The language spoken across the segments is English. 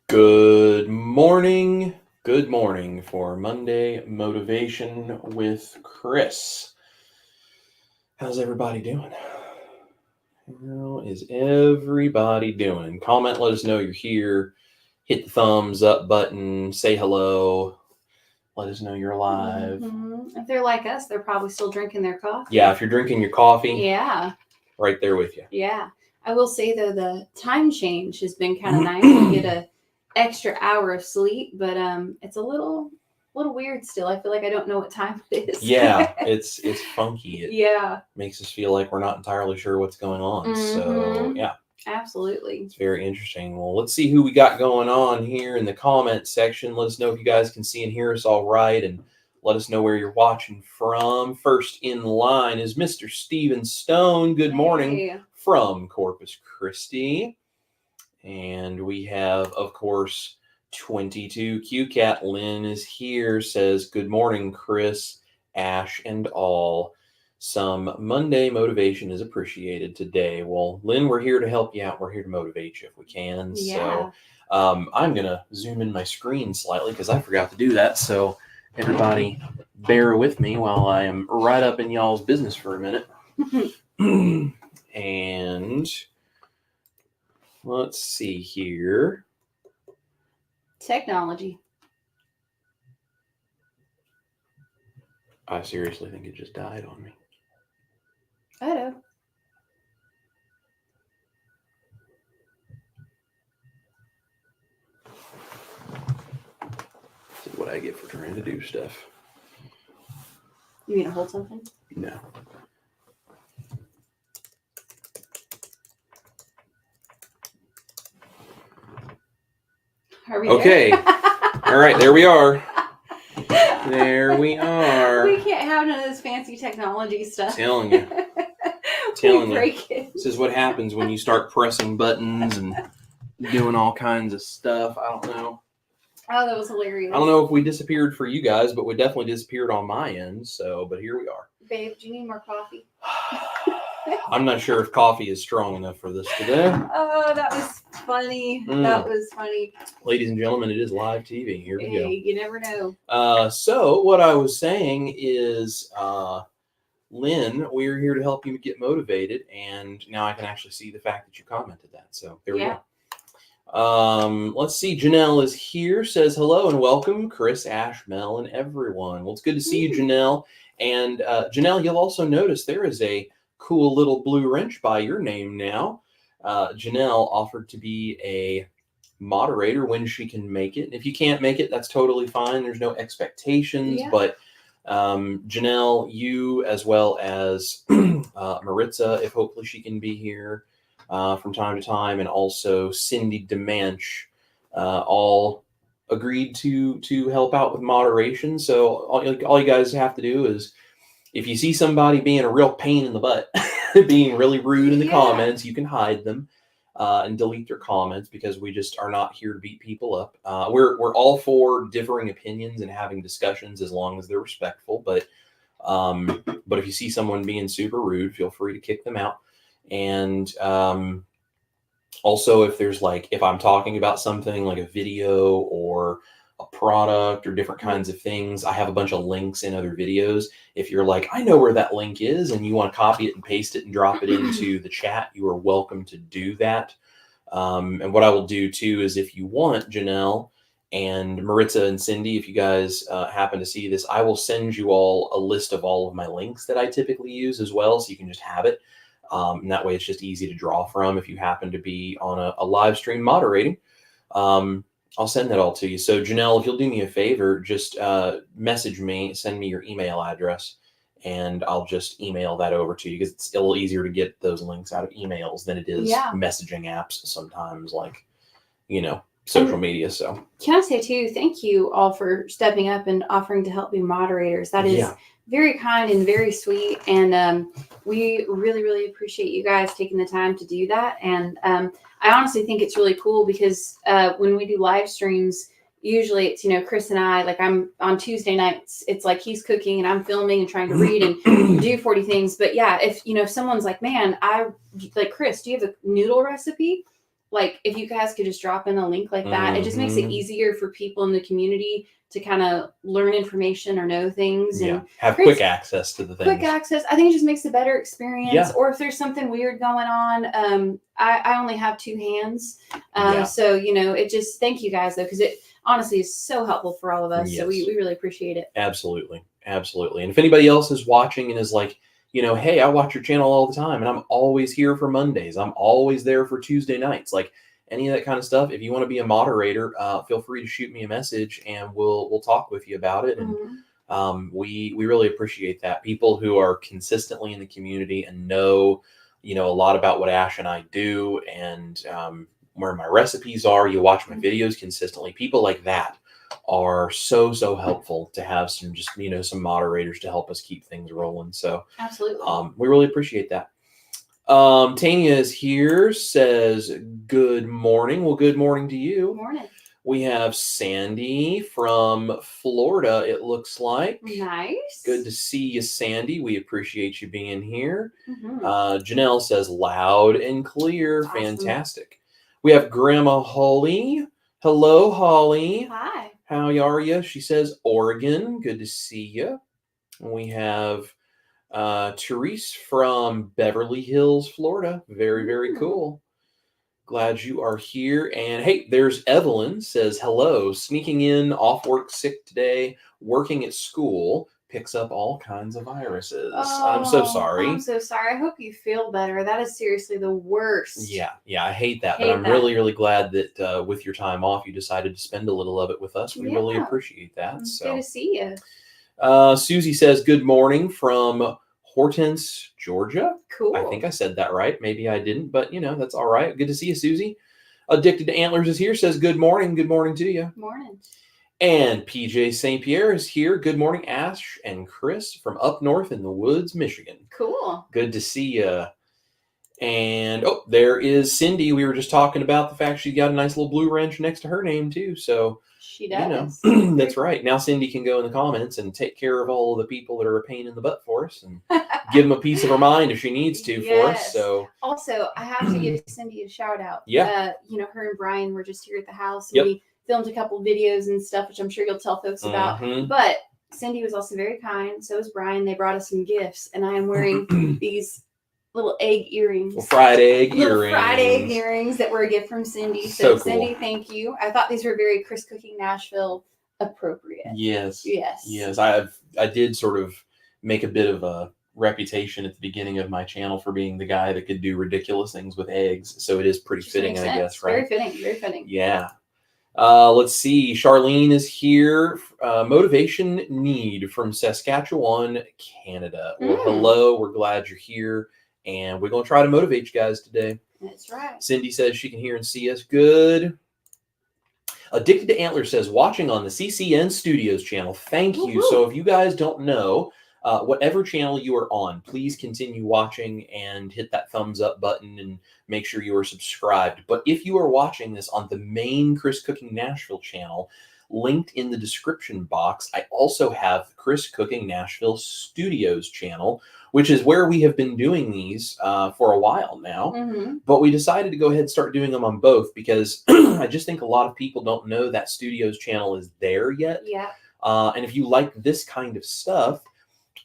Good morning. Good morning for Monday Motivation with Chris. How's everybody doing? How is everybody doing? Comment, let us know you're here. Hit the thumbs up button. Say hello. Let us know you're alive. Mm-hmm. If they're like us, they're probably still drinking their coffee. Yeah, if you're drinking your coffee. Yeah. Right there with you. Yeah. I will say, though, the time change has been kind of nice. You get an extra hour of sleep, but it's a little weird still. I feel like I don't know what time it is. Yeah, it's funky. It makes us feel like we're not entirely sure what's going on. Mm-hmm. So, yeah. Absolutely. It's very interesting. Well, let's see who we got going on here in the comment section. Let us know if you guys can see and hear us all right, and let us know where you're watching from. First in line is Mr. Steven Stone. Good morning from Corpus Christi. And we have, of course, 22 QCat. Lynn is here, says, good morning, Chris, Ash, and all. Some Monday motivation is appreciated today. Well, Lynn, we're here to help you out. We're here to motivate you if we can. Yeah. So I'm going to zoom in my screen slightly because I forgot to do that. So everybody bear with me while I am right up in y'all's business for a minute. And let's see here. Technology. I seriously think it just died on me. I know. This is what I get for trying to do stuff. You mean to hold something? No. Are we okay. All right, there we are. There we are. We can't have none of this fancy technology stuff. Telling you. Telling you. It. This is what happens when you start pressing buttons and doing all kinds of stuff. I don't know. Oh, that was hilarious. I don't know if we disappeared for you guys, but we definitely disappeared on my end. So, but here we are. Babe, do you need more coffee? I'm not sure if coffee is strong enough for this today. Oh, that was funny. That was funny. Ladies and gentlemen, it is live TV. Here we go. You never know. So what I was saying is, Lynn, we're here to help you get motivated, and now I can actually see the fact that you commented that. So there we go. Let's see. Janelle is here, says hello and welcome, Chris, Ash, Mel, and everyone. Well, it's good to see you, Janelle. And Janelle, you'll also notice there is a cool little blue wrench by your name now. Janelle offered to be a moderator when she can make it. And if you can't make it, that's totally fine. There's no expectations. Yeah. But Janelle, you as well as Maritza, if hopefully she can be here from time to time, and also Cindy Demanch, all agreed to help out with moderation. So all you guys have to do is, if you see somebody being a real pain in the butt, being really rude in the comments, you can hide them and delete their comments, because we just are not here to beat people up. We're all for differing opinions and having discussions as long as they're respectful. But if you see someone being super rude, feel free to kick them out. And also, if I'm talking about something like a video or a product or different kinds of things, I have a bunch of links in other videos. If you're like, I know where that link is, and you want to copy it and paste it and drop it into the chat, you are welcome to do that. And what I will do too is, if you want, Janelle and Maritza and Cindy, if you guys happen to see this, I will send you all a list of all of my links that I typically use as well, so you can just have it. And that way it's just easy to draw from if you happen to be on a live stream moderating. I'll send that all to you. So Janelle, if you'll do me a favor, just message me, send me your email address, and I'll just email that over to you, because it's a little easier to get those links out of emails than it is messaging apps sometimes, like, social media. So can I say too, thank you all for stepping up and offering to help be moderators. That is very kind and very sweet. And we really, really appreciate you guys taking the time to do that. And I honestly think it's really cool, because when we do live streams, usually it's, Chris and I, like, I'm on Tuesday nights, it's like he's cooking and I'm filming and trying to read and do 40 things. But yeah, if someone's like, man, I like, Chris, do you have a noodle recipe? like if you guys could just drop in a link like that, it just makes it easier for people in the community to kind of learn information or know things and have quick access to the things. Quick access. I think it just makes a better experience. Yeah. Or if there's something weird going on, I only have 2 hands. So, you know, it just, thank you guys though, because it honestly is so helpful for all of us. Yes. So we really appreciate it. Absolutely. Absolutely. And if anybody else is watching and is like, you know, hey, I watch your channel all the time and I'm always here for Mondays. I'm always there for Tuesday nights. Like any of that kind of stuff. If you want to be a moderator, feel free to shoot me a message and we'll talk with you about it. And we really appreciate that. People who are consistently in the community and know, you know, a lot about what Ash and I do and where my recipes are. You watch my videos consistently. People like that are so helpful to have some just, you know, some moderators to help us keep things rolling. So absolutely, we really appreciate that. Tanya is here, says good morning. Well, good morning to you. Good morning. We have Sandy from Florida, it looks like. Nice. Good to see you, Sandy. We appreciate you being here. Janelle says loud and clear. Awesome. Fantastic. We have Grandma Holly. Hello, Holly. Hi. How are you? She says Oregon. Good to see you. We have Therese from Beverly Hills, Florida. Very cool. Glad you are here. And hey, there's Evelyn, says hello, sneaking in off work sick today, working at school, picks up all kinds of viruses. I'm so sorry. I'm so sorry. I hope you feel better. That is seriously the worst. Yeah, I hate that. But I'm really glad that with your time off, you decided to spend a little of it with us. We really appreciate that. It's good to see you. Susie says good morning from Hortense, Georgia. Cool. I think I said that right. Maybe I didn't, but you know, that's all right. Good to see you, Susie. Addicted to Antlers is here, says good morning. Good morning to you. Morning. And PJ St. Pierre is here. Good morning, Ash and Chris from up north in the woods, Michigan. Cool. Good to see you. And oh, there is Cindy. We were just talking about the fact she got a nice little blue wrench next to her name too. So she does. You know, that's right. Now Cindy can go in the comments and take care of all of the people that are a pain in the butt for us and give them a piece of her mind if she needs to for us. So also, I have to give Cindy a shout out. Yeah. You know, her and Brian were just here at the house and we filmed a couple videos and stuff, which I'm sure you'll tell folks about. But Cindy was also very kind. So was Brian. They brought us some gifts, and I am wearing these little egg earrings. Fried egg earrings that were a gift from Cindy. So cool. Cindy, thank you. I thought these were very Chris Cooking Nashville appropriate. Yes. I did sort of make a bit of a reputation at the beginning of my channel for being the guy that could do ridiculous things with eggs. So it is pretty fitting, I guess, right? Very fitting. Yeah. Let's see. Charlene is here. Motivation Need from Saskatchewan, Canada. Well, hello. We're glad you're here. And we're going to try to motivate you guys today. That's right. Cindy says she can hear and see us. Good. Addicted to Antlers says, watching on the CCN Studios channel. Thank you. Woo-hoo. So if you guys don't know, whatever channel you are on, please continue watching and hit that thumbs up button and make sure you are subscribed. But if you are watching this on the main Chris Cooking Nashville channel, linked in the description box, I also have Chris Cooking Nashville Studios channel, which is where we have been doing these for a while now. But we decided to go ahead and start doing them on both because I just think a lot of people don't know that Studios channel is there yet. Yeah. And if you like this kind of stuff,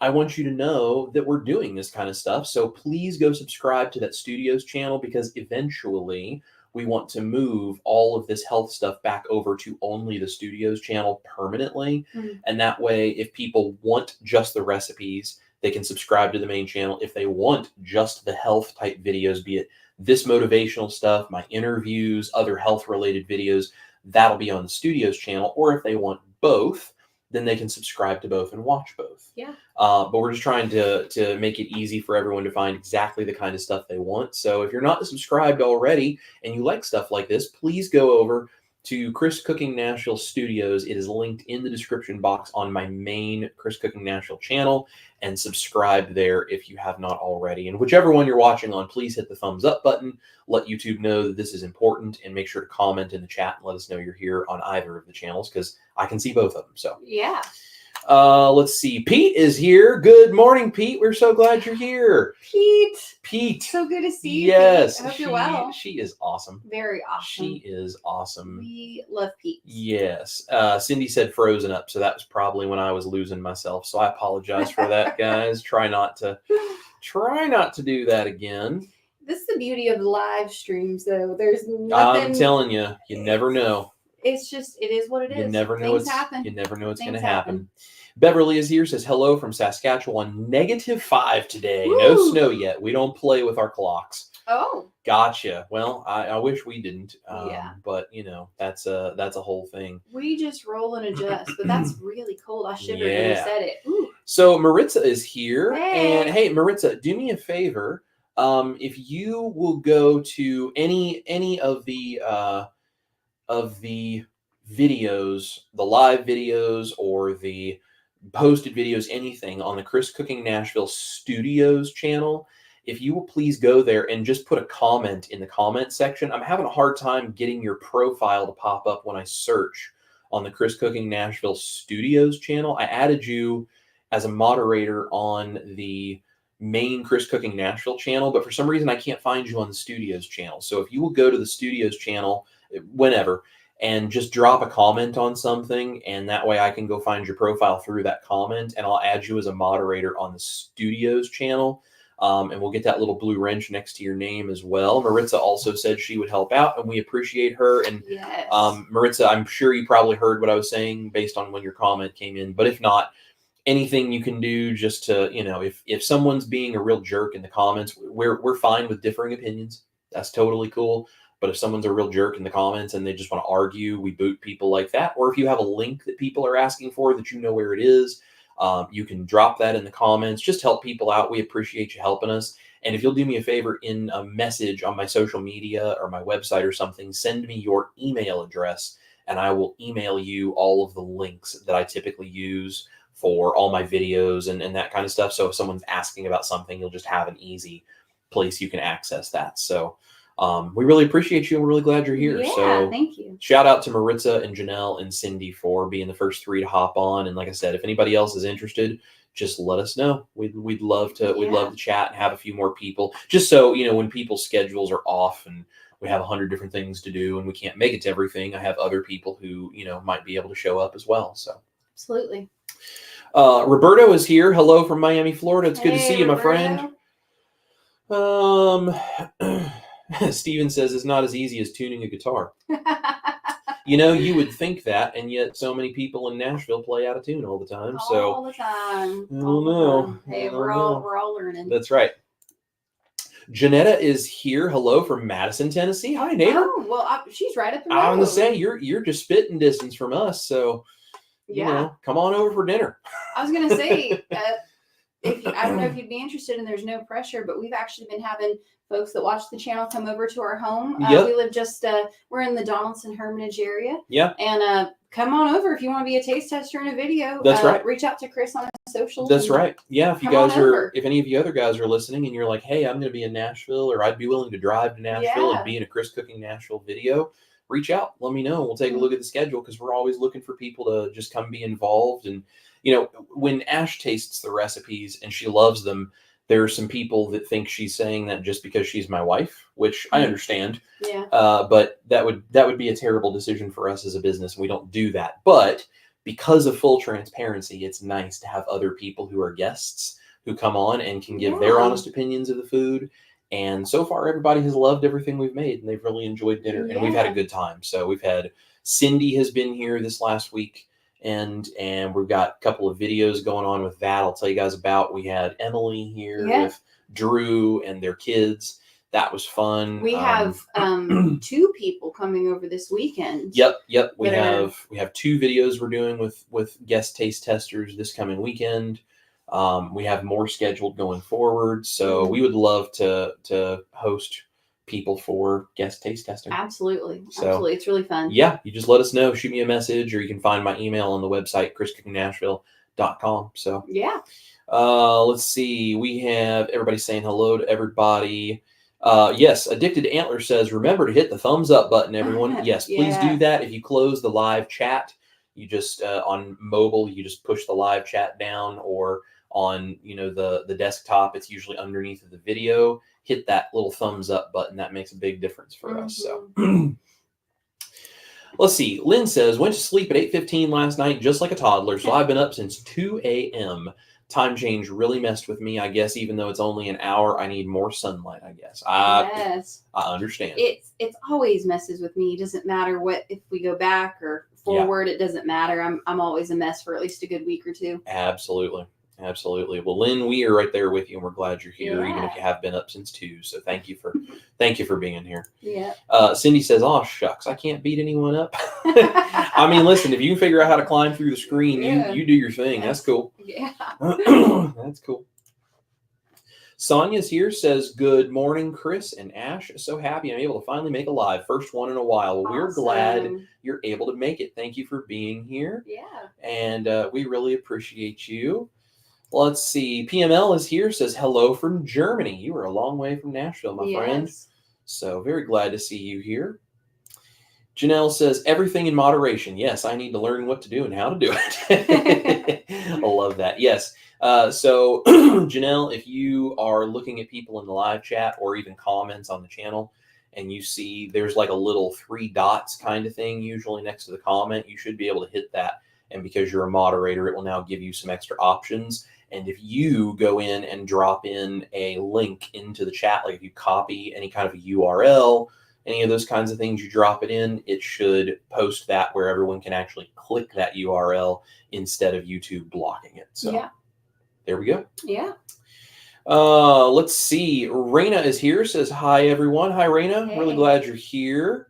I want you to know that we're doing this kind of stuff. So please go subscribe to that Studios channel because eventually we want to move all of this health stuff back over to only the Studios channel permanently. And that way, if people want just the recipes, they can subscribe to the main channel. If they want just the health type videos, be it this motivational stuff, my interviews, other health related videos, that'll be on the Studios channel. Or if they want both, then they can subscribe to both and watch both. Yeah. But we're just trying to make it easy for everyone to find exactly the kind of stuff they want. So if you're not subscribed already and you like stuff like this, please go over to Chris Cooking Nashville Studios. It is linked in the description box on my main Chris Cooking Nashville channel and subscribe there if you have not already. And whichever one you're watching on, please hit the thumbs up button. Let YouTube know that this is important and make sure to comment in the chat and let us know you're here on either of the channels because I can see both of them. So yeah. Let's see. Pete is here. Good morning, Pete. We're so glad you're here. Pete. So good to see you. Yes. Pete. I hope you're well. She is awesome. Very awesome. She is awesome. We love Pete. Yes. Cindy said frozen up, so that was probably when I was losing myself. So I apologize for that, guys. Try not to do that again. This is the beauty of live streams, though. There's nothing. I'm telling you, you never know. It's just, it is what it is. You never know Things happen. You never know what's going to happen. Beverly is here, says hello from Saskatchewan. -5 today. Woo! No snow yet. We don't play with our clocks. Oh. Gotcha. Well, I wish we didn't. Yeah. But that's a whole thing. We just roll and adjust, but that's really cold. I shivered when you said it. Ooh. So Maritza is here. Hey. And hey, Maritza, do me a favor. If you will go to any of the videos, the live videos or the posted videos, anything on the Chris Cooking Nashville Studios channel, if you will please go there and just put a comment in the comment section. I'm having a hard time getting your profile to pop up when I search on the Chris Cooking Nashville Studios channel. I added you as a moderator on the main Chris Cooking Nashville channel, but for some reason I can't find you on the Studios channel. So if you will go to the Studios channel whenever and just drop a comment on something, and that way I can go find your profile through that comment, and I'll add you as a moderator on the Studios channel, and we'll get that little blue wrench next to your name as well. Maritza also said she would help out, and we appreciate her. And yes. Maritza, I'm sure you probably heard what I was saying based on when your comment came in, but if not, anything you can do just to, if someone's being a real jerk in the comments, we're fine with differing opinions. That's totally cool. But if someone's a real jerk in the comments and they just want to argue, we boot people like that. Or if you have a link that people are asking for that you know where it is, you can drop that in the comments. Just help people out. We appreciate you helping us. And if you'll do me a favor in a message on my social media or my website or something, send me your email address and I will email you all of the links that I typically use for all my videos and that kind of stuff. So if someone's asking about something, you'll just have an easy place you can access that. So we really appreciate you. We're really glad you're here. Yeah, so thank you. Shout out to Maritza and Janelle and Cindy for being the first 3 to hop on. And like I said, if anybody else is interested, just let us know. We'd love to chat and have a few more people. Just so, when people's schedules are off and we have 100 different things to do and we can't make it to everything, I have other people who, might be able to show up as well. So absolutely. Roberto is here. Hello from Miami, Florida. It's good to see you, Roberto. My friend. Steven says it's not as easy as tuning a guitar. You would think that, and yet so many people in Nashville play out of tune all the time. All the time. I don't know. Hey, we're all learning. That's right. Janetta is here. Hello from Madison, Tennessee. Hi, neighbor. Oh, well, she's right up the road. I was going to say, you're just spitting distance from us, so come on over for dinner. I was going to say, I don't know if you'd be interested, and there's no pressure, but we've actually been having folks that watch the channel come over to our home. Yep. We live we're in the Donaldson Hermitage area. Yeah. And come on over if you want to be a taste tester in a video. That's right. Reach out to Chris on socials. That's right. Yeah. If any of you other guys are listening and you're like, hey, I'm going to be in Nashville, or I'd be willing to drive to Nashville and be in a Chris Cooking Nashville video, reach out. Let me know. We'll take a look at the schedule, because we're always looking for people to just come be involved. And, when Ash tastes the recipes and she loves them, there are some people that think she's saying that just because she's my wife, which I understand. Yeah. But that would be a terrible decision for us as a business. We don't do that. But because of full transparency, it's nice to have other people who are guests who come on and can give their honest opinions of the food. And so far, everybody has loved everything we've made, and they've really enjoyed dinner, and we've had a good time. So we've had Cindy has been here this last week. And we've got a couple of videos going on with that I'll tell you guys about. We had Emily here with Drew and their kids. That was fun. We have 2 people coming over this weekend. Yep. We have 2 videos we're doing with guest taste testers this coming weekend. We have more scheduled going forward. So we would love to host people for guest taste testing. Absolutely. It's really fun. Yeah, you just let us know. Shoot me a message, or you can find my email on the website, chriscookingnashville.com. So let's see. We have everybody saying hello to everybody. Yes, Addicted to Antler says, remember to hit the thumbs up button, everyone. Yes, please do that. If you close the live chat, You just on mobile, you just push the live chat down, or on the desktop, it's usually underneath of the video. Hit that little thumbs up button. That makes a big difference for us. So let's see. Lynn says, went to sleep at 8:15 last night, just like a toddler. So I've been up since 2 a.m. Time change really messed with me. I guess even though it's only an hour, I need more sunlight. I guess. Yes. I understand. It's always messes with me. It doesn't matter if we go back or forward. It doesn't matter. I'm always a mess for at least a good week or two. Absolutely. Well, Lynn, we are right there with you, and we're glad you're here, Yeah. even if you have been up since 2. So thank you for being here. Yeah. Cindy says, "Oh shucks, I can't beat anyone up." I mean, listen, if you can figure out how to climb through the screen, you do your thing. That's cool. Yeah. That's cool. Sonia's here, says, good morning, Chris and Ash. So happy I'm able to finally make a live. First one in a while. Well, we're glad you're able to make it. Thank you for being here. Yeah. And we really appreciate you. Let's see. PML is here, says, hello from Germany. You are a long way from Nashville, my friend. So very glad to see you here. Janelle says, everything in moderation. Yes, I need to learn what to do and how to do it. I love that. Yes. So Janelle, if you are looking at people in the live chat or even comments on the channel, and you see there's like a little 3 dots kind of thing usually next to the comment, you should be able to hit that. And because you're a moderator, it will now give you some extra options. And if you go in and drop in a link into the chat, like if you copy any kind of a URL, any of those kinds of things, you drop it in, it should post that where everyone can actually click that URL instead of YouTube blocking it. So yeah. There we go. Yeah. Let's see. Raina is here, says, hi, everyone. Hi, Raina. Hey. Really glad you're here.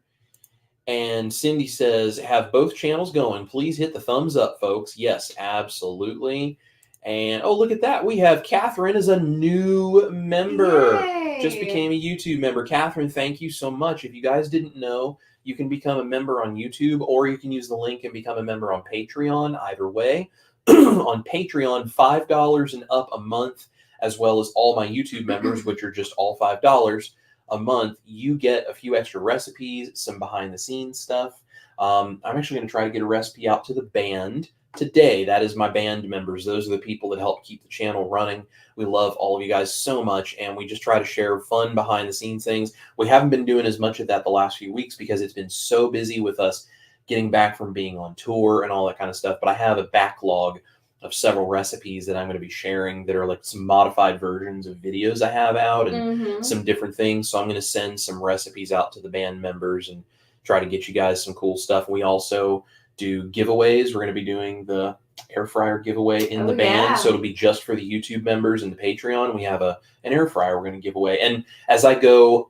And Cindy says, have both channels going. Please hit the thumbs up, folks. Yes, absolutely. And, oh, look at that. We have Catherine as a new member. Yay. Just became a YouTube member. Catherine, thank you so much. If you guys didn't know, you can become a member on YouTube, or you can use the link and become a member on Patreon. Either way. On Patreon, $5 and up a month, as well as all my YouTube members, which are just all $5 a month, you get a few extra recipes, some behind the scenes stuff. I'm actually going to try to get a recipe out to the band today. That is my band members. Those are the people that help keep the channel running. We love all of you guys so much, and we just try to share fun behind the scenes things. We haven't been doing as much of that the last few weeks because it's been so busy with us getting back from being on tour and all that kind of stuff. But I have a backlog of several recipes that I'm going to be sharing that are like some modified versions of videos I have out and some different things. So I'm going to send some recipes out to the band members and try to get you guys some cool stuff. We also do giveaways. We're going to be doing the air fryer giveaway in the band. Yeah. So it'll be just for the YouTube members and the Patreon. We have an air fryer we're going to give away. And as I go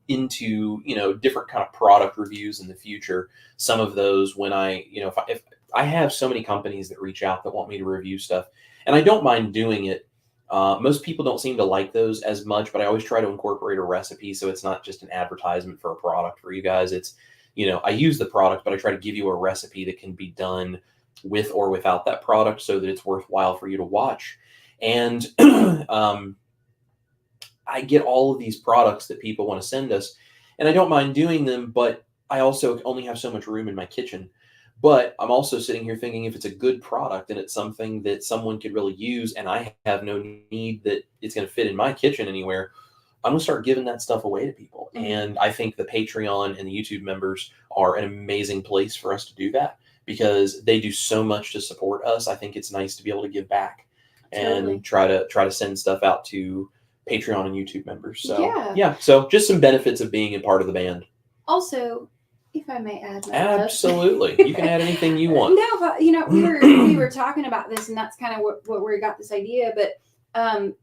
into, different kind of product reviews in the future, some of those when I, if I have so many companies that reach out that want me to review stuff, and I don't mind doing it. Most people don't seem to like those as much, but I always try to incorporate a recipe so it's not just an advertisement for a product for you guys. It's, I use the product, but I try to give you a recipe that can be done with or without that product so that it's worthwhile for you to watch. And I get all of these products that people want to send us, and I don't mind doing them, but I also only have so much room in my kitchen. But I'm also sitting here thinking if it's a good product and it's something that someone could really use and I have no need that it's going to fit in my kitchen anywhere, I'm going to start giving that stuff away to people. And I think the Patreon and the YouTube members are an amazing place for us to do that because they do so much to support us. I think it's nice to be able to give back and try to send stuff out to Patreon and YouTube members. So yeah. So just some benefits of being a part of the band. Also, if I may add, absolutely, you can add anything you want. No, but we were talking about this, and that's kind of what we got this idea. But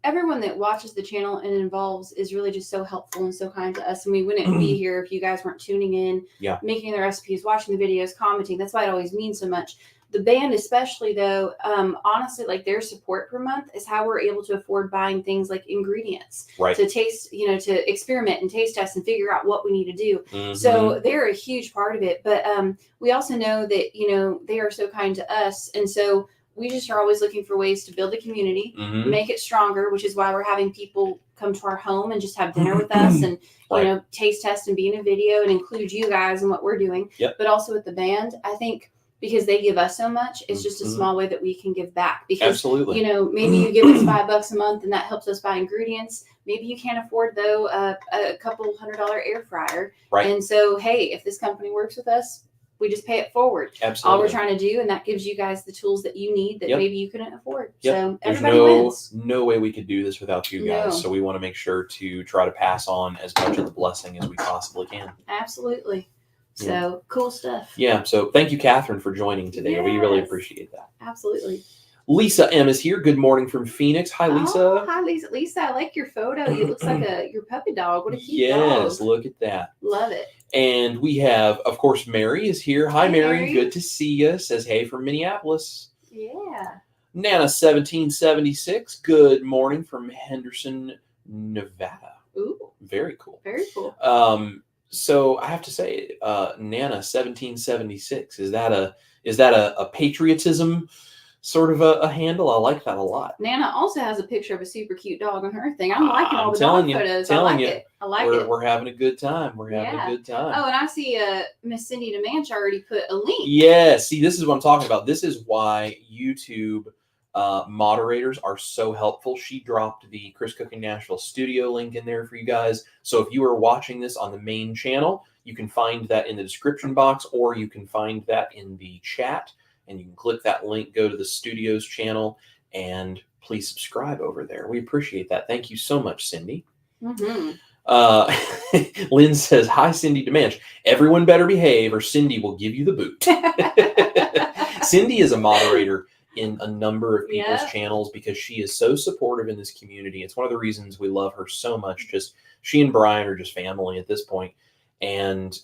everyone that watches the channel and involves is really just so helpful and so kind to us. And we wouldn't be here if you guys weren't tuning in, making the recipes, watching the videos, commenting. That's why it always means so much. The band, especially though, honestly, like their support per month is how we're able to afford buying things like ingredients to taste, to experiment and taste test and figure out what we need to do. So they're a huge part of it. But we also know that, they are so kind to us. And so we just are always looking for ways to build the community, make it stronger, which is why we're having people come to our home and just have dinner with us and, taste test and be in a video and include you guys in what we're doing. But also with the band, I think because they give us so much. It's just a small way that we can give back, because absolutely, maybe you give us $5 a month and that helps us buy ingredients. Maybe you can't afford though a couple $100 air fryer, right? And so, hey, if this company works with us, we just pay it forward. Absolutely. All we're trying to do, and that gives you guys the tools that you need that maybe you couldn't afford. So There's everybody wins. No way we could do this without you guys. No. So we want to make sure to try to pass on as much of the blessing as we possibly can. Absolutely. So cool stuff. Yeah. So thank you, Catherine, for joining today. Yes. We really appreciate that. Absolutely. Lisa M is here. Good morning from Phoenix. Hi, Lisa. Oh, hi, Lisa. Lisa, I like your photo. It looks like your puppy dog. What a cute dog. Yes, look at that. Love it. And we have, of course, Mary is here. Hi, Mary. Good to see you. Says hey from Minneapolis. Yeah. Nana 1776. Good morning from Henderson, Nevada. Ooh. Very cool. Very cool. So I have to say, Nana 1776. Is that a patriotism sort of a handle? I like that a lot. Nana also has a picture of a super cute dog on her thing. I'm liking all the dog photos. I like it. We're having a good time. We're having a good time. Oh, and I see Miss Cindy DeManch already put a link. Yeah, see, this is what I'm talking about. This is why YouTube moderators are so helpful. She dropped the Chris Cooking Nashville studio link in there for you guys. So if you are watching this on the main channel, you can find that in the description box, or you can find that in the chat, and you can click that link, go to the studio's channel, and please subscribe over there. We appreciate that. Thank you so much, Cindy. Mm-hmm. Lynn says, hi, Cindy DeManch. Everyone better behave or Cindy will give you the boot. Cindy is a moderator in a number of people's channels because she is so supportive in this community. It's one of the reasons we love her so much. Just she and Brian are just family at this point. And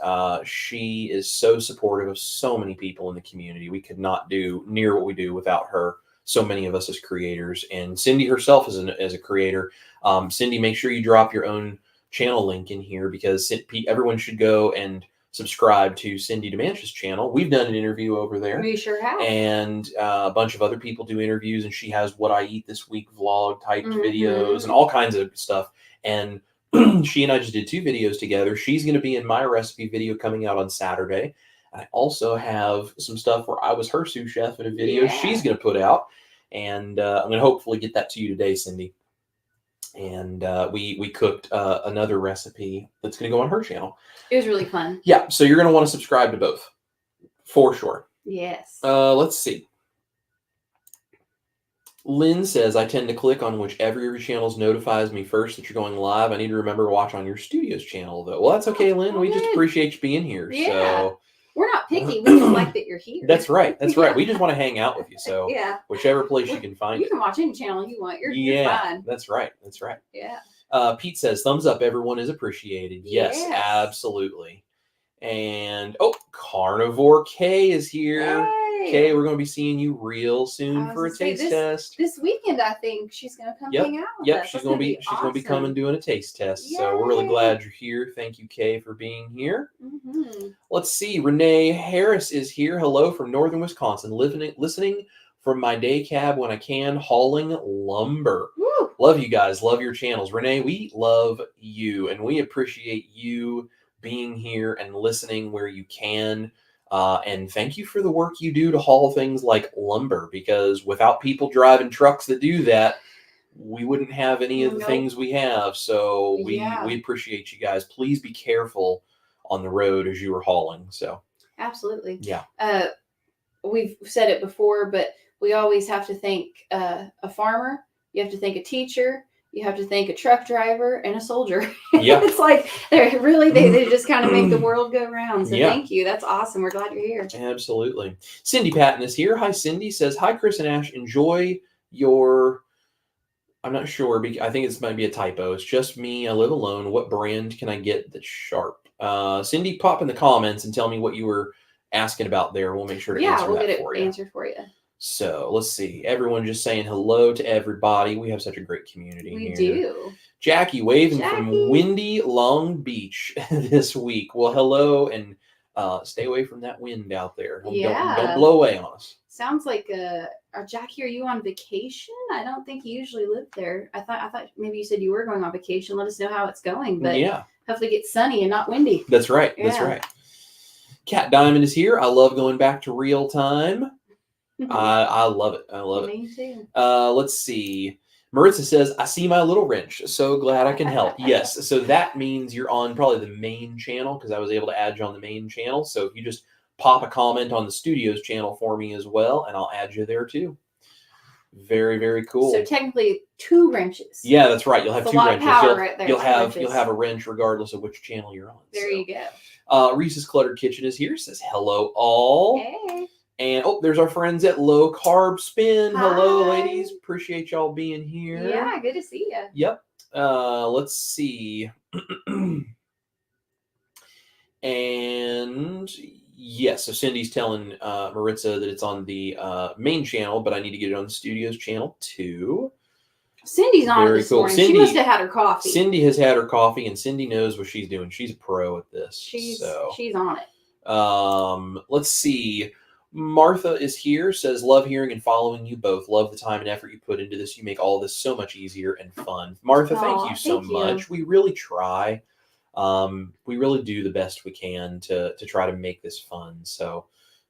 she is so supportive of so many people in the community. We could not do near what we do without her. So many of us as creators, and Cindy herself as a creator. Cindy, make sure you drop your own channel link in here, because everyone should go and subscribe to Cindy DeManch's channel. We've done an interview over there. We sure have. And a bunch of other people do interviews, and she has what I eat this week vlog typed videos and all kinds of stuff. And she and I just did 2 videos together. She's going to be in my recipe video coming out on Saturday. I also have some stuff where I was her sous chef in a video she's going to put out. And I'm going to hopefully get that to you today, Cindy. And we cooked another recipe that's going to go on her channel. It was really fun. Yeah, so you're going to want to subscribe to both, for sure. Yes. Let's see. Lynn says, I tend to click on whichever of your channels notifies me first that you're going live. I need to remember to watch on your studio's channel, though. Well, that's okay, Lynn. We just appreciate you being here. Yeah. So we're not picky. We just like that you're here. That's right. That's right. We just want to hang out with you. So whichever place you can find you can watch any channel you want. You're fine. That's right. That's right. Yeah. Pete says, thumbs up. Everyone is appreciated. Yes, absolutely. And Carnivore K is here. Hey. Kay, we're going to be seeing you real soon for a taste test. This weekend, I think she's going to come hang out with us. She's going to be coming doing a taste test. Yay. So we're really glad you're here. Thank you, Kay, for being here. Let's see. Renee Harris is here. Hello from northern Wisconsin. Listening from my day cab when I can, hauling lumber. Woo. Love you guys. Love your channels. Renee, we love you, and we appreciate you being here and listening where you can. And thank you for the work you do to haul things like lumber, because without people driving trucks that do that, we wouldn't have any of the things we have. So we appreciate you guys. Please be careful on the road as you are hauling. So absolutely. Yeah. We've said it before, but we always have to thank a farmer. You have to thank a teacher. You have to thank a truck driver and a soldier. Yeah. It's like they just kind of make the world go round. So thank you. That's awesome. We're glad you're here. Absolutely. Cindy Patton is here. Hi, Cindy. Says, hi, Chris and Ash. Enjoy your, I'm not sure. I think this might be a typo. It's just me. I live alone. What brand can I get that's sharp? Cindy, pop in the comments and tell me what you were asking about there. We'll make sure to answer we'll that get for it you. Answered for you. So let's see. Everyone just saying hello to everybody. We have such a great community here. We do. Jackie waving from windy Long Beach this week. Well, hello, and stay away from that wind out there. Don't blow away on us. Sounds like Jackie, are you on vacation? I don't think you usually live there. I thought maybe you said you were going on vacation. Let us know how it's going. But hopefully get sunny and not windy. That's right. That's right. Cat Diamond is here. I love going back to real time. I love it. I love it. Me too. Let's see. Maritza says, I see my little wrench. So glad I can help. Yes. So that means you're on probably the main channel because I was able to add you on the main channel. So if you just pop a comment on the studios channel for me as well, and I'll add you there too. Very, very cool. So technically 2 wrenches. Yeah, that's right. You'll have 2 wrenches. You'll have a wrench regardless of which channel you're on. There you go. Reese's Cluttered Kitchen is here. Says hello all. Hey. And there's our friends at Low Carb Spin. Hi. Hello, ladies. Appreciate y'all being here. Yeah, good to see you. Yep. Let's see. And yes, so Cindy's telling Maritza that it's on the main channel, but I need to get it on the studios channel too. Cindy's on this morning. She must have had her coffee. Cindy has had her coffee, and Cindy knows what she's doing. She's a pro at this. She's on it. Let's see. Martha is here, says, love hearing and following you both. Love the time and effort you put into this. You make all this so much easier and fun. Martha, thank you so much. We really try. We really do the best we can to try to make this fun. So,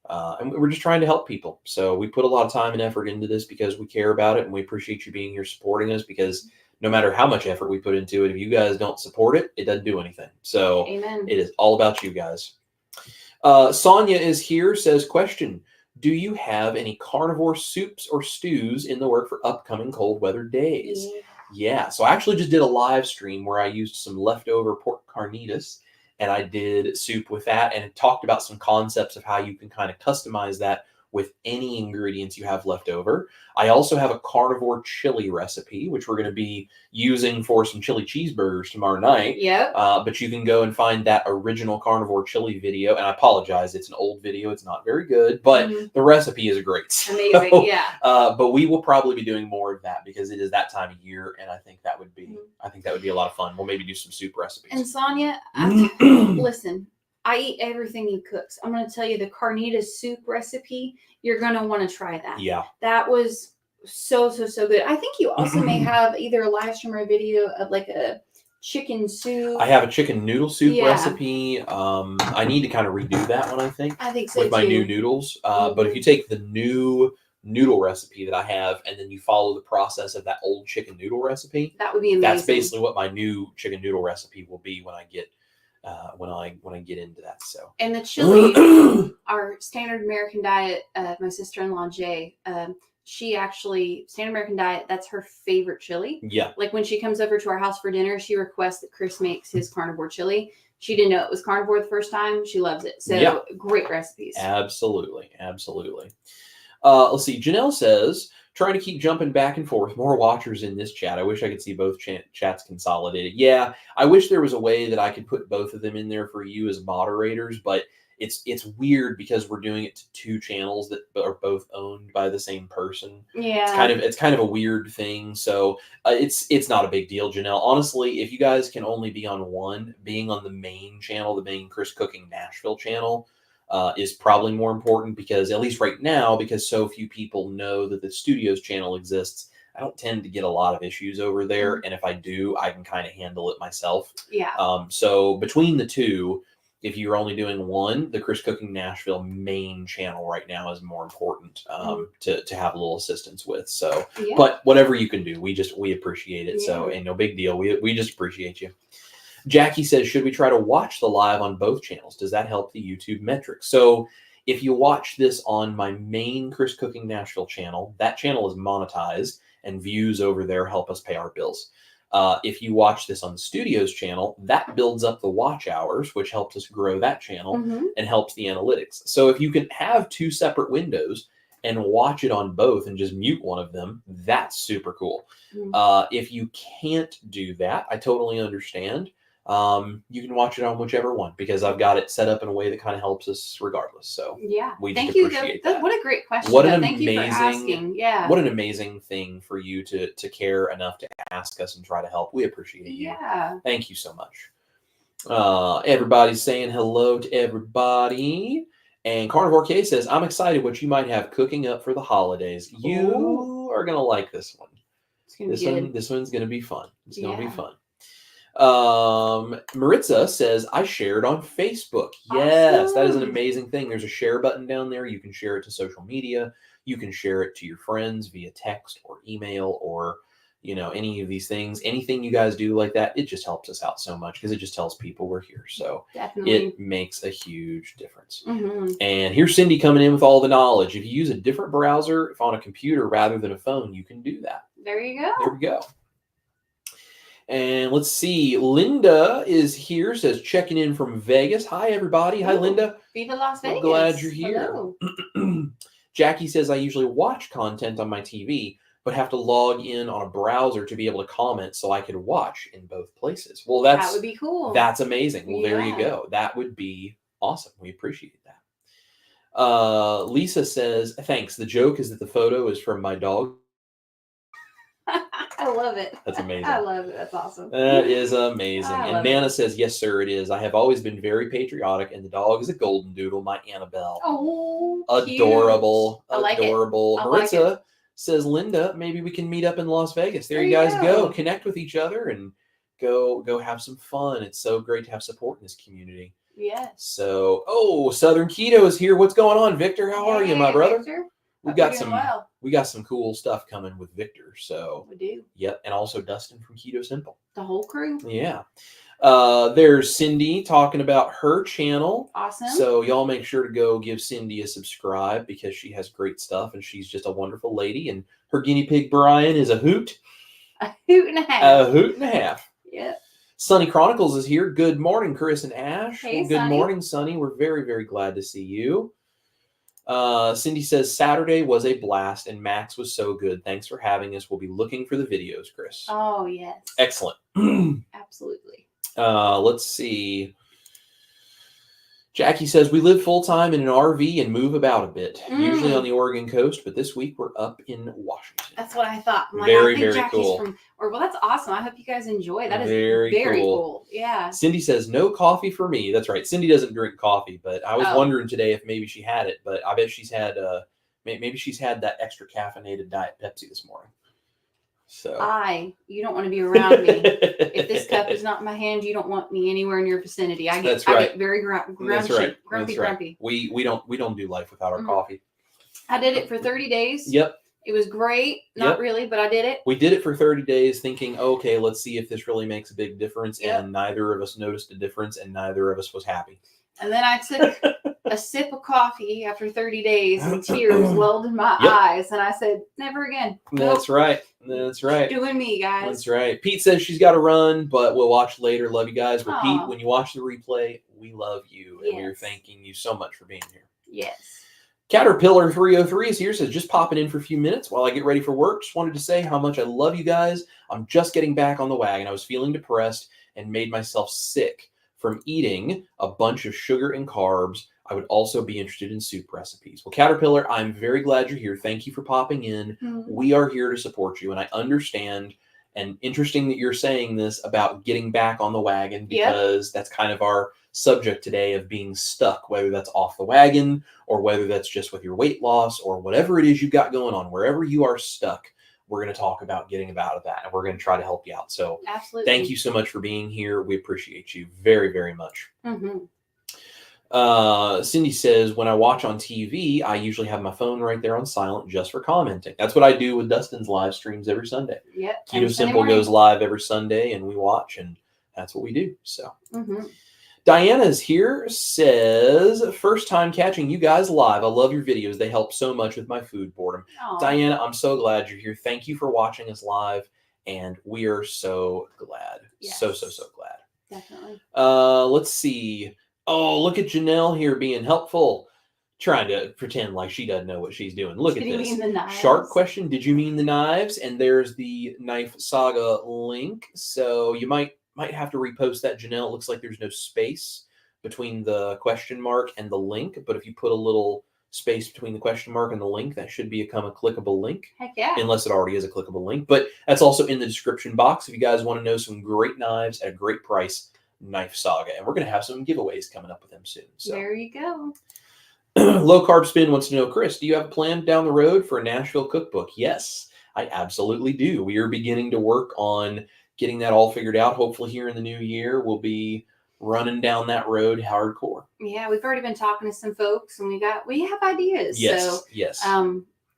and we're just trying to help people. So we put a lot of time and effort into this because we care about it, and we appreciate you being here supporting us, because no matter how much effort we put into it, if you guys don't support it, it doesn't do anything. So Amen. It is all about you guys. Sonia is here, says, question, do you have any carnivore soups or stews in the work for upcoming cold weather days? Yeah, so I actually just did a live stream where I used some leftover pork carnitas, and I did soup with that, and it talked about some concepts of how you can kind of customize that with any ingredients you have left over. I also have a carnivore chili recipe, which we're going to be using for some chili cheeseburgers tomorrow night. Yep. But you can go and find that original carnivore chili video. And I apologize, it's an old video. It's not very good, but the recipe is great. Amazing, so, yeah. But we will probably be doing more of that because it is that time of year, and I think that would be a lot of fun. We'll maybe do some soup recipes. And Sonia, listen, I eat everything he cooks. I'm going to tell you the carnitas soup recipe. You're going to want to try that. Yeah. That was so good. I think you also may have either a live stream or a video of like a chicken soup. I have a chicken noodle soup recipe. I need to kind of redo that one, I think so with my new noodles. But if you take the new noodle recipe that I have and then you follow the process of that old chicken noodle recipe, that would be amazing. That's basically what my new chicken noodle recipe will be when I get when I get into that. So, and the chili, our standard American diet, my sister-in-law Jay, she actually, standard American diet, that's her favorite chili. Yeah. Like when she comes over to our house for dinner, she requests that Chris makes his carnivore chili. She didn't know it was carnivore the first time. She loves it. So great recipes. Absolutely. Let's see. Janelle says, trying to keep jumping back and forth. More watchers in this chat. I wish I could see both chats consolidated. Yeah, I wish there was a way that I could put both of them in there for you as moderators, but it's weird because we're doing it to 2 channels that are both owned by the same person. Yeah, it's kind of a weird thing. So it's not a big deal, Janelle. Honestly, if you guys can only be on one, being on the main channel, the main Chris Cooking Nashville channel, is probably more important, because at least right now, because so few people know that the studios channel exists, I don't tend to get a lot of issues over there. And if I do, I can kind of handle it myself. Yeah. So between the 2, if you're only doing one, the Chris Cooking Nashville main channel right now is more important to have a little assistance with. So, but whatever you can do, we appreciate it. So ain't no big deal. We just appreciate you. Jackie says, should we try to watch the live on both channels? Does that help the YouTube metrics? So if you watch this on my main Chris Cooking Nashville channel, that channel is monetized, and views over there help us pay our bills. If you watch this on the Studios channel, that builds up the watch hours, which helps us grow that channel and helps the analytics. So if you can have 2 separate windows and watch it on both and just mute one of them, that's super cool. If you can't do that, I totally understand. You can watch it on whichever one, because I've got it set up in a way that kind of helps us regardless. So we just appreciate that. What a great question. Thank you for asking. Yeah. What an amazing thing for you to care enough to ask us and try to help. We appreciate you. Yeah. Thank you so much. Everybody's saying hello to everybody. And Carnivore K says, I'm excited what you might have cooking up for the holidays. You are going to like this one. It's gonna be good. This one's going to be fun. It's going to be fun. Maritza says, I shared on Facebook. Yes, that is an Awesome. amazing thing. There's a share button down there. You can share it to social media. You can share it to your friends via text or email or, any of these things. Anything you guys do like that, it just helps us out so much because it just tells people we're here. So Definitely. it makes a huge difference. Mm-hmm. And here's Cindy coming in with all the knowledge. If you use a different browser, if on a computer rather than a phone, you can do that. There you go. There we go. And let's see. Linda is here, says checking in from Vegas. Hi, everybody. Hi, Linda. Viva Las Vegas. I'm glad you're here. Jackie says, I usually watch content on my TV, but have to log in on a browser to be able to comment so I could watch in both places. Well, that would be cool. That's amazing. Well, there you go. That would be awesome. We appreciate that. Lisa says, thanks. The joke is that the photo is from my dog. I love it. That's amazing. I love it. That's awesome. That is amazing. And Nana says, yes, sir, it is. I have always been very patriotic, and the dog is a golden doodle, my Annabelle. Oh, adorable. Cute. I like adorable. it. Maritza says, Linda, maybe we can meet up in Las Vegas. There you guys go. Connect with each other and go have some fun. It's so great to have support in this community. Yes. So, Southern Keto is here. What's going on, Victor? How are you, my brother? Victor? We got some cool stuff coming with Victor. So we do. Yep, and also Dustin from Keto Simple. The whole crew. Yeah. There's Cindy talking about her channel. Awesome. So y'all make sure to go give Cindy a subscribe because she has great stuff and she's just a wonderful lady. And her guinea pig Brian is a hoot. A hoot and a half. A hoot and a half. Yep. Sunny Chronicles is here. Good morning, Chris and Ash. Hey, well, good Sunny. morning, Sunny. We're very, very glad to see you. Cindy says, Saturday was a blast and Max was so good. Thanks for having us. We'll be looking for the videos, Chris. Oh, yes. Excellent. Absolutely. Let's see. Jackie says, we live full-time in an RV and move about a bit, usually on the Oregon coast, but this week we're up in Washington. That's what I thought. I'm very, I think very Jackie's cool. Well, that's awesome. I hope you guys enjoy. That is very cool. Yeah. Cindy says, no coffee for me. That's right. Cindy doesn't drink coffee, but I was wondering today if maybe she had it, but I bet she's had, maybe she's had that extra caffeinated Diet Pepsi this morning. So you don't want to be around me. If this cup is not in my hand, you don't want me anywhere in your vicinity. I get very grumpy. Grumpy. We don't do life without our coffee. I did it for 30 days. Yep. It was great. Not really, but I did it. We did it for 30 days thinking, okay, let's see if this really makes a big difference. Yep. And neither of us noticed a difference and neither of us was happy. And then I took a sip of coffee after 30 days and tears welled in my eyes. And I said, never again. That's right. That's right. Doing me, guys. That's right. Pete says she's got to run, but we'll watch later. Love you guys. Repeat, when you watch the replay, we love you. And we're thanking you so much for being here. Yes. Caterpillar 303 is here, says just popping in for a few minutes while I get ready for work. Just wanted to say how much I love you guys. I'm just getting back on the wagon. I was feeling depressed and made myself sick from eating a bunch of sugar and carbs. I would also be interested in soup recipes. Well, Caterpillar, I'm very glad you're here. Thank you for popping in. We are here to support you, and I understand. And interesting that you're saying this about getting back on the wagon because that's kind of our subject today of being stuck, whether that's off the wagon or whether that's just with your weight loss or whatever it is you've got going on. Wherever you are stuck, we're going to talk about getting out of that, and we're going to try to help you out. So thank you so much for being here. We appreciate you very, very much. Cindy says, when I watch on TV, I usually have my phone right there on silent just for commenting. That's what I do with Dustin's live streams every Sunday. Yep. Keto Simple goes live every Sunday and we watch, and that's what we do. So Diana's here, says, first time catching you guys live. I love your videos. They help so much with my food boredom. Aww. Diana, I'm so glad you're here. Thank you for watching us live. And we are so glad. Yes. So glad. Definitely. Let's see. Oh, look at Janelle here being helpful. Trying to pretend like she doesn't know what she's doing. Look at this. Did you mean the knives? Shark question. Did you mean the knives? And there's the Knife Saga link. So you might have to repost that, Janelle. It looks like there's no space between the question mark and the link. But if you put a little space between the question mark and the link, that should become a clickable link. Heck yeah. Unless it already is a clickable link. But that's also in the description box. If you guys want to know some great knives at a great price, Knife Saga. And we're going to have some giveaways coming up with them soon. So there you go. Low Carb Spin wants to know, Chris, do you have a plan down the road for a Nashville cookbook? Yes, I absolutely do. We are beginning to work on getting that all figured out. Hopefully here in the new year, we'll be running down that road hardcore. Yeah, we've already been talking to some folks, and we have ideas. Yes, so yes.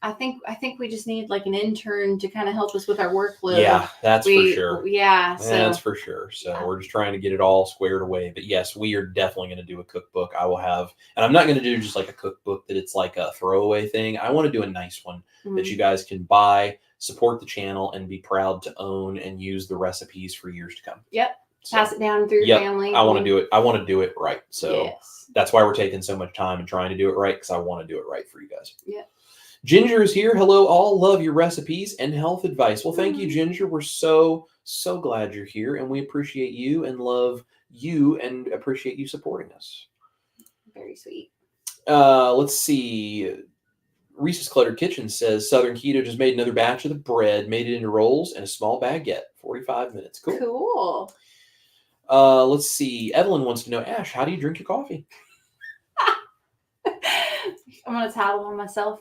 I think we just need like an intern to kind of help us with our workload. Yeah, that's for sure. Yeah, that's for sure. So we're just trying to get it all squared away. But yes, we are definitely going to do a cookbook. I will have, and I'm not going to do just like a cookbook that it's like a throwaway thing. I want to do a nice one that you guys can buy, support the channel, and be proud to own and use the recipes for years to come. Yep. Pass it down through your family. I want to do it. I want to do it right. So that's why we're taking so much time and trying to do it right, because I want to do it right for you guys. Yeah. Ginger is here. Hello, all. Love your recipes and health advice. Well, thank you, Ginger. We're so glad you're here, and we appreciate you and love you and appreciate you supporting us. Very sweet. Let's see. Reese's Cluttered Kitchen says Southern Keto just made another batch of the bread, made it into rolls and a small baguette. 45 minutes. Cool. Let's see. Evelyn wants to know, Ash, how do you drink your coffee? I'm going to tattle on myself.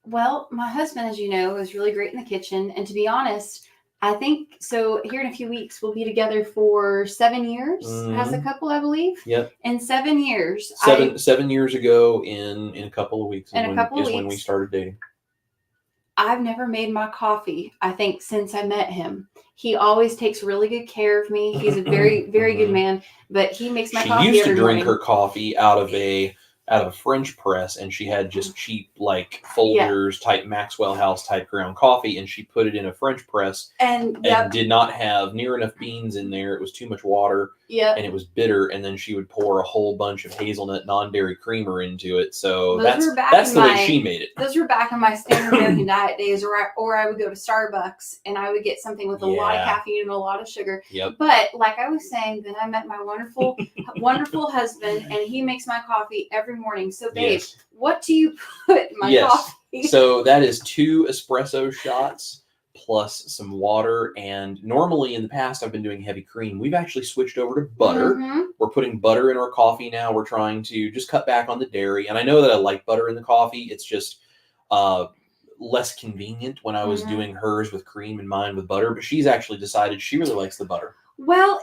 Well, my husband, as you know, is really great in the kitchen. And to be honest, I think so. Here in a few weeks, we'll be together for 7 years as a couple, I believe. Yep. In 7 years. 7 years ago in a couple of weeks. When we started dating. I've never made my coffee, I think, since I met him. He always takes really good care of me. He's a very, very good man, but he makes my coffee every morning. She used to drink her coffee out of a French press, and she had just cheap like Folgers type Maxwell House type ground coffee, and she put it in a French press and did not have near enough beans in there. It was too much water, and it was bitter, and then she would pour a whole bunch of hazelnut non-dairy creamer into it. So that's the way she made it. Those were back in my standard American diet days, or I would go to Starbucks and I would get something with a lot of caffeine and a lot of sugar. Yep. But like I was saying, then I met my wonderful wonderful husband, and he makes my coffee every morning. So babe, what do you put in my coffee? So that is 2 espresso shots plus some water. And normally in the past, I've been doing heavy cream. We've actually switched over to butter. We're putting butter in our coffee now. We're trying to just cut back on the dairy. And I know that I like butter in the coffee. It's just less convenient when I was doing hers with cream and mine with butter. But she's actually decided she really likes the butter. Well,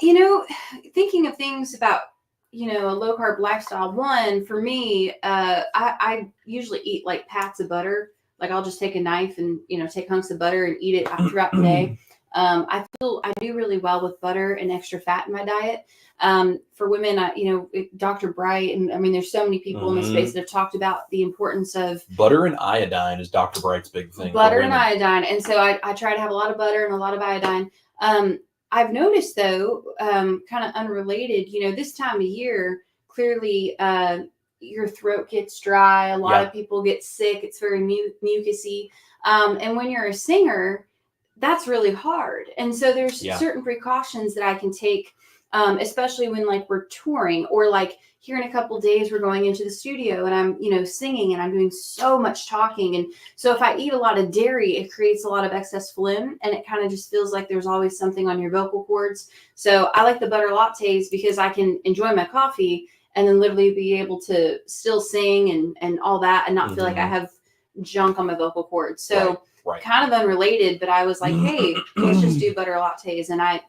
thinking of things about a low carb lifestyle. One, for me, I usually eat like pats of butter. Like I'll just take a knife and, take hunks of butter and eat it throughout the day. I feel I do really well with butter and extra fat in my diet. For women, Dr. Bright, and I mean, there's so many people in this space that have talked about the importance of butter and iodine is Dr. Bright's big thing. Butter and iodine. And so I try to have a lot of butter and a lot of iodine. I've noticed though, kind of unrelated, this time of year, clearly, your throat gets dry. A lot of people get sick. It's very mucusy. And when you're a singer, that's really hard. And so there's certain precautions that I can take, especially when like we're touring, or like here in a couple of days, we're going into the studio and I'm, singing and I'm doing so much talking. And so if I eat a lot of dairy, it creates a lot of excess phlegm, and it kind of just feels like there's always something on your vocal cords. So I like the butter lattes because I can enjoy my coffee and then literally be able to still sing and all that and not feel like I have junk on my vocal cords. So kind of unrelated, but I was like, hey, let's just do butter lattes. And I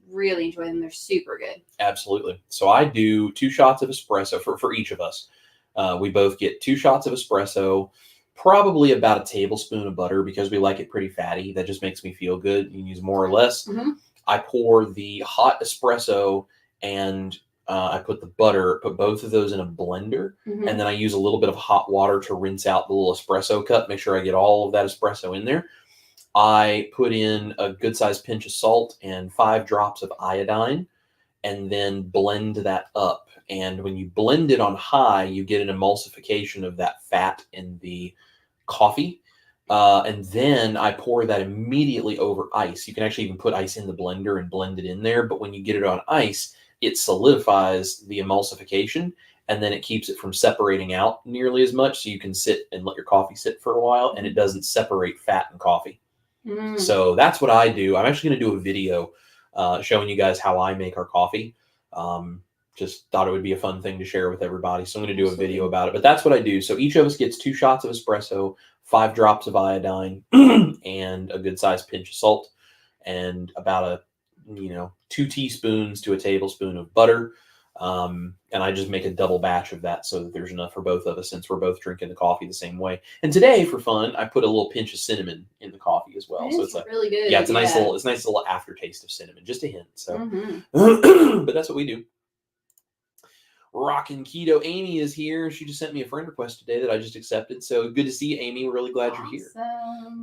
really enjoy them. They're super good. Absolutely. So I do 2 shots of espresso for each of us. We both get 2 shots of espresso, probably about a tablespoon of butter because we like it pretty fatty. That just makes me feel good. You can use more or less. I pour the hot espresso and I put both of those in a blender, and then I use a little bit of hot water to rinse out the little espresso cup, make sure I get all of that espresso in there. I put in a good sized pinch of salt and 5 drops of iodine, and then blend that up. And when you blend it on high, you get an emulsification of that fat in the coffee. And then I pour that immediately over ice. You can actually even put ice in the blender and blend it in there. But when you get it on ice, it solidifies the emulsification, and then it keeps it from separating out nearly as much. So you can sit and let your coffee sit for a while, and it doesn't separate fat and coffee. So that's what I do. I'm actually going to do a video showing you guys how I make our coffee. Just thought it would be a fun thing to share with everybody. So I'm going to do a video about it. But that's what I do. So each of us gets 2 shots of espresso, 5 drops of iodine, and a good sized pinch of salt. and about 2 teaspoons to a tablespoon of butter. And I just make a double batch of that so that there's enough for both of us, since we're both drinking the coffee the same way. And today, for fun, I put a little pinch of cinnamon in the coffee as well. So it's really good. Yeah, it's a nice little aftertaste of cinnamon, just a hint. So, but that's what we do. Rockin' Keto. Amy is here. She just sent me a friend request today that I just accepted. So good to see you, Amy. We're really glad you're here.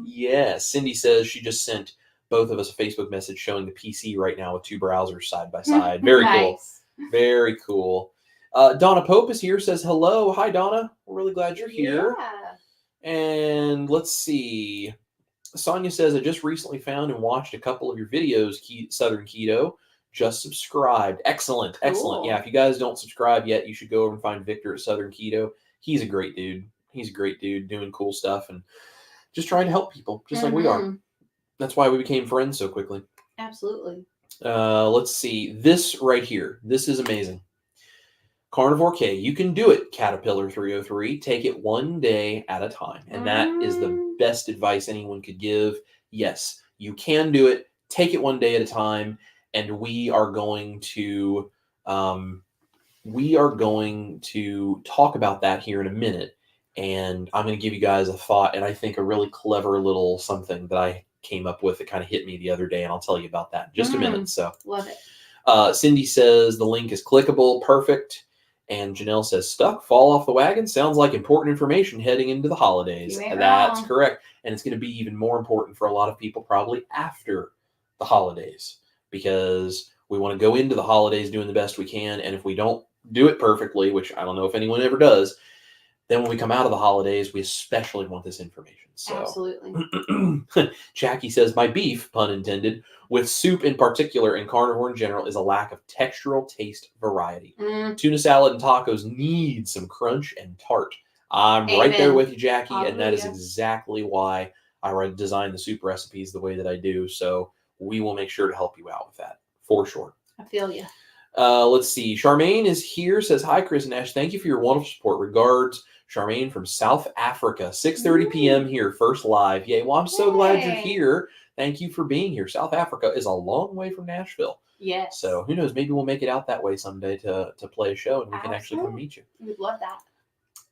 Yeah. Cindy says she just sent both of us a Facebook message showing the PC right now with 2 browsers side by side. Very cool. Very cool. Donna Pope is here, says hello. Hi, Donna. We're really glad you're here. Yeah. And let's see. Sonia says, I just recently found and watched a couple of your videos, Southern Keto. Just subscribed. Excellent. Excellent. Cool. Yeah, if you guys don't subscribe yet, you should go over and find Victor at Southern Keto. He's a great dude. He's a great dude doing cool stuff and just trying to help people, just like we are. That's why we became friends so quickly. Absolutely. Let's see. This right here. This is amazing. Carnivore K. You can do it, Caterpillar 303. Take it one day at a time. And that is the best advice anyone could give. Yes, you can do it. Take it one day at a time. And we are going to talk about that here in a minute. And I'm going to give you guys a thought, and I think a really clever little something that I came up with that kind of hit me the other day, and I'll tell you about that in just a minute. So love it. Cindy says the link is clickable. Perfect. And Janelle says, stuck, fall off the wagon. Sounds like important information heading into the holidays. That's correct. And it's going to be even more important for a lot of people probably after the holidays, because we want to go into the holidays doing the best we can. And if we don't do it perfectly, which I don't know if anyone ever does, then when we come out of the holidays, we especially want this information. So, absolutely. Jackie says, my beef, pun intended, with soup in particular and carnivore in general is a lack of textural taste variety. Tuna salad and tacos need some crunch and tart. I'm right there with you, Jackie. Hallelujah. And that is exactly why I design the soup recipes the way that I do. So we will make sure to help you out with that for sure. I feel you. Let's see. Charmaine is here, says, hi, Chris and Ash. Thank you for your wonderful support. Regards, Charmaine from South Africa. 6:30 p.m. here, first live. Yay. Well, I'm so glad you're here. Thank you for being here. South Africa is a long way from Nashville. Yes. So who knows? Maybe we'll make it out that way someday to play a show, and we can actually come meet you. We'd love that.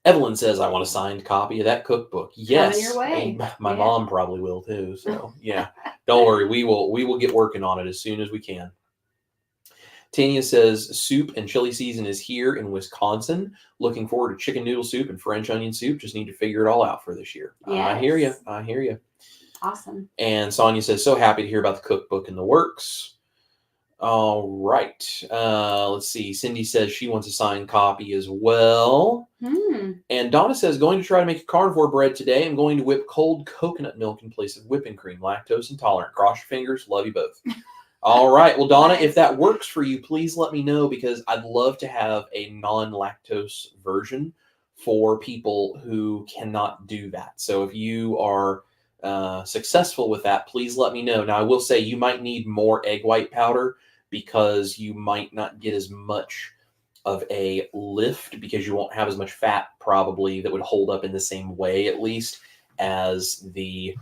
Evelyn says, I want a signed copy of that cookbook. Yes. Coming your way. My mom probably will too. So yeah, don't worry. We will get working on it as soon as we can. Tanya says, soup and chili season is here in Wisconsin. Looking forward to chicken noodle soup and French onion soup. Just need to figure it all out for this year. Yes. I hear you. I hear you. Awesome. And Sonia says, so happy to hear about the cookbook in the works. All right. Let's see. Cindy says she wants a signed copy as well. And Donna says, going to try to make a carnivore bread today. I'm going to whip cold coconut milk in place of whipping cream. Lactose intolerant. Cross your fingers. Love you both. All right. Well, Donna, if that works for you, please let me know, because I'd love to have a non-lactose version for people who cannot do that. So if you are successful with that, please let me know. Now, I will say you might need more egg white powder, because you might not get as much of a lift, because you won't have as much fat probably that would hold up in the same way, at least, as the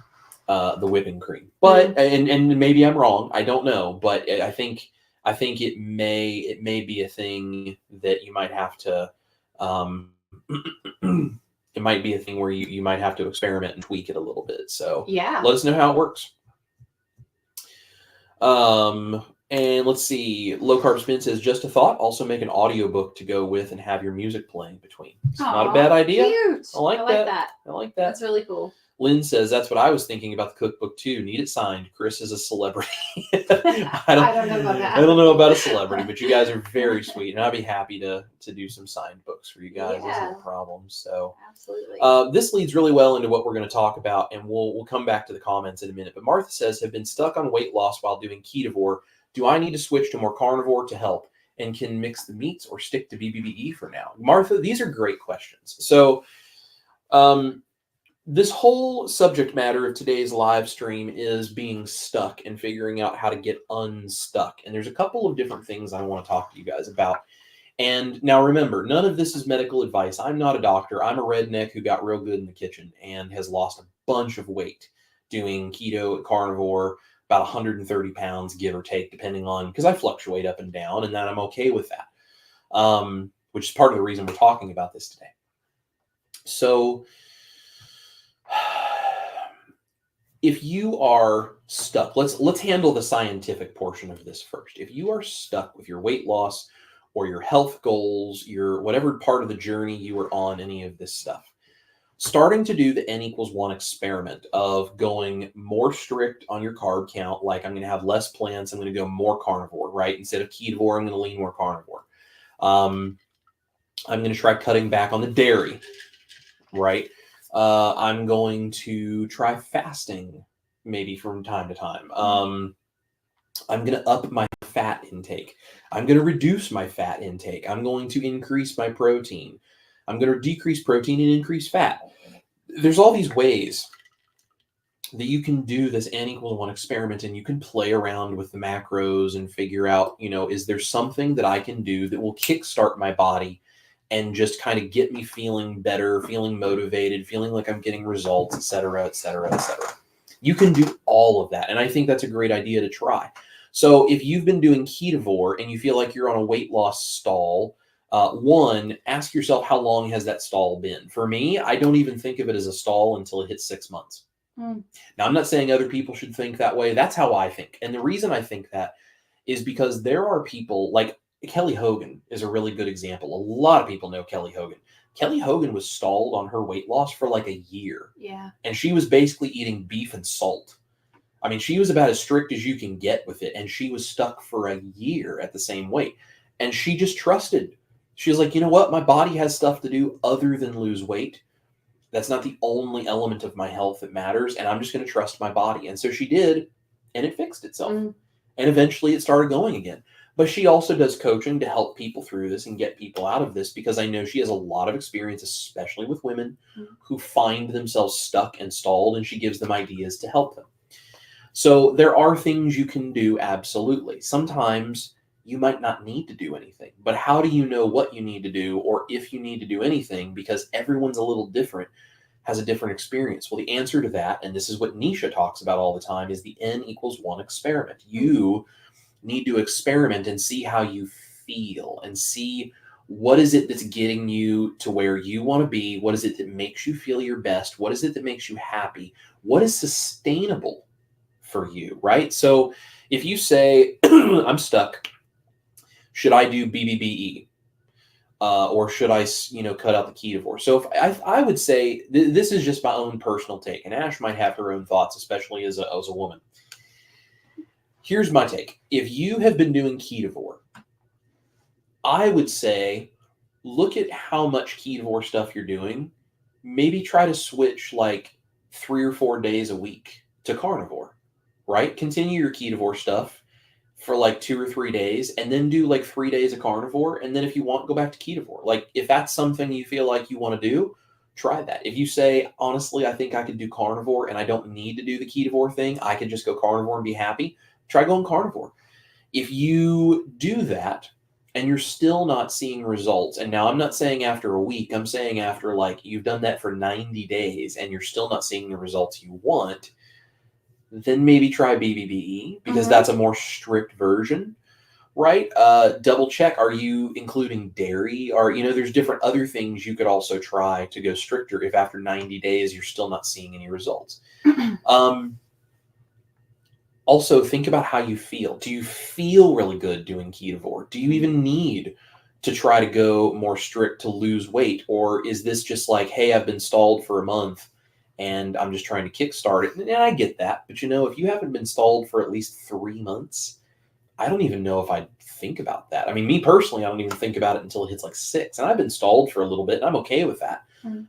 whipping cream. But and maybe I'm wrong, I don't know, but I think it may be a thing that you might have to it might be a thing where you might have to experiment and tweak it a little bit. So yeah, let us know how it works. And let's see, Low Carb Spin says, just a thought, also make an audiobook to go with and have your music playing between. It's not a bad idea. Cute. I like that. That's really cool. Lynn says, that's what I was thinking about the cookbook too. Need it signed. Chris is a celebrity. I don't know about that. I don't know about a celebrity, but you guys are very sweet, and I'd be happy to do some signed books for you guys. Yeah. That's no problem. So absolutely. This leads really well into what we're going to talk about, and we'll come back to the comments in a minute. But Martha says, have been stuck on weight loss while doing ketovore. Do I need to switch to more carnivore to help? And can mix the meats or stick to BBBE for now? Martha, these are great questions. So, this whole subject matter of today's live stream is being stuck and figuring out how to get unstuck. And there's a couple of different things I want to talk to you guys about. And now remember, none of this is medical advice. I'm not a doctor. I'm a redneck who got real good in the kitchen and has lost a bunch of weight doing keto and carnivore about 130 pounds, give or take, depending on, because I fluctuate up and down, and that I'm okay with that. Which is part of the reason we're talking about this today. So if you are stuck, let's handle the scientific portion of this first. If you are stuck with your weight loss or your health goals, your whatever part of the journey you are on, any of this stuff, starting to do the N=1 experiment of going more strict on your carb count, like I'm going to have less plants, I'm going to go more carnivore, right? Instead of ketovore, I'm going to lean more carnivore. I'm going to try cutting back on the dairy, right? I'm going to try fasting maybe from time to time. I'm going to up my fat intake. I'm going to reduce my fat intake. I'm going to increase my protein. I'm going to decrease protein and increase fat. There's all these ways that you can do this N=1 experiment, and you can play around with the macros and figure out, is there something that I can do that will kickstart my body and just kind of get me feeling better, feeling motivated, feeling like I'm getting results, et cetera, et cetera, et cetera. You can do all of that. And I think that's a great idea to try. So if you've been doing ketovore and you feel like you're on a weight loss stall, one, ask yourself, how long has that stall been? For me, I don't even think of it as a stall until it hits 6 months. Now, I'm not saying other people should think that way. That's how I think. And the reason I think that is because there are people like Kelly Hogan is a really good example. A lot of people know Kelly Hogan. Kelly Hogan was stalled on her weight loss for like a year. Yeah. And she was basically eating beef and salt. I mean, she was about as strict as you can get with it. And she was stuck for a year at the same weight. And she just trusted. She was like, you know what? My body has stuff to do other than lose weight. That's not the only element of my health that matters. And I'm just going to trust my body. And so she did. And it fixed itself. And eventually it started going again. But she also does coaching to help people through this and get people out of this, because I know she has a lot of experience, especially with women who find themselves stuck and stalled, and she gives them ideas to help them. So there are things you can do, absolutely. Sometimes you might not need to do anything, but how do you know what you need to do or if you need to do anything? Because everyone's a little different, has a different experience. Well, the answer to that, and this is what Nisha talks about all the time, is the N=1 experiment. You need to experiment and see how you feel and see what is it that's getting you to where you want to be. What is it that makes you feel your best? What is it that makes you happy? What is sustainable for you, right? So if you say, I'm stuck, should I do BBBE? Or should I, cut out the ketovore? So if I would say, this is just my own personal take, and Ash might have her own thoughts, especially as a woman. Here's my take. If you have been doing ketovore, I would say, look at how much ketovore stuff you're doing. Maybe try to switch like 3 or 4 days a week to carnivore, right? Continue your ketovore stuff for like 2 or 3 days, and then do like 3 days of carnivore. And then if you want, go back to ketovore. Like if that's something you feel like you want to do, try that. If you say, honestly, I think I could do carnivore and I don't need to do the ketovore thing, I could just go carnivore and be happy, try going carnivore. If you do that and you're still not seeing results, and now I'm not saying after a week, I'm saying after like you've done that for 90 days and you're still not seeing the results you want, then maybe try BBBE, because that's a more strict version, right? Double check, are you including dairy? Or, there's different other things you could also try to go stricter if after 90 days you're still not seeing any results. Also, think about how you feel. Do you feel really good doing ketovore? Do you even need to try to go more strict to lose weight? Or is this just like, hey, I've been stalled for a month and I'm just trying to kickstart it? And I get that. But, if you haven't been stalled for at least 3 months, I don't even know if I'd think about that. I mean, me personally, I don't even think about it until it hits like 6. And I've been stalled for a little bit, and I'm okay with that.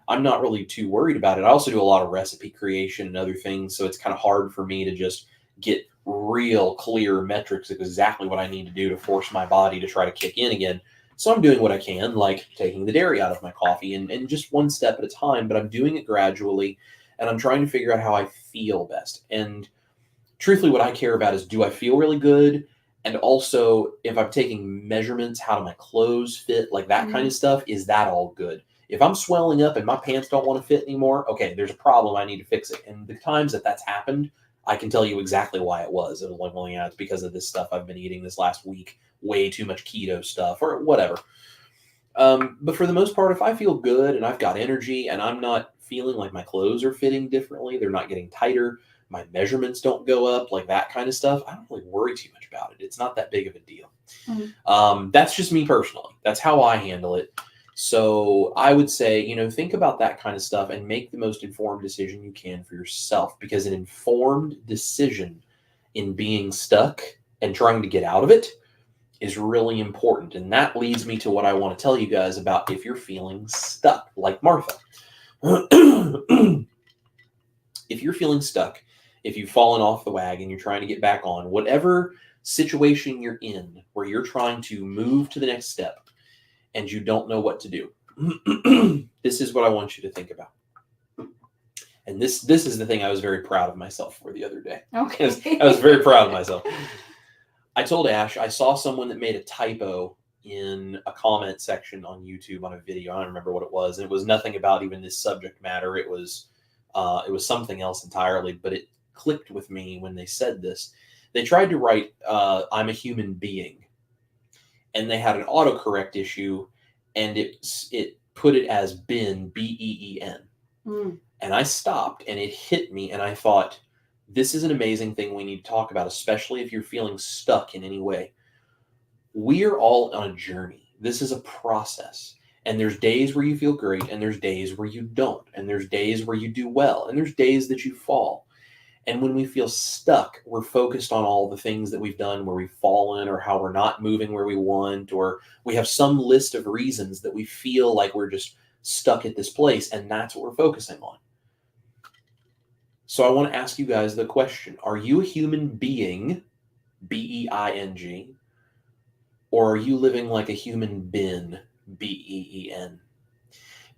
I'm not really too worried about it. I also do a lot of recipe creation and other things. So it's kind of hard for me to just get real clear metrics of exactly what I need to do to force my body to try to kick in again. So I'm doing what I can, like taking the dairy out of my coffee and just one step at a time, but I'm doing it gradually, and I'm trying to figure out how I feel best. And truthfully, what I care about is, do I feel really good? And also, if I'm taking measurements, how do my clothes fit? Like that kind of stuff, is that all good? If I'm swelling up and my pants don't want to fit anymore, okay, there's a problem. I need to fix it. And the times that that's happened, I can tell you exactly why it was. It was like, well, yeah, it's because of this stuff I've been eating this last week, way too much keto stuff or whatever. But for the most part, if I feel good and I've got energy and I'm not feeling like my clothes are fitting differently, they're not getting tighter, my measurements don't go up, like that kind of stuff, I don't really worry too much about it. It's not that big of a deal. That's just me personally. That's how I handle it. So I would say, think about that kind of stuff and make the most informed decision you can for yourself, because an informed decision in being stuck and trying to get out of it is really important. And that leads me to what I want to tell you guys about if you're feeling stuck, like Martha. If you're feeling stuck, if you've fallen off the wagon, you're trying to get back on, whatever situation you're in where you're trying to move to the next step and you don't know what to do, this is what I want you to think about. And this is the thing I was very proud of myself for the other day. Okay. I was very proud of myself. I told Ash, I saw someone that made a typo in a comment section on YouTube on a video. I don't remember what it was. And it was nothing about even this subject matter. It was something else entirely, but it clicked with me when they said this. They tried to write, I'm a human being. And they had an autocorrect issue, and it put it as Ben, B-E-E-N. And I stopped, and it hit me, and I thought, this is an amazing thing we need to talk about, especially if you're feeling stuck in any way. We are all on a journey. This is a process. And there's days where you feel great, and there's days where you don't. And there's days where you do well, and there's days that you fall. And when we feel stuck, we're focused on all the things that we've done where we've fallen, or how we're not moving where we want, or we have some list of reasons that we feel like we're just stuck at this place, and that's what we're focusing on. So I want to ask you guys the question, are you a human being, B-E-I-N-G, or are you living like a human bin, B-E-E-N?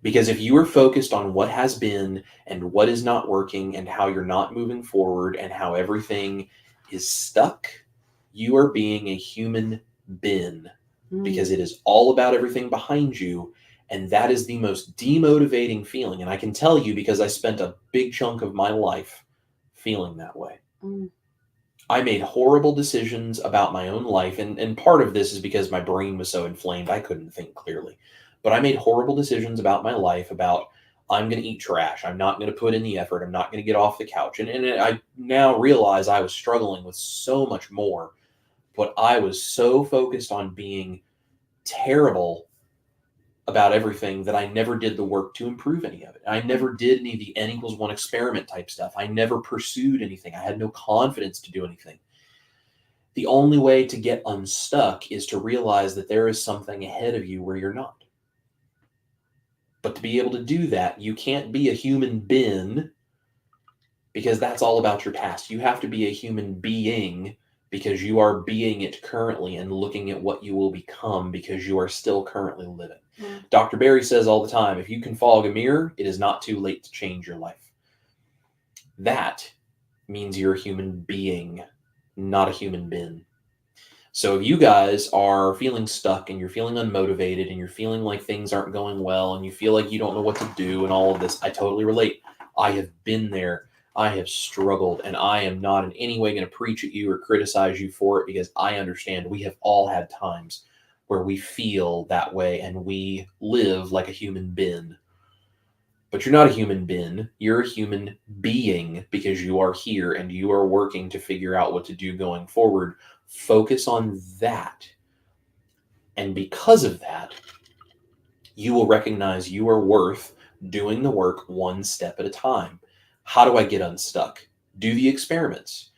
Because if you are focused on what has been and what is not working and how you're not moving forward and how everything is stuck, you are being a human bin, because it is all about everything behind you. And that is the most demotivating feeling. And I can tell you, because I spent a big chunk of my life feeling that way. I made horrible decisions about my own life. And part of this is because my brain was so inflamed, I couldn't think clearly. But I made horrible decisions about my life, about I'm going to eat trash. I'm not going to put in the effort. I'm not going to get off the couch. And I now realize I was struggling with so much more. But I was so focused on being terrible about everything that I never did the work to improve any of it. I never did any of the N=1 experiment type stuff. I never pursued anything. I had no confidence to do anything. The only way to get unstuck is to realize that there is something ahead of you where you're not. But to be able to do that, you can't be a human bin, because that's all about your past. You have to be a human being, because you are being it currently and looking at what you will become, because you are still currently living. Dr. Barry says all the time, if you can fog a mirror, it is not too late to change your life. That means you're a human being, not a human bin. So if you guys are feeling stuck and you're feeling unmotivated and you're feeling like things aren't going well and you feel like you don't know what to do and all of this, I totally relate. I have been there. I have struggled, and I am not in any way going to preach at you or criticize you for it, because I understand we have all had times where we feel that way and we live like a human bin. But you're not a human bin. You're a human being, because you are here and you are working to figure out what to do going forward. Focus on that. And because of that, you will recognize you are worth doing the work one step at a time. How do I get unstuck? Do the experiments.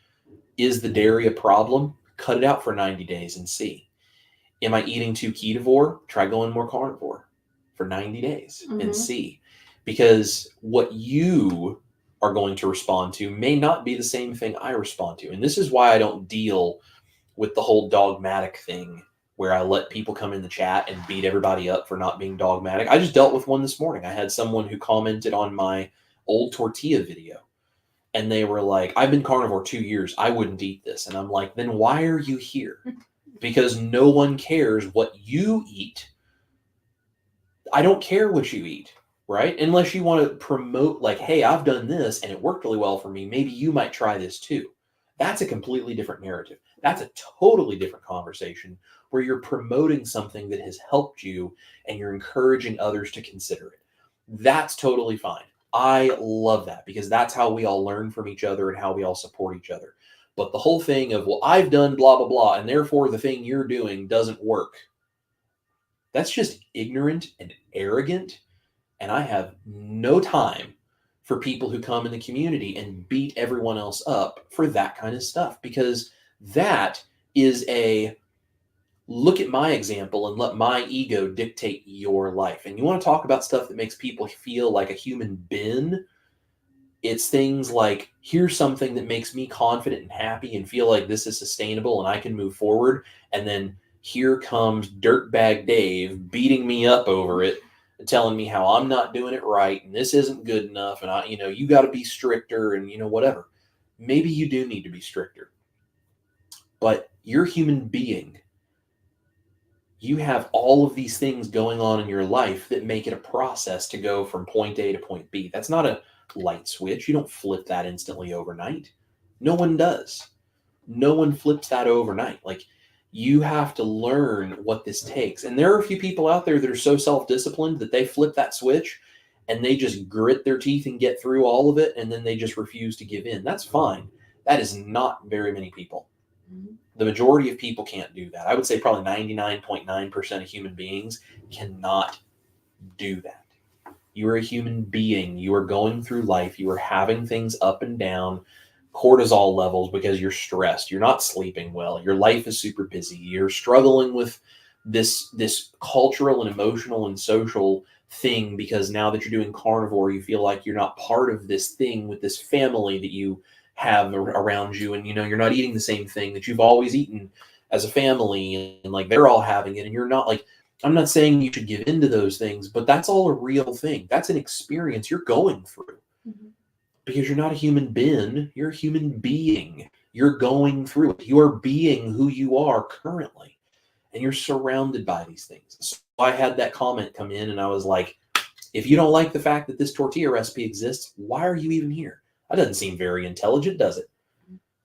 Is the dairy a problem? Cut it out for 90 days and see. Am I eating too ketovore? Try going more carnivore for 90 days and see. Because what you are going to respond to may not be the same thing I respond to. And this is why I don't deal with the whole dogmatic thing, where I let people come in the chat and beat everybody up for not being dogmatic. I just dealt with one this morning. I had someone who commented on my old tortilla video, and they were like, I've been carnivore 2 years. I wouldn't eat this. And I'm like, then why are you here? Because no one cares what you eat. I don't care what you eat. right? Unless you want to promote like, hey, I've done this and it worked really well for me. Maybe you might try this too. That's a completely different narrative. That's a totally different conversation where you're promoting something that has helped you and you're encouraging others to consider it. That's totally fine. I love that because that's how we all learn from each other and how we all support each other. But the whole thing of, well, I've done blah, blah, blah, and therefore the thing you're doing doesn't work. That's just ignorant and arrogant. And I have no time for people who come in the community and beat everyone else up for that kind of stuff, because that is a look at my example and let my ego dictate your life. And you want to talk about stuff that makes people feel like a human bin? It's things like, here's something that makes me confident and happy and feel like this is sustainable and I can move forward. And then here comes Dirtbag Dave beating me up over it, telling me how I'm not doing it right and this isn't good enough. And I, you got to be stricter and, whatever. Maybe you do need to be stricter, but you're a human being. You have all of these things going on in your life that make it a process to go from point A to point B. That's not a light switch. You don't flip that instantly overnight. No one does. No one flips that overnight. Like, you have to learn what this takes. And there are a few people out there that are so self-disciplined that they flip that switch and they just grit their teeth and get through all of it, and then they just refuse to give in. That's fine. That is not very many people. The majority of people can't do that. I would say probably 99.9% of human beings cannot do that. You are a human being. You are going through life. You are having things up and down, cortisol levels because you're stressed. You're not sleeping well. Your life is super busy. You're struggling with this cultural and emotional and social thing because now that you're doing carnivore, you feel like you're not part of this thing with this family that you have around you, and you're not eating the same thing that you've always eaten as a family, and like they're all having it and you're not. Like, I'm not saying you should give into those things, but that's all a real thing. That's an experience you're going through. Because you're not a human bin, you're a human being. You're going through it. You are being who you are currently, and you're surrounded by these things. So I had that comment come in and I was like, if you don't like the fact that this tortilla recipe exists, why are you even here? That doesn't seem very intelligent, does it?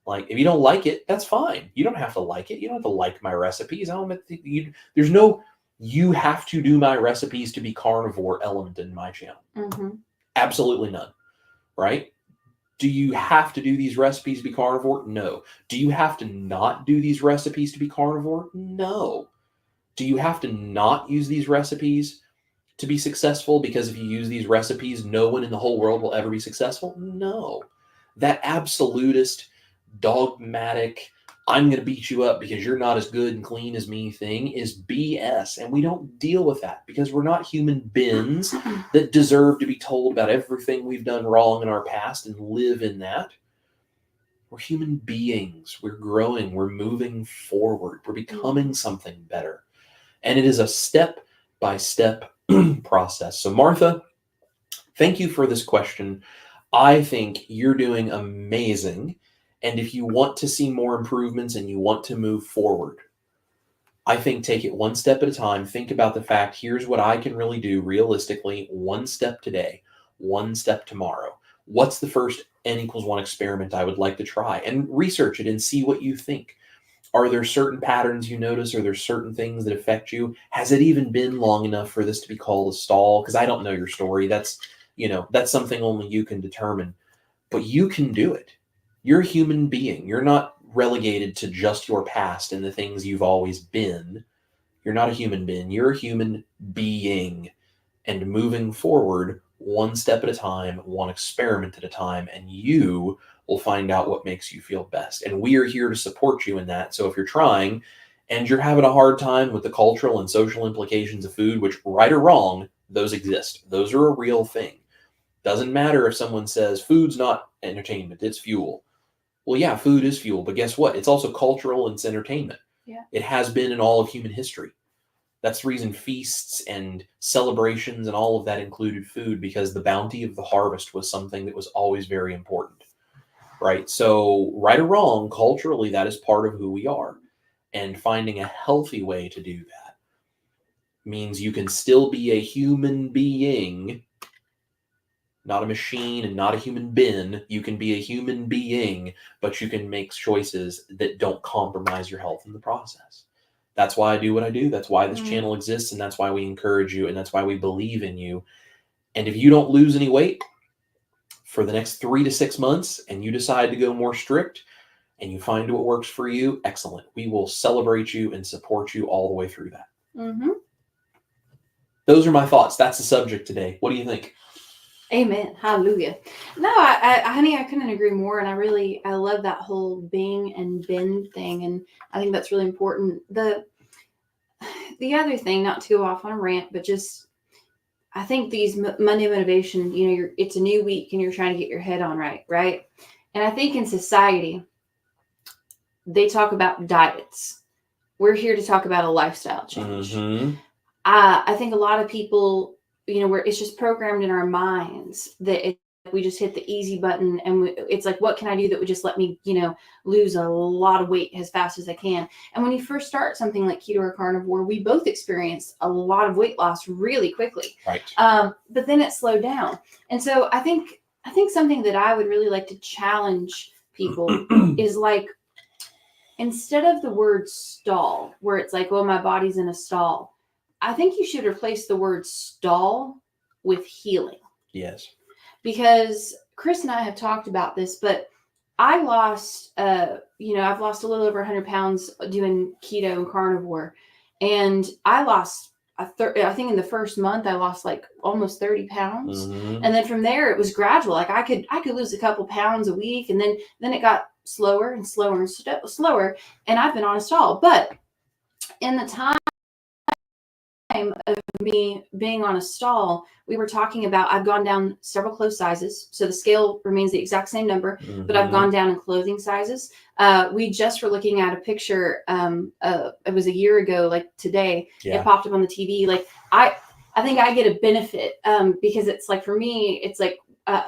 Like, if you don't like it, that's fine. You don't have to like it. You don't have to like my recipes. There's no, you have to do my recipes to be carnivore element in my channel. Absolutely none. Right? Do you have to do these recipes to be carnivore? No. Do you have to not do these recipes to be carnivore? No. Do you have to not use these recipes to be successful because if you use these recipes, no one in the whole world will ever be successful? No. That absolutist, dogmatic, I'm going to beat you up because you're not as good and clean as me thing is BS. And we don't deal with that because we're not human bins that deserve to be told about everything we've done wrong in our past and live in that. We're human beings. We're growing. We're moving forward. We're becoming something better. And it is a step-by-step process. So Martha, thank you for this question. I think you're doing amazing. And if you want to see more improvements and you want to move forward, I think take it one step at a time. Think about the fact, here's what I can really do realistically, one step today, one step tomorrow. What's the first N=1 experiment I would like to try? And research it and see what you think. Are there certain patterns you notice? Are there certain things that affect you? Has it even been long enough for this to be called a stall? Because I don't know your story. That's something only you can determine. But you can do it. You're a human being. You're not relegated to just your past and the things you've always been. You're not a human being. You're a human being. And moving forward, one step at a time, one experiment at a time, and you will find out what makes you feel best. And we are here to support you in that. So if you're trying and you're having a hard time with the cultural and social implications of food, which, right or wrong, those exist. Those are a real thing. Doesn't matter if someone says food's not entertainment, it's fuel. Well, yeah, food is fuel, but guess what? It's also cultural and it's entertainment. Yeah. It has been in all of human history. That's the reason feasts and celebrations and all of that included food, because the bounty of the harvest was something that was always very important, right? So right or wrong, culturally, that is part of who we are. And finding a healthy way to do that means you can still be a human being not a machine and not a human bin. You can be a human being, but you can make choices that don't compromise your health in the process. That's why I do what I do. That's why this channel exists, and that's why we encourage you, and that's why we believe in you. And if you don't lose any weight for the next 3 to 6 months and you decide to go more strict and you find what works for you, excellent. We will celebrate you and support you all the way through that. Mm-hmm. Those are my thoughts. That's the subject today. What do you think? Amen. Hallelujah. No, honey, I couldn't agree more. And I love that whole bing and bend thing. And I think that's really important. The other thing, not to go off on a rant, but just, I think these Monday motivation, it's a new week and you're trying to get your head on right? And I think in society, they talk about diets. We're here to talk about a lifestyle change. Mm-hmm. I think a lot of people, where it's just programmed in our minds that we just hit the easy button and it's like, what can I do that would just let me, lose a lot of weight as fast as I can? And when you first start something like keto or carnivore, we both experienced a lot of weight loss really quickly. Right. But then it slowed down. And so I think something that I would really like to challenge people is like, instead of the word stall, where it's like, well, my body's in a stall, I think you should replace the word stall with healing. Yes. Because Chris and I have talked about this, but I lost, I've lost a little over 100 pounds doing keto and carnivore. And I lost, I think in the first month, I lost like almost 30 pounds. Mm-hmm. And then from there, it was gradual. Like I could lose a couple pounds a week. And then it got slower and slower and slower. And I've been on a stall. But in the time of me being on a stall, we were talking about, I've gone down several clothes sizes. So the scale remains the exact same number, but I've gone down in clothing sizes. We just were looking at a picture. It was a year ago, like today, It popped up on the TV. Like I think I get a benefit because it's like, for me, it's like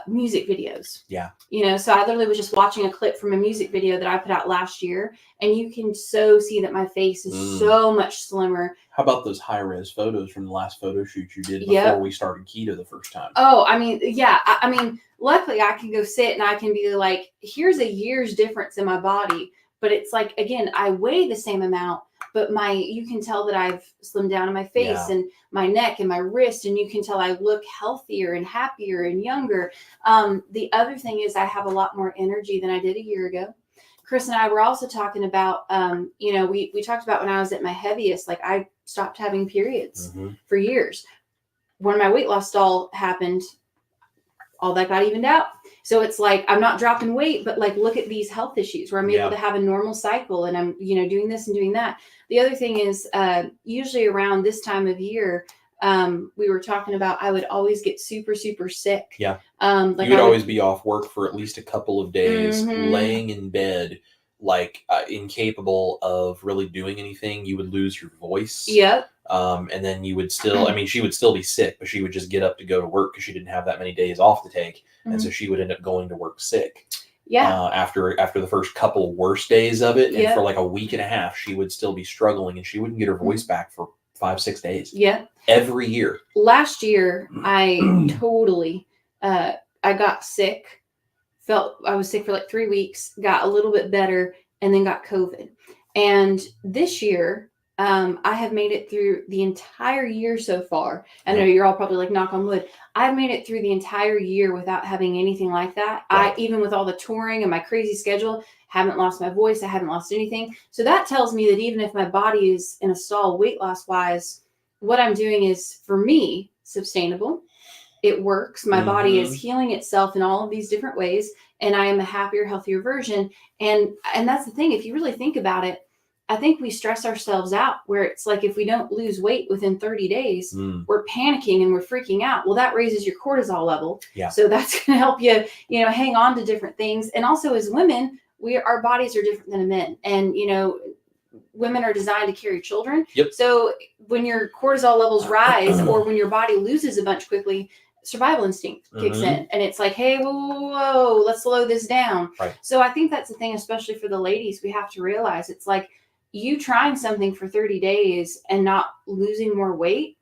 music videos. Yeah. So I literally was just watching a clip from a music video that I put out last year, and you can so see that my face is so much slimmer. How about those high-res photos from the last photo shoot you did before we started keto the first time? Oh, I mean, yeah. I mean, luckily I can go sit and I can be like, here's a year's difference in my body. But it's like, again, I weigh the same amount, but you can tell that I've slimmed down in my face and my neck and my wrist, and you can tell I look healthier and happier and younger. The other thing is I have a lot more energy than I did a year ago. Chris and I were also talking about, we talked about when I was at my heaviest, like I stopped having periods for years. When my weight loss stall happened, all that got evened out. So it's like, I'm not dropping weight, but like, look at these health issues where I'm able to have a normal cycle and I'm, doing this and doing that. The other thing is, usually around this time of year, we were talking about, I would always get super, super sick. Yeah. Like you would always be off work for at least a couple of days, laying in bed, like incapable of really doing anything. You would lose your voice. Yep. And then you would still, she would still be sick, but she would just get up to go to work because she didn't have that many days off to take. And so she would end up going to work sick. Yeah. After the first couple worst days of it. And for like a week and a half, she would still be struggling and she wouldn't get her voice back for 5-6 days. Yeah. Every year. Last year, I totally, I got sick, I was sick for like 3 weeks, got a little bit better, and then got COVID. And this year, I have made it through the entire year so far. I know you're all probably like, knock on wood. I've made it through the entire year without having anything like that. Right. Even with all the touring and my crazy schedule, haven't lost my voice. I haven't lost anything. So that tells me that even if my body is in a stall weight loss wise, what I'm doing is, for me, sustainable. It works. My body is healing itself in all of these different ways. And I am a happier, healthier version. And that's the thing. If you really think about it, I think we stress ourselves out where it's like, if we don't lose weight within 30 days, we're panicking and we're freaking out. Well, that raises your cortisol level. Yeah. So that's going to help you, hang on to different things. And also as women, our bodies are different than men. And, women are designed to carry children. Yep. So when your cortisol levels rise or when your body loses a bunch quickly, survival instinct kicks in, and it's like, hey, whoa, let's slow this down. Right. So I think that's the thing, especially for the ladies, we have to realize it's like, you trying something for 30 days and not losing more weight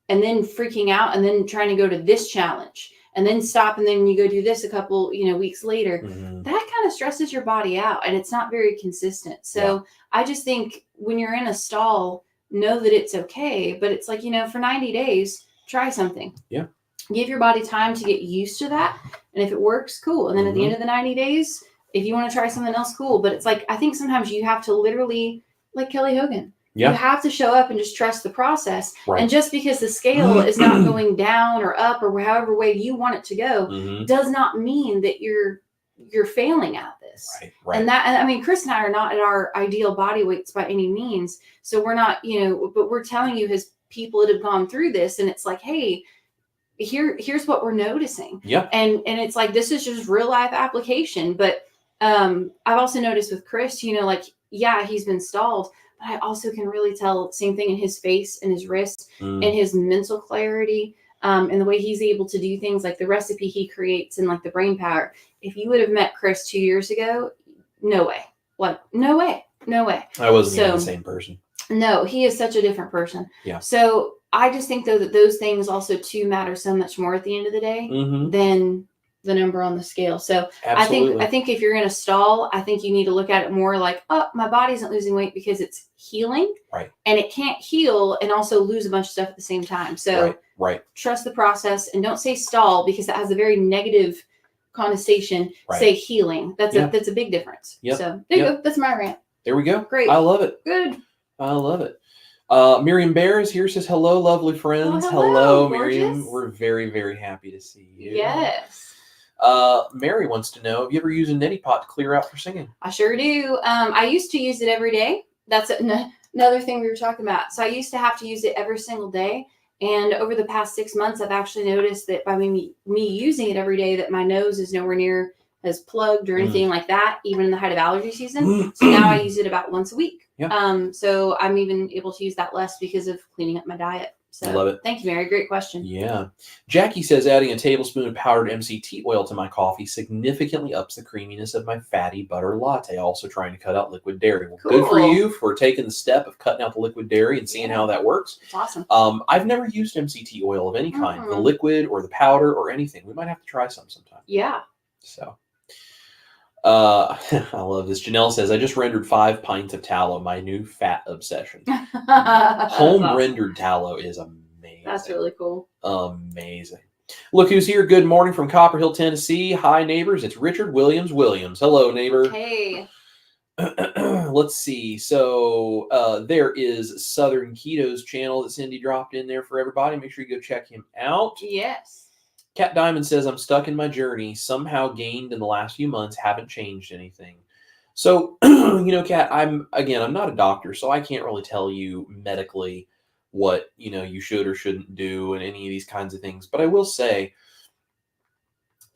and then freaking out and then trying to go to this challenge and then stop, and then you go do this a couple, weeks later. Mm-hmm. That kind of stresses your body out, and it's not very consistent. So I just think when you're in a stall, know that it's okay, but it's like, for 90 days, try something. Yeah. Give your body time to get used to that. And if it works, cool. And then at the end of the 90 days, if you want to try something else, cool. But it's like, I think sometimes you have to literally, like Kelly Hogan, you have to show up and just trust the process. Right. And just because the scale is not going down or up or however way you want it to go, does not mean that you're failing at this. Right. And I mean, Chris and I are not at our ideal body weights by any means. So we're not, but we're telling you as people that have gone through this, and it's like, hey, here's what we're noticing. Yeah. And it's like, this is just real life application. But I've also noticed with Chris, he's been stalled, but I also can really tell same thing in his face and his wrists and his mental clarity. And the way he's able to do things, like the recipe he creates and like the brain power. If you would have met Chris 2 years ago, no way. Like, no way. I wasn't even the same person. No, he is such a different person. Yeah. So I just think, though, that those things also, too, matter so much more at the end of the day than the number on the scale. So Absolutely. I think if you're in a stall, I think you need to look at it more like, oh, my body isn't losing weight because it's healing. Right. And it can't heal and also lose a bunch of stuff at the same time. So trust the process, and don't say stall, because that has a very negative connotation. Say healing. That's a big difference. Yep. So there you go. That's my rant. There we go. Great. I love it. Good. I love it. Miriam Bear is here, says, hello, lovely friends. Oh, hello, Miriam. gorgeous. We're very, very happy to see you. Yes. Mary wants to know, have you ever used a neti pot to clear out for singing? I sure do. I used to use it every day. That's another thing we were talking about. So I used to have to use it every single day. And over the past 6 months, I've actually noticed that by me using it every day, that my nose is nowhere near as plugged or anything like that, even in the height of allergy season. So now I use it about once a week. Yeah. So I'm even able to use that less because of cleaning up my diet. So love it. Thank you, Mary. Great question. Yeah. Jackie says, adding a tablespoon of powdered MCT oil to my coffee significantly ups the creaminess of my fatty butter latte. Also trying to cut out liquid dairy. Well, good for you for taking the step of cutting out the liquid dairy and seeing how that works. It's awesome. I've never used MCT oil of any kind, the liquid or the powder or anything. We might have to try some sometime. Yeah. So. I love this. Janelle says, I just rendered 5 pints of tallow, my new fat obsession. Home rendered tallow is amazing. That's really cool. Amazing. Look who's here. Good morning from Copper Hill, Tennessee. Hi, neighbors. It's Richard Williams. Hello, neighbor. Hey. Let's see. So there is Southern Keto's channel that Cindy dropped in there for everybody. Make sure you go check him out. Yes. Cat Diamond says, I'm stuck in my journey, somehow gained in the last few months, haven't changed anything. So, Cat, I'm not a doctor, so I can't really tell you medically what, you should or shouldn't do and any of these kinds of things. But I will say,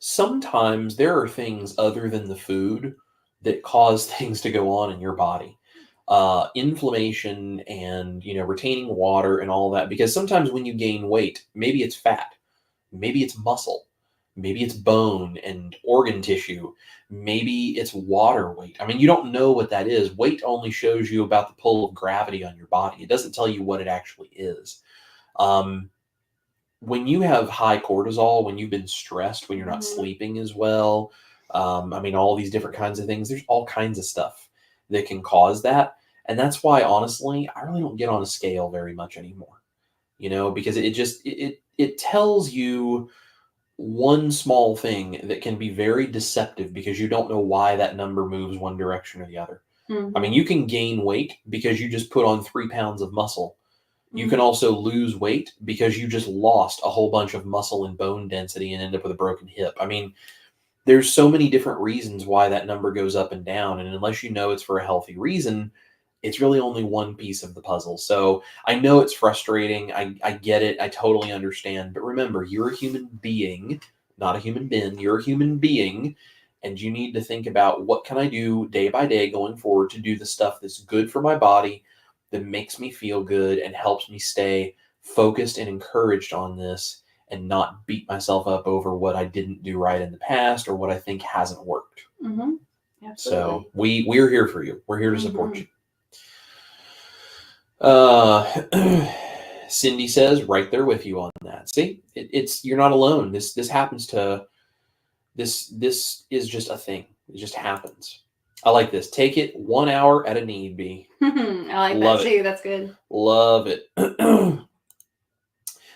sometimes there are things other than the food that cause things to go on in your body. Inflammation and, retaining water and all that. Because sometimes when you gain weight, maybe it's fat. Maybe it's muscle, maybe it's bone and organ tissue, maybe it's water weight. I mean, you don't know what that is. Weight only shows you about the pull of gravity on your body. It doesn't tell you what it actually is. When you have high cortisol, when you've been stressed, when you're not sleeping as well, all these different kinds of things, there's all kinds of stuff that can cause that. And that's why, honestly, I really don't get on a scale very much anymore, because it tells you one small thing that can be very deceptive because you don't know why that number moves one direction or the other. I mean, you can gain weight because you just put on 3 pounds of muscle. You can also lose weight because you just lost a whole bunch of muscle and bone density and end up with a broken hip. I mean, there's so many different reasons why that number goes up and down. And unless you know it's for a healthy reason, it's really only one piece of the puzzle. So I know it's frustrating. I get it. I totally understand. But remember, you're a human being, not a human bin. You're a human being. And you need to think about, what can I do day by day going forward to do the stuff that's good for my body, that makes me feel good and helps me stay focused and encouraged on this and not beat myself up over what I didn't do right in the past or what I think hasn't worked. Absolutely. So we're here for you. We're here to support you. Cindy says, right there with you on that. See, it's you're not alone. This happens to this is just a thing. It just happens. I like this. Take it 1 hour at a need be. I like Love that it. too. That's good. Love it.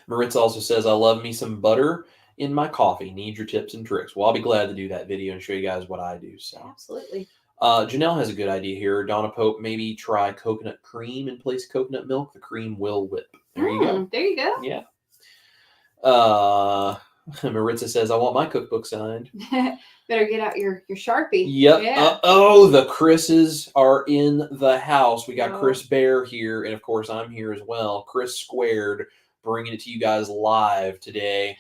Maritza also says, I love me some butter in my coffee. Need your tips and tricks. Well, I'll be glad to do that video and show you guys what I do. So Absolutely. Janelle has a good idea here. Donna Pope, maybe try coconut cream in place of coconut milk. The cream will whip. There you go. There you go. Yeah. Maritza says, I want my cookbook signed. Better get out your Sharpie. Yep. Yeah. The Chris's are in the house. We got Oh. Chris Bear here, and of course I'm here as well. Chris Squared, bringing it to you guys live today.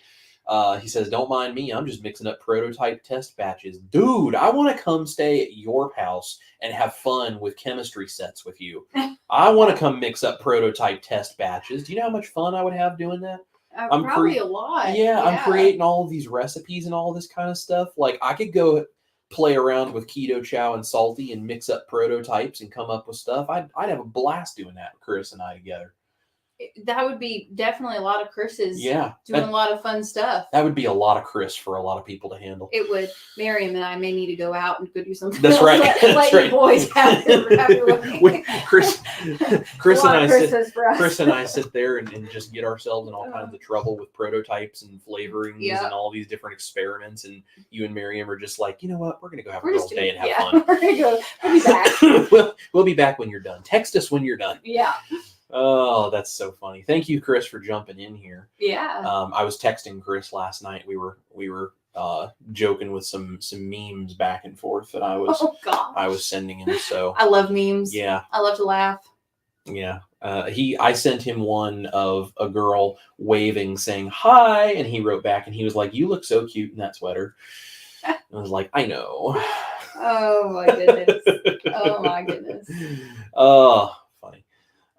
He says, don't mind me. I'm just mixing up prototype test batches. Dude, I want to come stay at your house and have fun with chemistry sets with you. I want to come mix up prototype test batches. Do you know how much fun I would have doing that? Probably a lot. Yeah, I'm creating all of these recipes and all this kind of stuff. Like, I could go play around with Keto, Chow, and Salty and mix up prototypes and come up with stuff. I'd have a blast doing that with Chris and I together. That would be definitely a lot of Chris's. Yeah. Doing a lot of fun stuff. That would be a lot of Chris for a lot of people to handle. It would. Miriam and I may need to go out and go do something. That's right. Let you boys have your way. Chris and I sit there and just get ourselves in all kinds of trouble with prototypes and flavorings and all these different experiments. And you and Miriam are just like, you know what? We're going to go have a girls' day and have fun. We're going to go. We'll be back. We'll be back when you're done. Text us when you're done. Yeah. Oh, that's so funny. Thank you, Chris, for jumping in here. Yeah. I was texting Chris last night. We were joking with some memes back and forth that I was sending him. So I love memes. Yeah. I love to laugh. Yeah. I sent him one of a girl waving saying hi, and he wrote back and he was like, "You look so cute in that sweater." I was like, "I know." Oh my goodness. Oh my goodness. Oh, funny.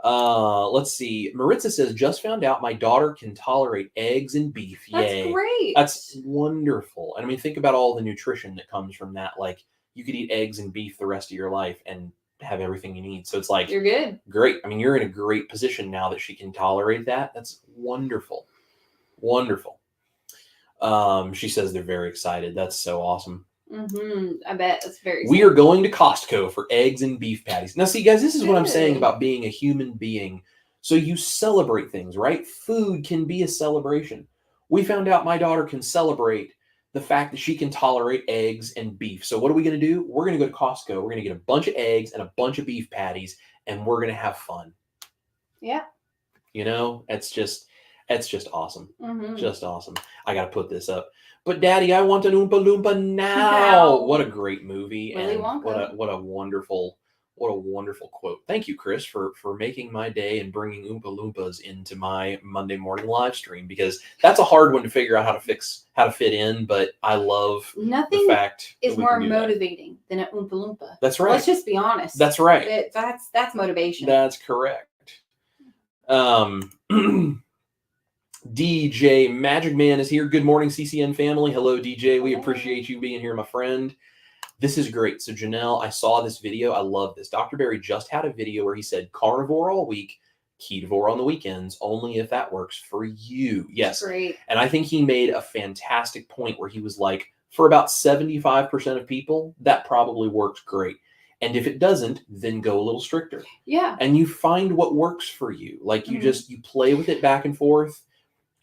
Let's see. Maritza says, just found out my daughter can tolerate eggs and beef. Yay. That's great. That's wonderful. And I mean, think about all the nutrition that comes from that. Like, you could eat eggs and beef the rest of your life and have everything you need. So it's like, you're good. Great. I mean, you're in a great position now that she can tolerate that. That's wonderful. Wonderful. She says they're very excited. That's so awesome. I bet it's very. We are going to Costco for eggs and beef patties. Now, see, guys, this is what I'm saying about being a human being. So you celebrate things, right? Food can be a celebration. We found out my daughter can celebrate the fact that she can tolerate eggs and beef. So what are we going to do? We're going to go to Costco. We're going to get a bunch of eggs and a bunch of beef patties, and we're going to have fun. Yeah. You know, it's just awesome. Just awesome. I got to put this up. But Daddy, I want an Oompa Loompa now. What a great movie. Willy and Wonka. what a wonderful quote. Thank you, Chris, for making my day and bringing Oompa Loompas into my Monday morning live stream, because that's a hard one to figure out how to fit in, but I love the fact is more motivating than an Oompa Loompa. That's right. Let's just be honest. That's right. That's motivation. That's correct. DJ Magic Man is here. Good morning, CCN family. Hello, DJ. We appreciate you being here, my friend. This is great. So, Janelle, I saw this video. I love this. Dr. Berry just had a video where he said carnivore all week, ketovore on the weekends, only if that works for you. Yes. Great. And I think he made a fantastic point where he was like, for about 75% of people, that probably works great. And if it doesn't, then go a little stricter. Yeah. And you find what works for you. Like, you you play with it back and forth.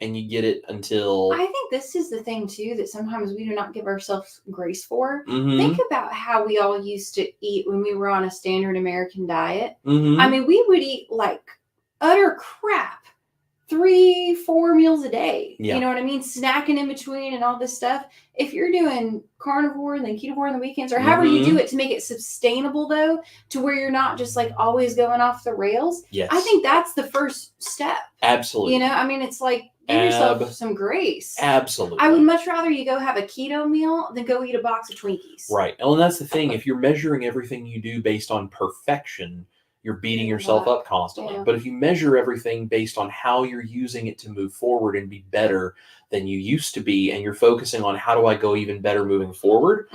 And you get it until... I think this is the thing, too, that sometimes we do not give ourselves grace for. Think about how we all used to eat when we were on a standard American diet. I mean, we would eat like utter crap 3-4 meals a day. Yeah. You know what I mean? Snacking in between and all this stuff. If you're doing carnivore and then ketovore on the weekends, or however you do it to make it sustainable, though, to where you're not just like always going off the rails. Yes. I think that's the first step. Absolutely. You know, I mean, it's like, give yourself some grace. Absolutely. I would much rather you go have a keto meal than go eat a box of Twinkies. Right. And that's the thing. If you're measuring everything you do based on perfection, you're beating yourself up constantly. But if you measure everything based on how you're using it to move forward and be better than you used to be, and you're focusing on how do I go even better moving forward,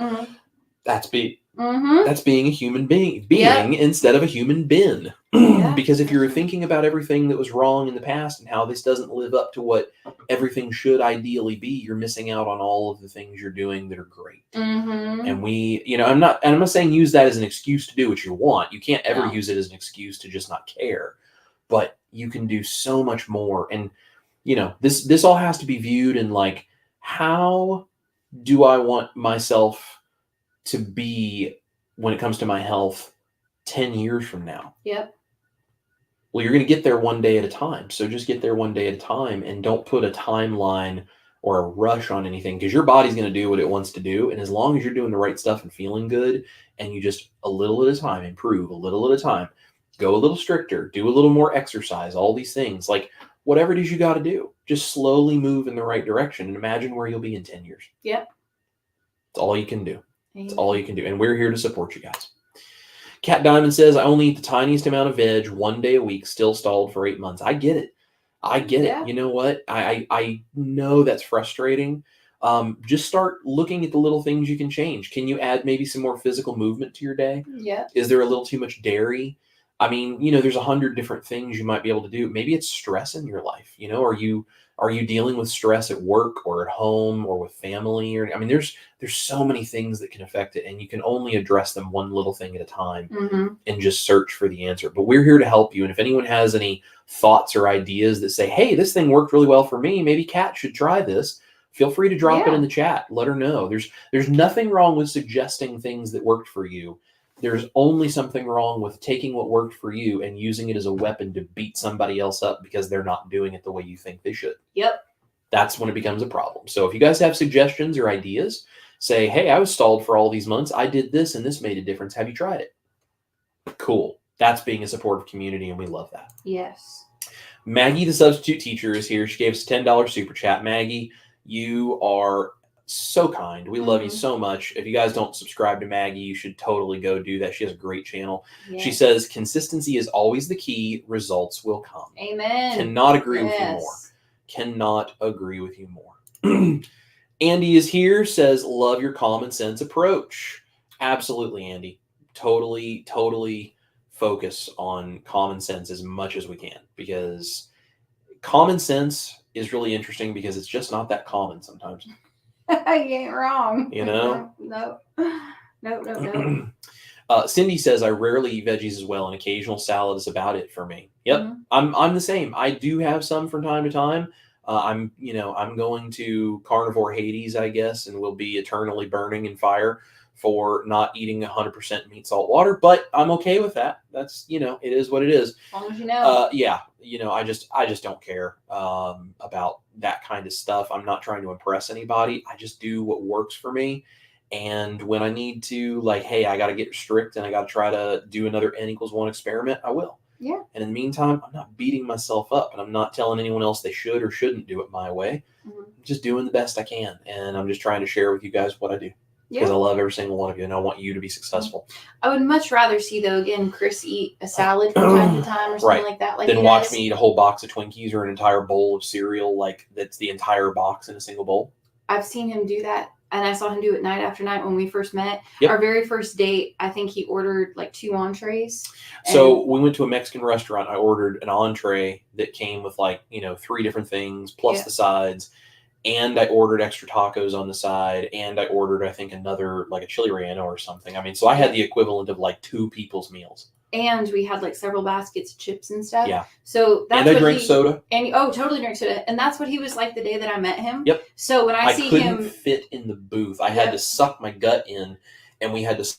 that's being a human being instead of a human bin. Because if you're thinking about everything that was wrong in the past and how this doesn't live up to what everything should ideally be, you're missing out on all of the things you're doing that are great. And we, I'm not saying use that as an excuse to do what you want. You can't ever use it as an excuse to just not care, but you can do so much more. And, this all has to be viewed in like, how do I want myself to be when it comes to my health 10 years from now? Yep. Well, you're going to get there one day at a time. So just get there one day at a time and don't put a timeline or a rush on anything, because your body's going to do what it wants to do. And as long as you're doing the right stuff and feeling good, and you just a little at a time improve, a little at a time, go a little stricter, do a little more exercise, all these things, like whatever it is you got to do, just slowly move in the right direction and imagine where you'll be in 10 years. Yep. It's all you can do. It's all you can do. And we're here to support you guys. Cat Diamond says, I only eat the tiniest amount of veg one day a week, still stalled for 8 months. I get it. Yeah. You know what? I know that's frustrating. Just start looking at the little things you can change. Can you add maybe some more physical movement to your day? Yeah. Is there a little too much dairy? I mean, there's 100 different things you might be able to do. Maybe it's stress in your life. Are you dealing with stress at work or at home or with family? There's so many things that can affect it, and you can only address them one little thing at a time and just search for the answer. But we're here to help you. And if anyone has any thoughts or ideas that say, hey, this thing worked really well for me, maybe Kat should try this, feel free to drop it in the chat. Let her know. There's nothing wrong with suggesting things that worked for you. There's only something wrong with taking what worked for you and using it as a weapon to beat somebody else up because they're not doing it the way you think they should. Yep. That's when it becomes a problem. So if you guys have suggestions or ideas, say, hey, I was stalled for all these months. I did this and this made a difference. Have you tried it? Cool. That's being a supportive community, and we love that. Yes. Maggie, the substitute teacher, is here. She gave us a $10 super chat. Maggie, you are so kind. We love you so much. If you guys don't subscribe to Maggie, you should totally go do that. She has a great channel. Yes. She says, consistency is always the key. Results will come. Amen. Cannot agree with you more. Cannot agree with you more. Andy is here, says, love your common sense approach. Absolutely, Andy. Totally focus on common sense as much as we can, because common sense is really interesting because it's just not that common sometimes. You ain't wrong. No. No. Cindy says, I rarely eat veggies as well. An occasional salad is about it for me. Yep. I'm the same. I do have some from time to time. I'm going to carnivore Hades, I guess, and will be eternally burning in fire for not eating 100% meat, salt, water, but I'm okay with that. That's, it is what it is. As long as you know. I just don't care about that kind of stuff. I'm not trying to impress anybody. I just do what works for me. And when I need to, like, hey, I got to get strict and I got to try to do another N=1 experiment, I will. Yeah. And in the meantime, I'm not beating myself up, and I'm not telling anyone else they should or shouldn't do it my way. I'm just doing the best I can. And I'm just trying to share with you guys what I do. Because I love every single one of you, and I want you to be successful. I would much rather see, though, again, Chris eat a salad from time to time or something like that. Then watch me eat a whole box of Twinkies or an entire bowl of cereal, like that's the entire box in a single bowl. I've seen him do that, and I saw him do it night after night when we first met. Yep. Our very first date, I think he ordered like 2 entrees. So we went to a Mexican restaurant. I ordered an entree that came with 3 different things plus the sides. And I ordered extra tacos on the side, and I ordered, I think, another, like a chili relleno or something. So I had the equivalent of 2 people's meals. And we had several baskets of chips and stuff. Yeah. So that's I drank soda. And totally drank soda. And that's what he was like the day that I met him. Yep. So when I see him, I couldn't fit in the booth. I had to suck my gut in, and we had to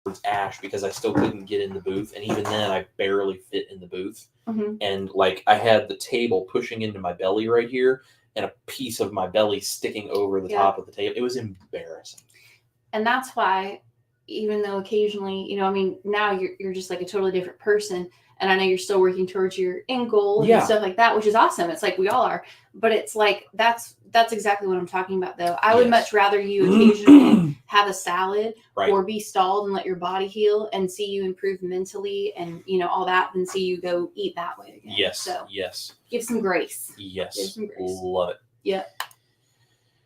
towards Ash because I still couldn't get in the booth, and even then I barely fit in the booth. And I had the table pushing into my belly right here, and a piece of my belly sticking over the top of the table. It was embarrassing. And that's why, even though occasionally, now you're just a totally different person. And I know you're still working towards your end goal and stuff like that, which is awesome. It's we all are. But it's that's exactly what I'm talking about, though. I would much rather you occasionally have a salad or be stalled and let your body heal and see you improve mentally and, all that than see you go eat that way again. Yes. So yes. Give some grace. Yes. Give some grace. Love it. Yeah.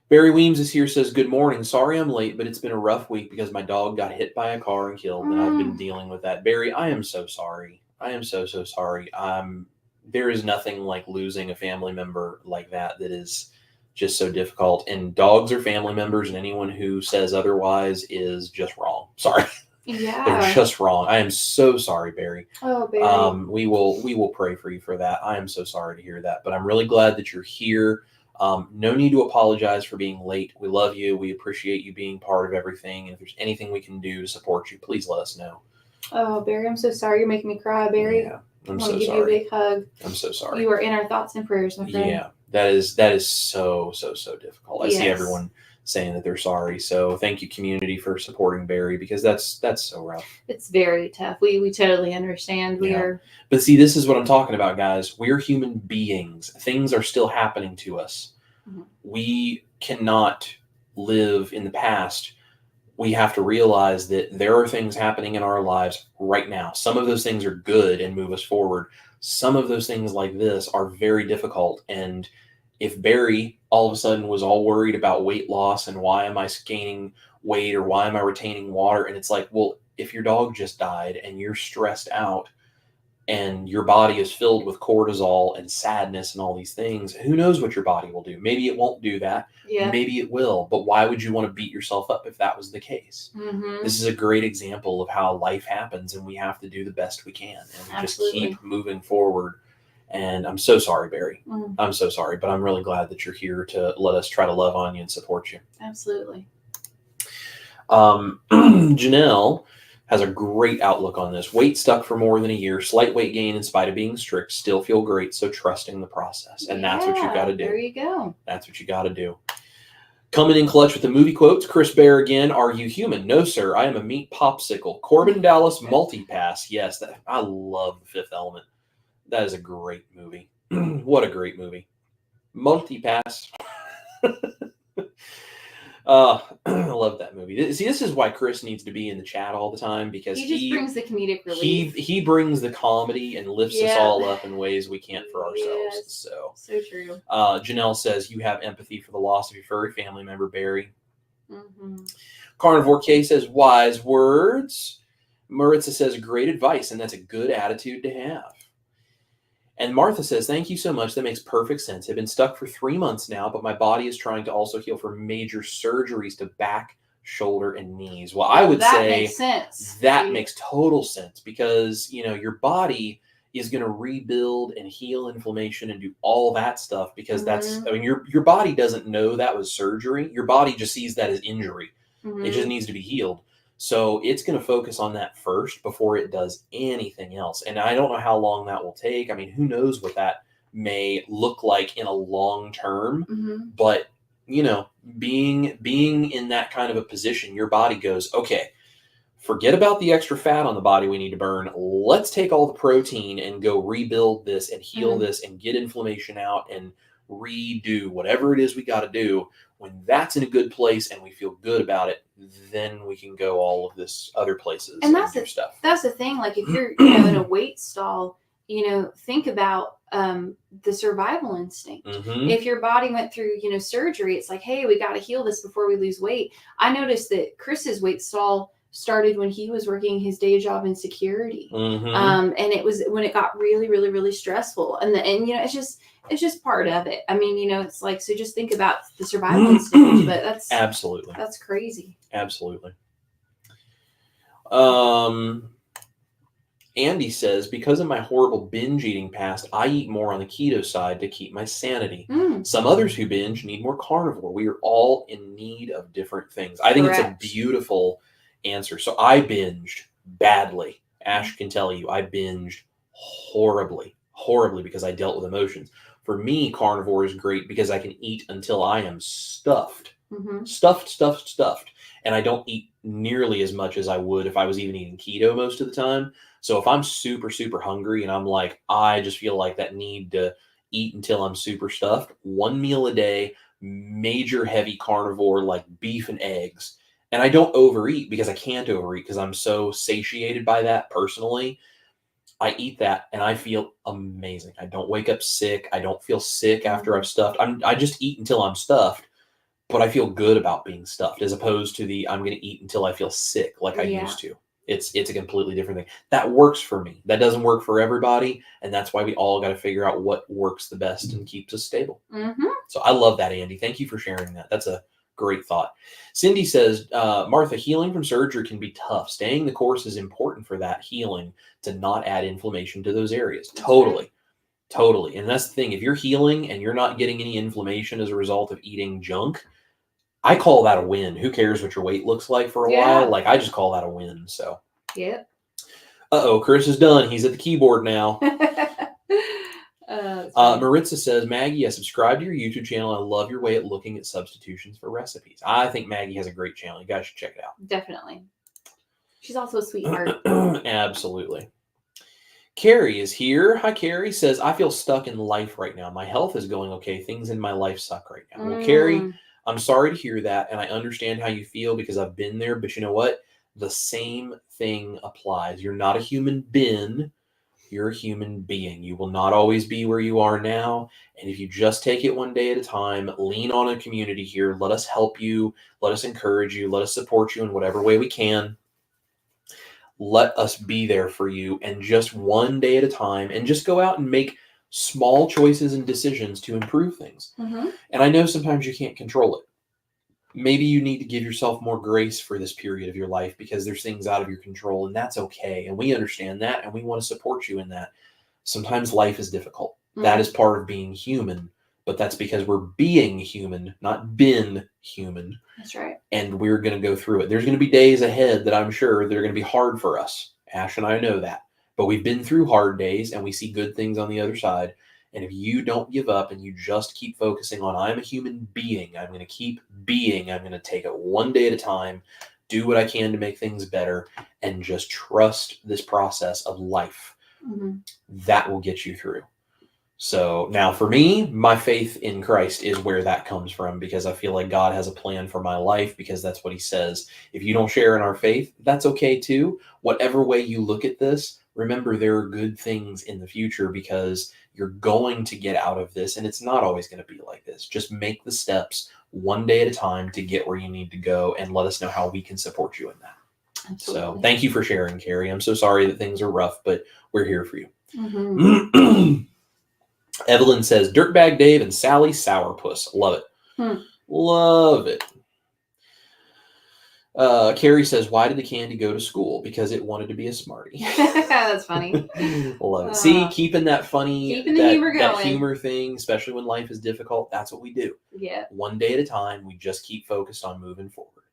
Barry Weems is here, says, good morning. Sorry I'm late, but it's been a rough week because my dog got hit by a car and killed, and I've been dealing with that. Barry, I am so sorry. I am so sorry. There is nothing like losing a family member like that is just so difficult. And dogs are family members, and anyone who says otherwise is just wrong. Sorry. Yeah. They're just wrong. I am so sorry, Barry. Oh, Barry. We will pray for you for that. I am so sorry to hear that, but I'm really glad that you're here. No need to apologize for being late. We love you. We appreciate you being part of everything. And if there's anything we can do to support you, please let us know. Oh, Barry, I'm so sorry. You're making me cry, Barry. Yeah, I'm I'm going so to give sorry. you a big hug. I'm so sorry. You are in our thoughts and prayers, my friend. Yeah, that is so difficult. I see Yes. everyone saying that they're sorry. So thank you, community, for supporting Barry, because that's so rough. It's very tough. We totally understand. We are. But see, this is what I'm talking about, guys. We're human beings. Things are still happening to us. Mhm. We cannot live in the past. We have to realize that there are things happening in our lives right now. Some of those things are good and move us forward. Some of those things like this are very difficult. And if Barry all of a sudden was all worried about weight loss and why am I gaining weight or why am I retaining water? And it's like, well, if your dog just died and you're stressed out and your body is filled with cortisol and sadness and all these things, who knows what your body will do? Maybe it won't do that. Yeah. Maybe it will. But why would you want to beat yourself up if that was the case? Mm-hmm. This is a great example of how life happens, and we have to do the best we can and Absolutely. just keep moving forward. And I'm so sorry, Barry. Mm. I'm so sorry, but I'm really glad that you're here to let us try to love on you and support you. Absolutely. Janelle has a great outlook on this. Weight stuck for more than a year, slight weight gain in spite of being strict, still feel great, so trusting the process. And that's what you got to do. There you go. That's what you got to do. Coming in clutch with the movie quotes, Chris Bear again. Are you human? No, sir. I am a meat popsicle. Corbin Dallas Multipass. Yes, I love The Fifth Element. That is a great movie. What a great movie. Multipass. I love that movie. See, this is why Chris needs to be in the chat all the time, because he just brings the comedic relief. He brings the comedy and lifts us all up in ways we can't for ourselves. Yes. So true. Janelle says you have empathy for the loss of your furry family member, Barry. Mm-hmm. Carnivore K says wise words. Maritza says great advice, and that's a good attitude to have. And Martha says, thank you so much. That makes perfect sense. I've been stuck for 3 months now, but my body is trying to also heal for major surgeries to back, shoulder, and knees. Well, I would say makes sense. That makes total sense, because, your body is going to rebuild and heal inflammation and do all that stuff, because your body doesn't know that was surgery. Your body just sees that as injury. Mm-hmm. It just needs to be healed. So it's going to focus on that first before it does anything else. And I don't know how long that will take. I mean, who knows what that may look like in a long term. Mm-hmm. But, being in that kind of a position, your body goes, okay, forget about the extra fat on the body we need to burn. Let's take all the protein and go rebuild this and heal this and get inflammation out and redo whatever it is we got to do. When that's in a good place and we feel good about it, then we can go all of this other places and do stuff. That's the thing. Like if you're in a weight stall, think about the survival instinct. Mm-hmm. If your body went through, surgery, it's like, hey, we got to heal this before we lose weight. I noticed that Chris's weight stall started when he was working his day job in security. Mm-hmm. And it was when it got really, really, really stressful. And it's just part of it. I mean, it's like, so just think about the survival instinct, but that's crazy. Absolutely. Andy says, because of my horrible binge eating past, I eat more on the keto side to keep my sanity. Some others who binge need more carnivore. We are all in need of different things. I think It's a beautiful answer. So I binged badly. Ash can tell you, I binged horribly because I dealt with emotions. For me, carnivore is great because I can eat until I am stuffed. Mm-hmm. Stuffed. And I don't eat nearly as much as I would if I was even eating keto most of the time. So if I'm super, super hungry and I'm like, I just feel like that need to eat until I'm super stuffed, 1 meal a day, major heavy carnivore like beef and eggs. And I don't overeat because I can't overeat because I'm so satiated by that personally. I eat that and I feel amazing. I don't wake up sick. I don't feel sick after I've stuffed. I just eat until I'm stuffed, but I feel good about being stuffed as opposed to I'm going to eat until I feel sick like I used to. It's a completely different thing. That works for me. That doesn't work for everybody. And that's why we all got to figure out what works the best and keeps us stable. Mm-hmm. So I love that, Andy. Thank you for sharing that. That's a great thought. Cindy says, Martha, healing from surgery can be tough. Staying the course is important for that healing to not add inflammation to those areas. Totally. Totally. And that's the thing. If you're healing and you're not getting any inflammation as a result of eating junk, I call that a win. Who cares what your weight looks like for a while? Like, I just call that a win. So. Yep. Uh-oh, Chris is done. He's at the keyboard now. Maritza says, Maggie, I subscribe to your YouTube channel. I love your way at looking at substitutions for recipes. I think Maggie has a great channel. You guys should check it out. Definitely. She's also a sweetheart. Absolutely. Carrie is here. Hi, Carrie. Says, I feel stuck in life right now. My health is going okay. Things in my life suck right now. Well, Carrie, I'm sorry to hear that. And I understand how you feel because I've been there. But you know what? The same thing applies. You're not a human bin. You're a human being. You will not always be where you are now. And if you just take it one day at a time, lean on a community here. Let us help you. Let us encourage you. Let us support you in whatever way we can. Let us be there for you, and just one day at a time, and just go out and make small choices and decisions to improve things. Mm-hmm. And I know sometimes you can't control it. Maybe you need to give yourself more grace for this period of your life because there's things out of your control, and that's okay. And we understand that, and we want to support you in that. Sometimes life is difficult. Mm-hmm. That is part of being human, but that's because we're being human, not been human. That's right. And we're going to go through it. There's going to be days ahead that I'm sure they're going to be hard for us. Ash and I know that. But we've been through hard days, and we see good things on the other side. And if you don't give up and you just keep focusing on, I'm a human being, I'm going to keep being, I'm going to take it one day at a time, do what I can to make things better, and just trust this process of life. Mm-hmm. That will get you through. So now for me, my faith in Christ is where that comes from, because I feel like God has a plan for my life, because that's what he says. If you don't share in our faith, that's okay too. Whatever way you look at this, remember there are good things in the future, because you're going to get out of this, and it's not always going to be like this. Just make the steps one day at a time to get where you need to go, and let us know how we can support you in that. Absolutely. So thank you for sharing, Carrie. I'm so sorry that things are rough, but we're here for you. Mm-hmm. Evelyn says, Dirtbag Dave and Sally Sourpuss. Love it. Love it. Carrie says, why did the candy go to school? Because it wanted to be a smartie. That's funny. Love it. See, keeping that funny, keeping the humor going. That humor thing, especially when life is difficult, that's what we do. Yeah. One day at a time, we just keep focused on moving forward.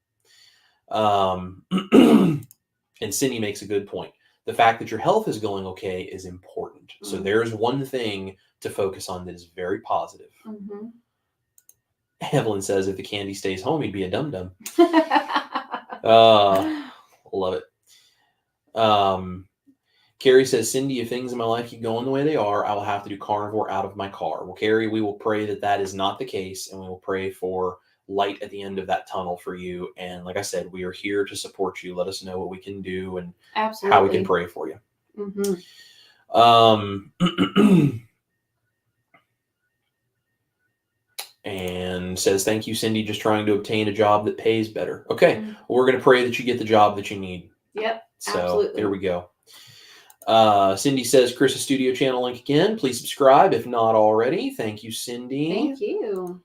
And Cindy makes a good point. The fact that your health is going okay is important. Mm-hmm. So there's one thing to focus on that is very positive. Mm-hmm. Evelyn says, if the candy stays home, he'd be a dum-dum. Love it. Carrie says, Cindy, if things in my life keep going the way they are, I will have to do carnivore out of my car. Well, Carrie, we will pray that that is not the case, and we will pray for light at the end of that tunnel for you. And like I said, we are here to support you. Let us know what we can do and Absolutely. How we can pray for you. Mm-hmm. And says, thank you, Cindy, just trying to obtain a job that pays better. Okay. Mm-hmm. Well, we're going to pray that you get the job that you need. Yep. So absolutely. There we go. Cindy says, Chris's studio channel link again. Please subscribe if not already. Thank you, Cindy. Thank you.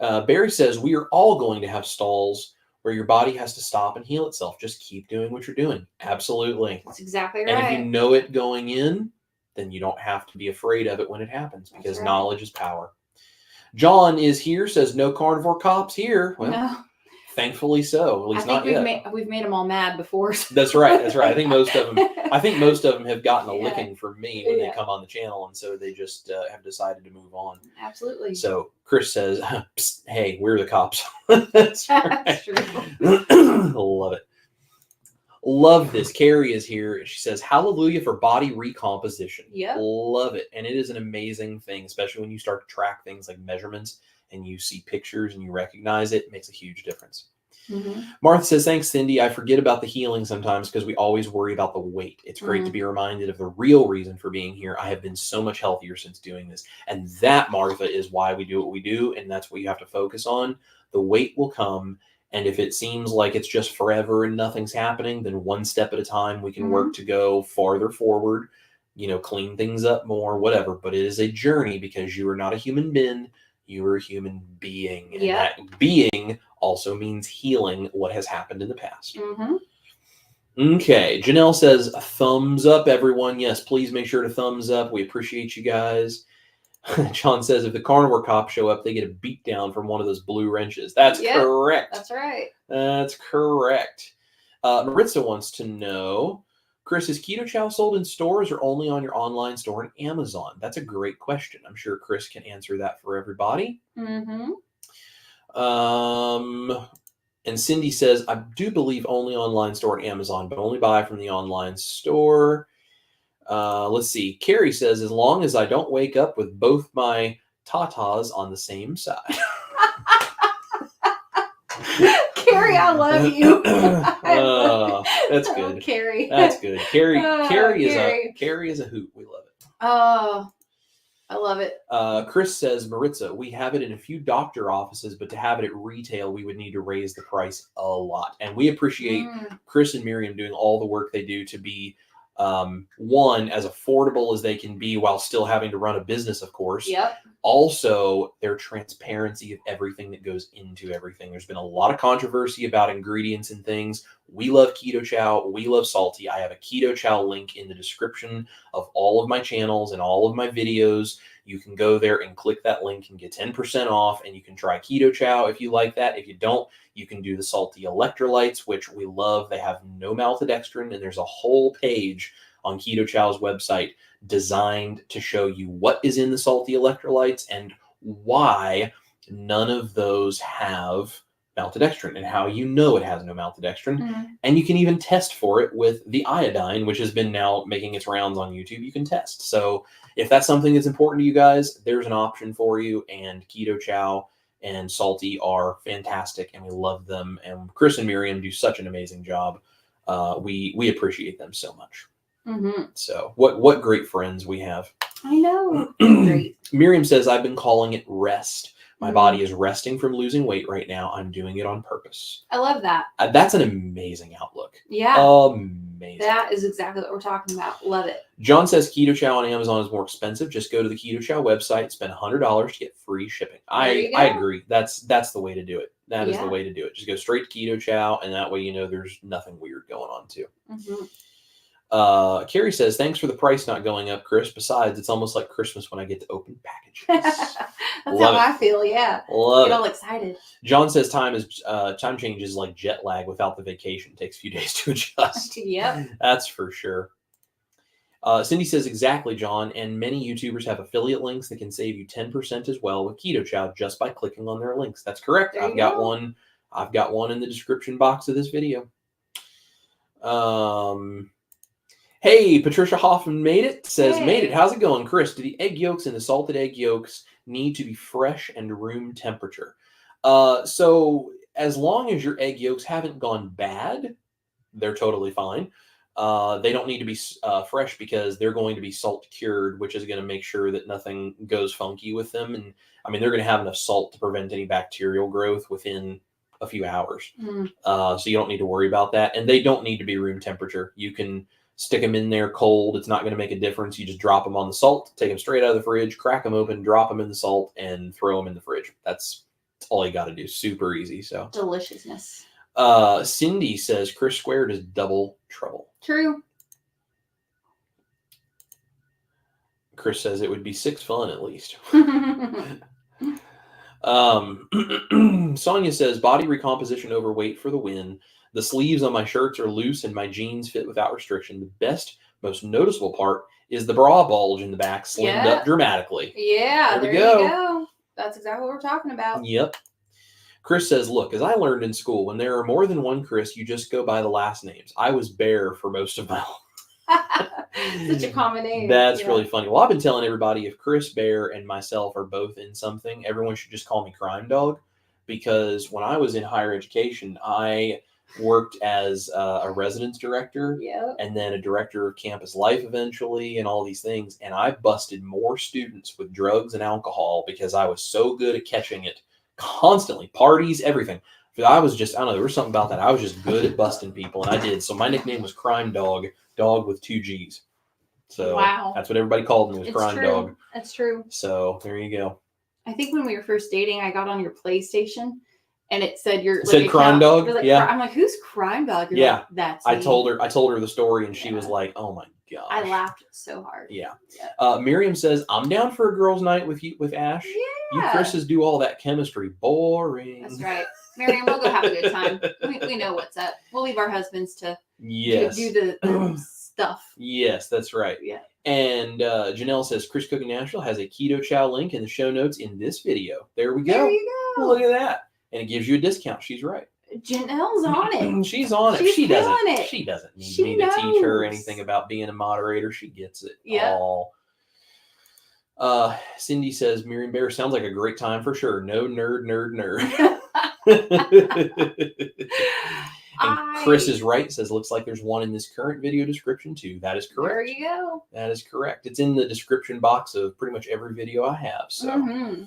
Barry says, we are all going to have stalls where your body has to stop and heal itself. Just keep doing what you're doing. Absolutely. That's exactly right. And if you know it going in, then you don't have to be afraid of it when it happens, because right. Knowledge is power. John is here, says no carnivore cops here. Well, no. Thankfully so. At least not yet. We've made them all mad before. That's right. That's right. I think most of them have gotten a licking from me when they come on the channel, and so they just have decided to move on. Absolutely. So Chris says, "Hey, we're the cops." That's right. That's true. Love it. Love this. Carrie is here. She says, hallelujah for body recomposition. Yeah. Love it. And it is an amazing thing, especially when you start to track things like measurements and you see pictures and you recognize it. It makes a huge difference. Mm-hmm. Martha says, thanks, Cindy. I forget about the healing sometimes because we always worry about the weight. It's great to be reminded of the real reason for being here. I have been so much healthier since doing this. And that, Martha, is why we do what we do. And that's what you have to focus on. The weight will come. And if it seems like it's just forever and nothing's happening, then one step at a time, we can work to go farther forward, clean things up more, whatever. But it is a journey because you are not a human being, you are a human being. And that being also means healing what has happened in the past. Okay, Janelle says, thumbs up, everyone. Yes, please make sure to thumbs up. We appreciate you guys. John says, if the carnivore cops show up, they get a beat down from one of those blue wrenches. That's correct. That's right. That's correct. Maritza wants to know, Chris, is Keto Chow sold in stores or only on your online store and Amazon? That's a great question. I'm sure Chris can answer that for everybody. And Cindy says, I do believe only online store and Amazon, but only buy from the online store. Let's see. Carrie says, as long as I don't wake up with both my tatas on the same side. Carrie, I love you. That's good. Carrie. That's good. Carrie is a hoot. We love it. Oh, I love it. Chris says, Maritza, we have it in a few doctor offices, but to have it at retail, we would need to raise the price a lot. And we appreciate Chris and Miriam doing all the work they do to be one, as affordable as they can be while still having to run a business, of course. Also, their transparency of everything that goes into everything. There's been a lot of controversy about ingredients and things. We love Keto Chow. We love Salty. I have a Keto Chow link in the description of all of my channels and all of my videos. You can go there and click that link and get 10% off, and you can try Keto Chow if you like that. If you don't, you can do the Salty Electrolytes, which we love. They have no maltodextrin, and there's a whole page on Keto Chow's website designed to show you what is in the Salty Electrolytes and why none of those have maltodextrin and how you know it has no maltodextrin. And you can even test for it with the iodine, which has been now making its rounds on YouTube. You can test. So if that's something that's important to you guys, there's an option for you. And Keto Chow and Salty are fantastic, and we love them. And Chris and Miriam do such an amazing job. We appreciate them so much. So what great friends we have. I know. Great. Miriam says, I've been calling it rest. My body is resting from losing weight right now. I'm doing it on purpose. I love that. That's an amazing outlook. Yeah. Amazing. That is exactly what we're talking about. Love it. John says Keto Chow on Amazon is more expensive. Just go to the Keto Chow website, spend $100 to get free shipping. I agree. That's the way to do it. That is the way to do it. Just go straight to Keto Chow, and that way there's nothing weird going on too. Carrie says, thanks for the price not going up, Chris. Besides, it's almost like Christmas when I get to open packages. That's how I feel, yeah. Love Get all excited. John says time change is like jet lag without the vacation. It takes a few days to adjust. That's for sure. Cindy says, exactly, John. And many YouTubers have affiliate links that can save you 10% as well with Keto Chow just by clicking on their links. That's correct. I've got one in the description box of this video. Hey, Patricia Hoffman made it. Says, made it. How's it going, Chris? Do the egg yolks and the salted egg yolks need to be fresh and room temperature? So as long as your egg yolks haven't gone bad, they're totally fine. They don't need to be fresh because they're going to be salt cured, which is going to make sure that nothing goes funky with them. And I mean, they're going to have enough salt to prevent any bacterial growth within a few hours. So you don't need to worry about that. And they don't need to be room temperature. You can stick them in there cold. It's not going to make a difference. You just drop them on the salt, take them straight out of the fridge, crack them open, drop them in the salt, and throw them in the fridge. That's all you got to do. Super easy. So deliciousness. Cindy says Chris squared is double trouble. True. Chris says it would be 6 fun at least. Sonia says body recomposition overweight for the win. The sleeves on my shirts are loose and my jeans fit without restriction. The best, most noticeable part is the bra bulge in the back slimmed up dramatically. Yeah, there you go. That's exactly what we're talking about. Yep. Chris says, look, as I learned in school, when there are more than one Chris, you just go by the last names. I was Bear for most of my life. Such a common name. That's really funny. Well, I've been telling everybody if Chris, Bear, and myself are both in something, everyone should just call me Crime Dog. Because when I was in higher education, I worked as a residence director and then a director of campus life eventually and all these things. And I busted more students with drugs and alcohol because I was so good at catching it constantly. Parties, everything. I was just, I don't know, there was something about that. I was just good at busting people, and I did. So my nickname was Crime Dog, dog with 2 G's. So wow. that's what everybody called me, was Crime Dog. That's true. So there you go. I think when we were first dating, I got on your PlayStation and it said It said Crime Dog. Like, yeah. I'm like, who's Crime Dog? You're yeah. Like, that's me. I told her the story, and she was like, oh my gosh. I laughed so hard. Yeah. Miriam says, I'm down for a girls' night with Ash. Yeah. You Chris's do all that chemistry. Boring. That's right. Miriam, we'll go have a good time. We know what's up. We'll leave our husbands to do the stuff. Yes, that's right. Yeah. And Janelle says, Chris Cooking Nashville has a Keto Chow link in the show notes in this video. There we go. There you go. Look at that. And it gives you a discount. She's right. Janelle's on it. She's on it. She's She doesn't need me to knows. teach her anything about being a moderator. She gets it all. Cindy says, Miriam Bear sounds like a great time for sure. No nerd. And Chris is right. Says, looks like there's one in this current video description too. That is correct. There you go. That is correct. It's in the description box of pretty much every video I have. So,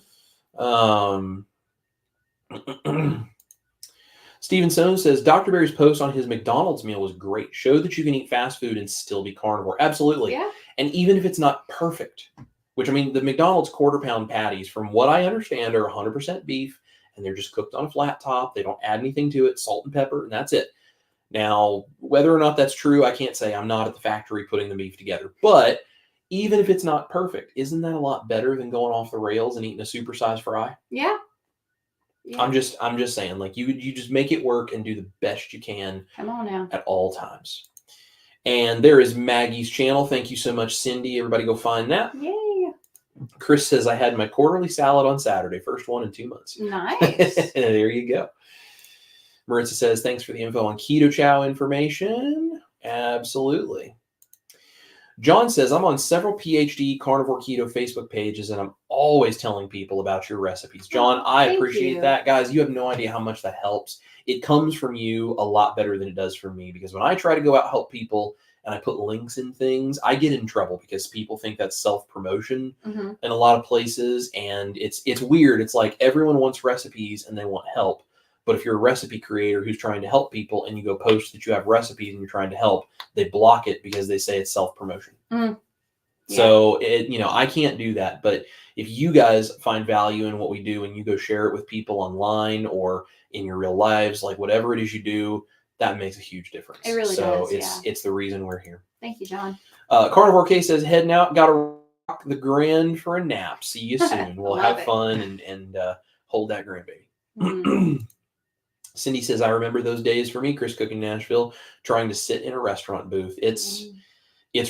Steven Stone says, Dr. Barry's post on his McDonald's meal was great. Showed that you can eat fast food and still be carnivore. Absolutely. Yeah. And even if it's not perfect, which I mean, the McDonald's quarter-pound patties, from what I understand, are 100% beef, and they're just cooked on a flat top. They don't add anything to it, salt and pepper, and that's it. Now, whether or not that's true, I can't say. I'm not at the factory putting the beef together. But even if it's not perfect, isn't that a lot better than going off the rails and eating a supersized fry? Yeah. I'm just saying, like, you just make it work and do the best you can. Come on now. At all times. And there is Maggie's channel. Thank you so much, Cindy. Everybody go find that. Yay. Chris says, I had my quarterly salad on Saturday. First one in 2 months. Nice. There you go. Maritza says, thanks for the info on Keto Chow information. Absolutely. John says, I'm on several PhD carnivore keto Facebook pages, and I'm always telling people about your recipes. John, I appreciate that. Guys, you have no idea how much that helps. It comes from you a lot better than it does from me, because when I try to go out and help people and I put links in things, I get in trouble because people think that's self-promotion in a lot of places. And it's weird. It's like everyone wants recipes and they want help. But if you're a recipe creator who's trying to help people and you go post that you have recipes and you're trying to help, they block it because they say it's self-promotion. Yeah. So, I can't do that. But if you guys find value in what we do and you go share it with people online or in your real lives, like whatever it is you do, that makes a huge difference. It really does. So it's the reason we're here. Thank you, John. Carnivore K says, heading out, got to rock the grand for a nap. See you soon. We'll have fun and hold that grandbaby. Cindy says, I remember those days for me, Chris Cooking Nashville, trying to sit in a restaurant booth. It's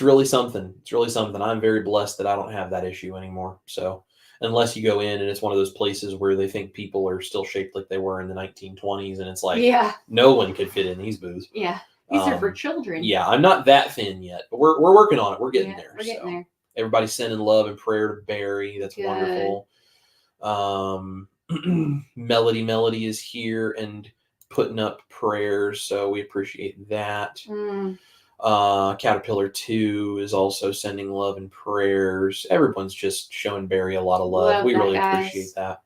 really something. It's really something. I'm very blessed that I don't have that issue anymore. So unless you go in and it's one of those places where they think people are still shaped like they were in the 1920s, and it's like, no one could fit in these booths. Yeah. These are for children. Yeah. I'm not that thin yet, but we're working on it. We're getting there. We're getting there. Everybody's sending love and prayer to Barry. That's wonderful. Melody is here and putting up prayers, so we appreciate that. Caterpillar 2 is also sending love and prayers. Everyone's just showing Barry a lot of love. We really appreciate that.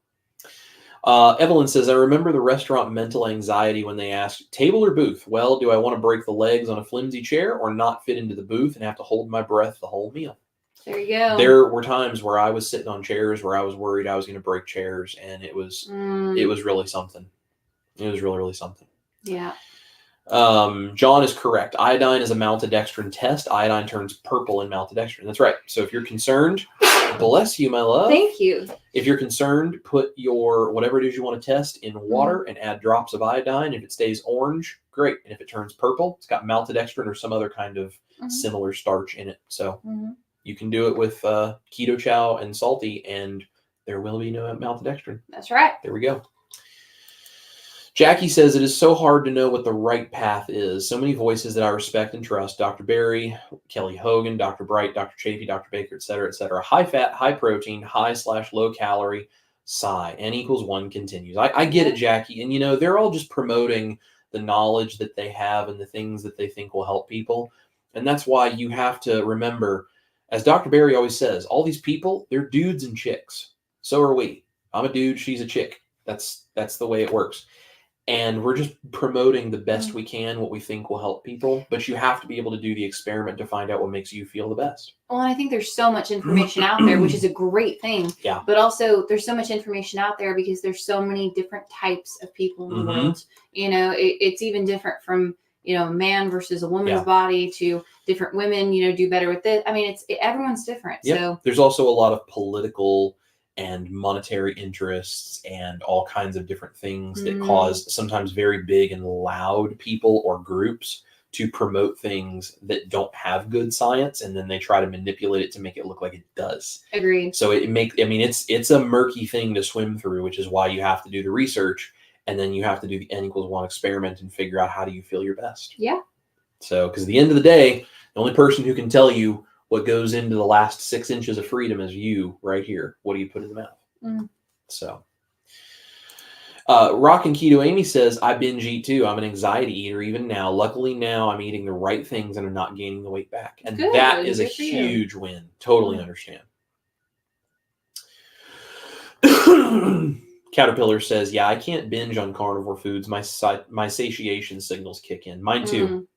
Evelyn says, I remember the restaurant mental anxiety when they asked, table or booth? Well, do I want to break the legs on a flimsy chair or not fit into the booth and have to hold my breath the whole meal? There you go. There were times where I was sitting on chairs where I was worried I was going to break chairs, and it was really something. It was really, really something. Yeah. John is correct. Iodine is a maltodextrin test. Iodine turns purple in maltodextrin. That's right. So if you're concerned, bless you, my love. Thank you. If you're concerned, put your whatever it is you want to test in water and add drops of iodine. If it stays orange, great. And if it turns purple, it's got maltodextrin or some other kind of similar starch in it. So you can do it with Keto Chow and Salty, and there will be no maltodextrin. That's right. There we go. Jackie says, it is so hard to know what the right path is. So many voices that I respect and trust. Dr. Barry, Kelly Hogan, Dr. Bright, Dr. Chafee, Dr. Baker, et cetera, et cetera. High fat, high protein, high/low calorie, psi. N=1 continues. I get it, Jackie. And, they're all just promoting the knowledge that they have and the things that they think will help people. And that's why you have to remember, as Dr. Barry always says, all these people, they're dudes and chicks. So are we. I'm a dude. She's a chick. That's the way it works. And we're just promoting the best we can, what we think will help people. But you have to be able to do the experiment to find out what makes you feel the best. Well, and I think there's so much information out there, which is a great thing. Yeah. But also there's so much information out there because there's so many different types of people in the world. You know, it's even different from, you know, a man versus a woman's body to different women, you know, do better with this. I mean, everyone's different. Yep. So there's also a lot of political and monetary interests and all kinds of different things that cause sometimes very big and loud people or groups to promote things that don't have good science, and then they try to manipulate it to make it look like it does. Agreed. So it's a murky thing to swim through, which is why you have to do the research, and then you have to do the N=1 experiment and figure out how do you feel your best. Yeah. So, because at the end of the day, the only person who can tell you what goes into the last 6 inches of freedom is you right here. What do you put in the mouth? So, Rockin' Keto Amy says, I binge eat too. I'm an anxiety eater even now. Luckily now I'm eating the right things and I'm not gaining the weight back. And that is a huge win. Totally understand. Caterpillar says, yeah, I can't binge on carnivore foods. My satiation signals kick in. Mine too.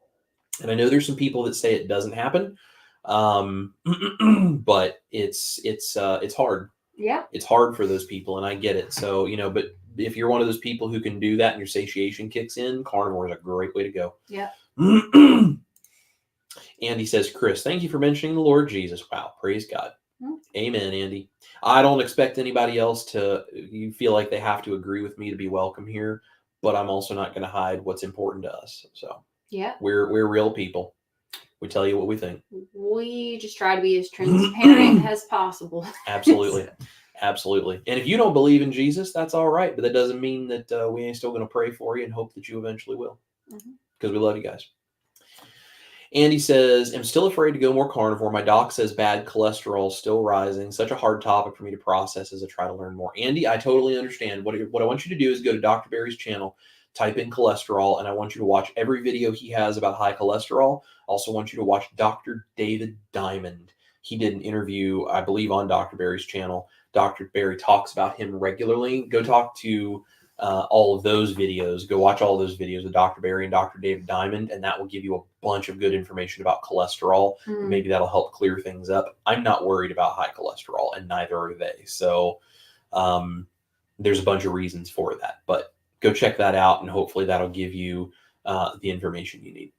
And I know there's some people that say it doesn't happen. But it's hard. Yeah. It's hard for those people, and I get it. So, you know, but if you're one of those people who can do that and your satiation kicks in, carnivore is a great way to go. Yeah. Andy says, Chris, thank you for mentioning the Lord Jesus. Wow. Praise God. Amen, Andy. I don't expect anybody else to feel like they have to agree with me to be welcome here, but I'm also not going to hide what's important to us. So yeah, we're real people. We tell you what we think. We just try to be as transparent as possible. Absolutely. Absolutely. And if you don't believe in Jesus, that's all right. But that doesn't mean that we ain't still going to pray for you and hope that you eventually will. Because we love you guys. Andy says, I'm still afraid to go more carnivore. My doc says bad cholesterol is still rising. Such a hard topic for me to process as I try to learn more. Andy, I totally understand. What I want you to do is go to Dr. Barry's channel, type in cholesterol, and I want you to watch every video he has about high cholesterol. Also want you to watch Dr. David Diamond. He did an interview, I believe, on Dr. Barry's channel. Dr. Barry talks about him regularly. Go talk to all of those videos. Go watch all those videos of Dr. Barry and Dr. David Diamond, and that will give you a bunch of good information about cholesterol. Maybe that'll help clear things up. I'm not worried about high cholesterol, and neither are they. So there's a bunch of reasons for that. But go check that out, and hopefully that'll give you the information you need.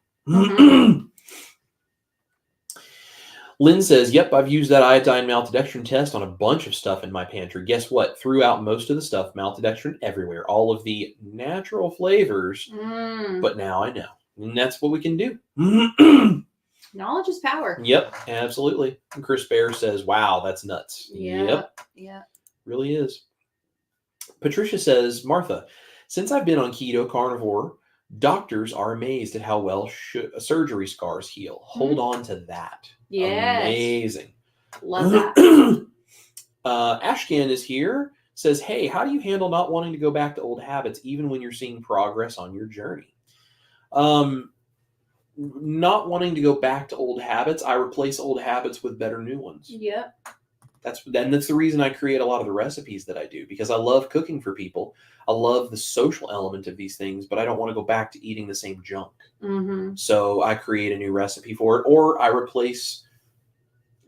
Lynn says, yep, I've used that iodine maltodextrin test on a bunch of stuff in my pantry. Guess what? Threw out most of the stuff, maltodextrin everywhere, all of the natural flavors. But now I know. And that's what we can do. Knowledge is power. Yep, absolutely. And Chris Bear says, wow, that's nuts. Yep. Really is. Patricia says, Martha, since I've been on keto carnivore, doctors are amazed at how well surgery scars heal. Hold on to that. Yes. Amazing. Love that. Ashcan is here. Says, hey, how do you handle not wanting to go back to old habits even when you're seeing progress on your journey? Not wanting to go back to old habits, I replace old habits with better new ones. Yep. That's the reason I create a lot of the recipes that I do, because I love cooking for people. I love the social element of these things, but I don't want to go back to eating the same junk. So I create a new recipe for it, or I replace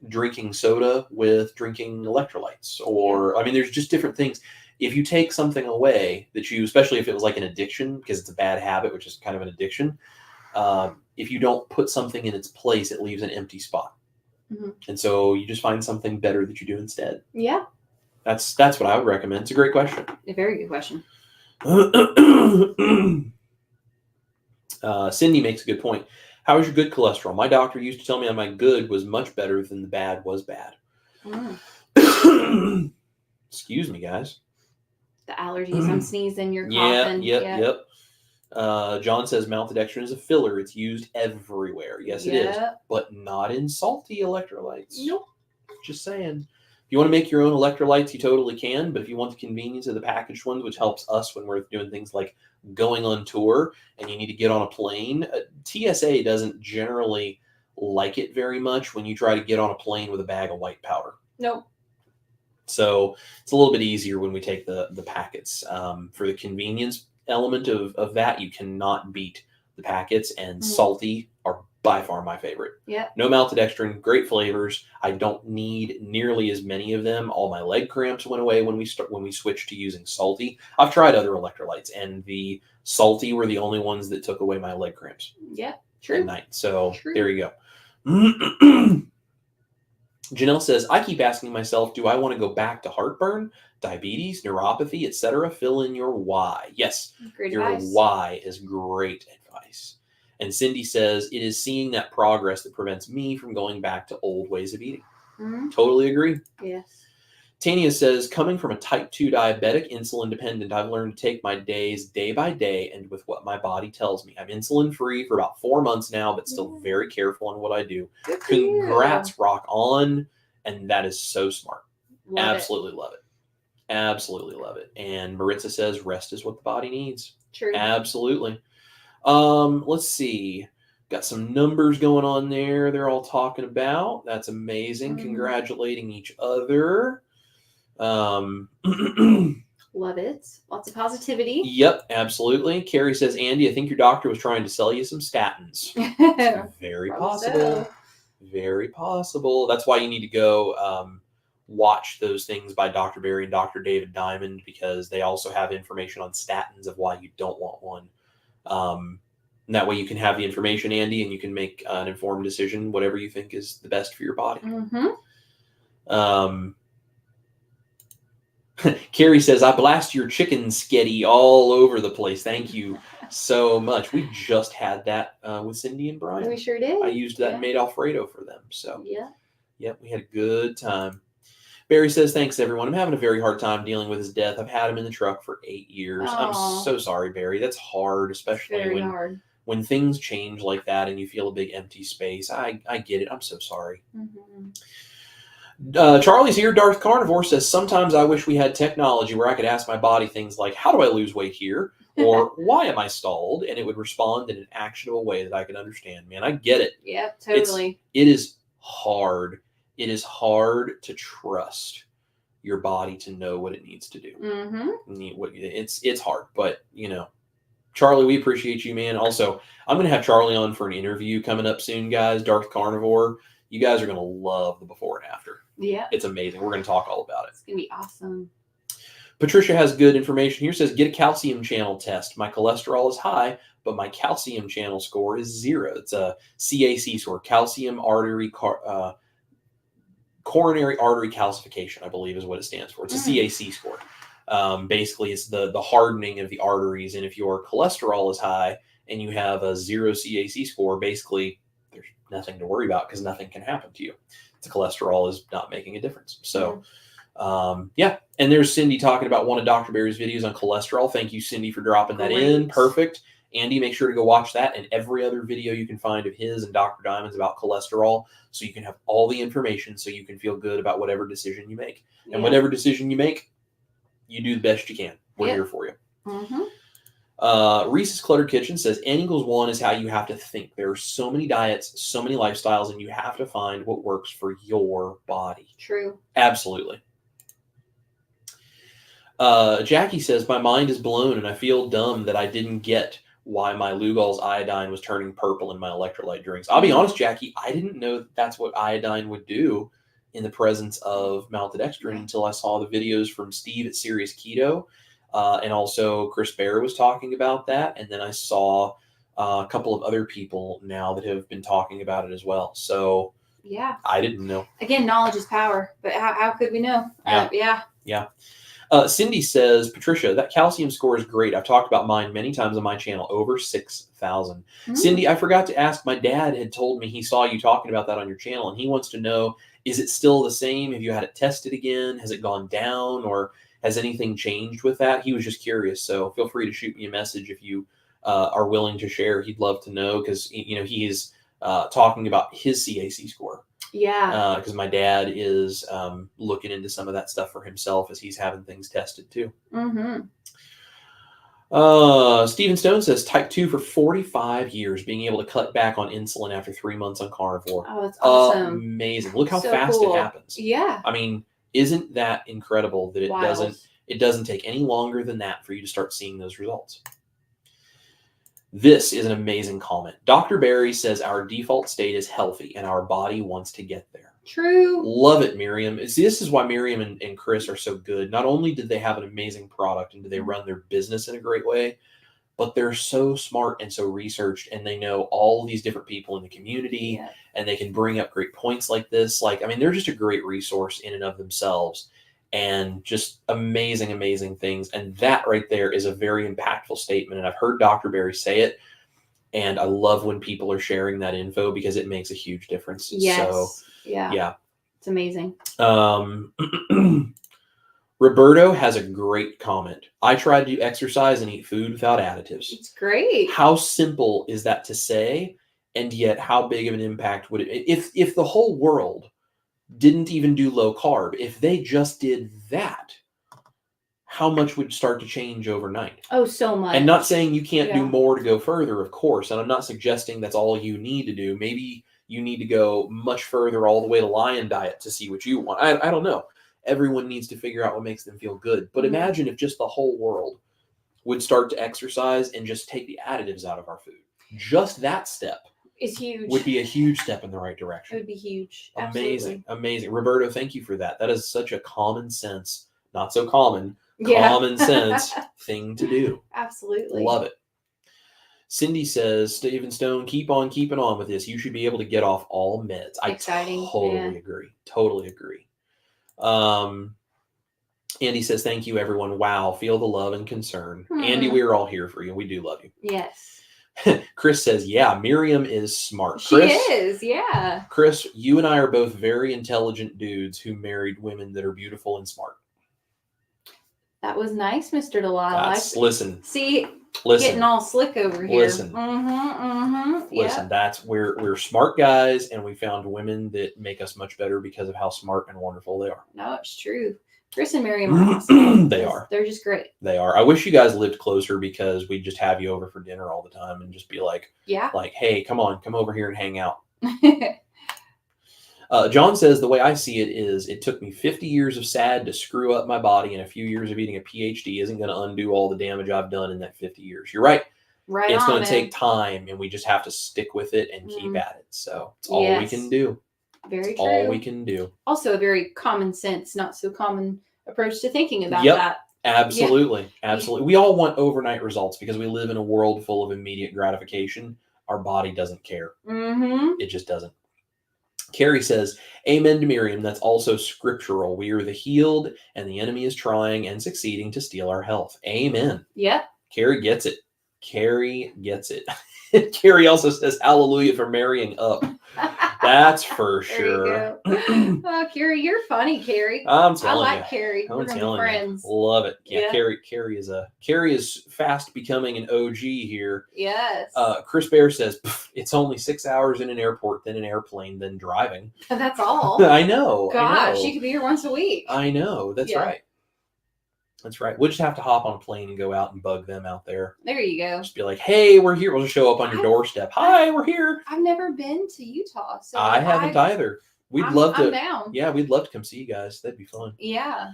drinking soda with drinking electrolytes, or, I mean, there's just different things. If you take something away that you, especially if it was like an addiction, because it's a bad habit, which is kind of an addiction, if you don't put something in its place, it leaves an empty spot. And so you just find something better that you do instead. Yeah. That's what I would recommend. It's a great question. A very good question. Cindy makes a good point. How is your good cholesterol? My doctor used to tell me my good was much better than the bad was bad. Excuse me, guys. The allergies. I'm sneezing. You're coughing. Yep. John says maltodextrin is a filler. It's used everywhere. Yes, it is. But not in salty electrolytes. Nope. Just saying. If you want to make your own electrolytes, you totally can. But if you want the convenience of the packaged ones, which helps us when we're doing things like going on tour and you need to get on a plane, TSA doesn't generally like it very much when you try to get on a plane with a bag of white powder. Nope. So it's a little bit easier when we take the packets for the convenience. element of that, you cannot beat the packets, and salty are by far my favorite. Yeah. No maltodextrin, great flavors. I don't need nearly as many of them. All my leg cramps went away when we switched to using salty. I've tried other electrolytes, and the salty were the only ones that took away my leg cramps. Yeah, true. At night. So True. there you go. Janelle says, I keep asking myself, do I want to go back to heartburn, diabetes, neuropathy, etc.? Fill in your why. Yes, Great your advice. why is great advice. And Cindy says, it is seeing that progress that prevents me from going back to old ways of eating. Totally agree. Yes. Tania says, coming from a type 2 diabetic, insulin dependent, I've learned to take my days day by day and with what my body tells me. I'm insulin free for about 4 months now, but still very careful on what I do. Congrats, rock on. And that is so smart. Absolutely love it. Absolutely love it. And Maritza says, rest is what the body needs. True. Absolutely. Let's see. Got some numbers going on there. They're all talking about. That's amazing. Congratulating each other. Love it. Lots of positivity. Yep, absolutely. Carrie says, Andy, I think your doctor was trying to sell you some statins. Very possible. So. Very possible. That's why you need to go watch those things by Dr. Barry and Dr. David Diamond, because they also have information on statins of why you don't want one. And that way you can have the information, Andy, and you can make an informed decision, whatever you think is the best for your body. Carrie says, I blast your chicken sketty all over the place. Thank you so much. We just had that with Cindy and Brian. We sure did. I used that and made Alfredo for them. So yeah, we had a good time. Barry says, thanks, everyone. I'm having a very hard time dealing with his death. I've had him in the truck for 8 years. Aww. I'm so sorry, Barry. That's hard, especially when things change like that and you feel a big empty space. I get it. I'm so sorry. Charlie's here. Darth Carnivore says, sometimes I wish we had technology where I could ask my body things like, how do I lose weight here? Or why am I stalled? And it would respond in an actionable way that I could understand. Man, I get it. Yeah, totally. It is hard. It is hard to trust your body to know what it needs to do. It's hard, but Charlie, we appreciate you, man. Also, I'm going to have Charlie on for an interview coming up soon, guys. Darth Carnivore. You guys are going to love the before and after. Yeah. It's amazing. We're going to talk all about it. It's going to be awesome. Patricia has good information here. Says, get a calcium channel test. My cholesterol is high, but my calcium channel score is 0. It's a CAC score, calcium artery, coronary artery calcification, I believe is what it stands for. It's a CAC score. Basically, it's the hardening of the arteries. And if your cholesterol is high and you have a 0 CAC score, basically there's nothing to worry about because nothing can happen to you. The cholesterol is not making a difference. So, And there's Cindy talking about one of Dr. Barry's videos on cholesterol. Thank you, Cindy, for dropping that in. Perfect. Andy, make sure to go watch that and every other video you can find of his and Dr. Diamond's about cholesterol, so you can have all the information so you can feel good about whatever decision you make. And whatever decision you make, you do the best you can. We're here for you. Reese's Cluttered Kitchen says, N=1 is how you have to think. There are so many diets, so many lifestyles, and you have to find what works for your body. True. Absolutely. Jackie says, my mind is blown and I feel dumb that I didn't get why my Lugol's iodine was turning purple in my electrolyte drinks. I'll be honest, Jackie, I didn't know that's what iodine would do in the presence of maltodextrin until I saw the videos from Steve at Serious Keto. And also Chris Bear was talking about that. And then I saw a couple of other people now that have been talking about it as well. So I didn't know. Again, knowledge is power, but how could we know? Cindy says, Patricia, that calcium score is great. I've talked about mine many times on my channel, over 6,000. Cindy, I forgot to ask. My dad had told me he saw you talking about that on your channel, and he wants to know, is it still the same? Have you had it tested again? Has it gone down, or has anything changed with that? He was just curious. So feel free to shoot me a message if you are willing to share. He'd love to know, because he is talking about his CAC score. Yeah. Because my dad is looking into some of that stuff for himself as he's having things tested too. Stephen Stone says, type 2 for 45 years, being able to cut back on insulin after 3 months on carnivore. Oh, that's awesome. Amazing. Look how fast it happens. Yeah. I mean, isn't that incredible that it doesn't take any longer than that for you to start seeing those results? This is an amazing comment. Dr. Barry says our default state is healthy and our body wants to get there. True. Love it, Miriam. This is why Miriam and Chris are so good. Not only did they have an amazing product and do they run their business in a great way, but they're so smart and so researched, and they know all these different people in the community, and they can bring up great points like this. Like, I mean, they're just a great resource in and of themselves, and just amazing, amazing things. And that right there is a very impactful statement. And I've heard Dr. Barry say it, and I love when people are sharing that info because it makes a huge difference. Yes. So, yeah. It's amazing. Roberto has a great comment. I try to do exercise and eat food without additives. It's great. How simple is that to say? And yet how big of an impact would it, if the whole world didn't even do low carb, if they just did that, how much would start to change overnight? Oh, so much. And not saying you can't do more to go further, of course. And I'm not suggesting that's all you need to do. Maybe you need to go much further all the way to lion diet to see what you want. I don't know. Everyone needs to figure out what makes them feel good. But imagine if just the whole world would start to exercise and just take the additives out of our food. Just that step is huge. Would be a huge step in the right direction. It would be huge. Amazing. Absolutely. Amazing. Roberto, thank you for that. That is such a common sense, not so common, common sense thing to do. Absolutely. Love it. Cindy says, Stephen Stone, keep on keeping on with this. You should be able to get off all meds. Exciting. I totally agree. Totally agree. Andy says, thank you, everyone. Wow. Feel the love and concern. Andy, we are all here for you. We do love you. Yes. Chris says, yeah, Miriam is smart. She is, yeah. Chris, you and I are both very intelligent dudes who married women that are beautiful and smart. That was nice, Mr. Delilah. Listen. See, getting all slick over here. Listen. Listen, that's we're smart guys, and we found women that make us much better because of how smart and wonderful they are. No, it's true. Chris and Miriam are awesome. They are. They're just great. They are. I wish you guys lived closer because we'd just have you over for dinner all the time and just be like, hey, come over here and hang out. John says, the way I see it is it took me 50 years of SAD to screw up my body, and a few years of eating a PhD isn't going to undo all the damage I've done in that 50 years. You're right. Right. It's going to take time, and we just have to stick with it and keep at it. So it's all we can do. Very true. All we can do. Also a very common sense, not so common approach to thinking about that. Absolutely. Yeah. Absolutely. We all want overnight results because we live in a world full of immediate gratification. Our body doesn't care. It just doesn't. Carrie says, amen to Miriam. That's also scriptural. We are the healed and the enemy is trying and succeeding to steal our health. Amen. Yep. Carrie gets it. Carrie gets it. Carrie also says, hallelujah for marrying up. That's for sure. Oh, Carrie, you're funny, Carrie. I'm telling you. I like Carrie. We're gonna be friends. Love it. Yeah, Carrie is fast becoming an OG here. Yes. Chris Bear says it's only 6 hours in an airport, then an airplane, then driving. That's all. I know. Gosh, she could be here once a week. I know. That's right. That's right. We'll just have to hop on a plane and go out and bug them out there. There you go. Just be like, hey, we're here. We'll just show up on your doorstep. Hi, we're here. I've never been to Utah. So I haven't either. We'd love to. I'm down. Yeah, we'd love to come see you guys. That'd be fun. Yeah.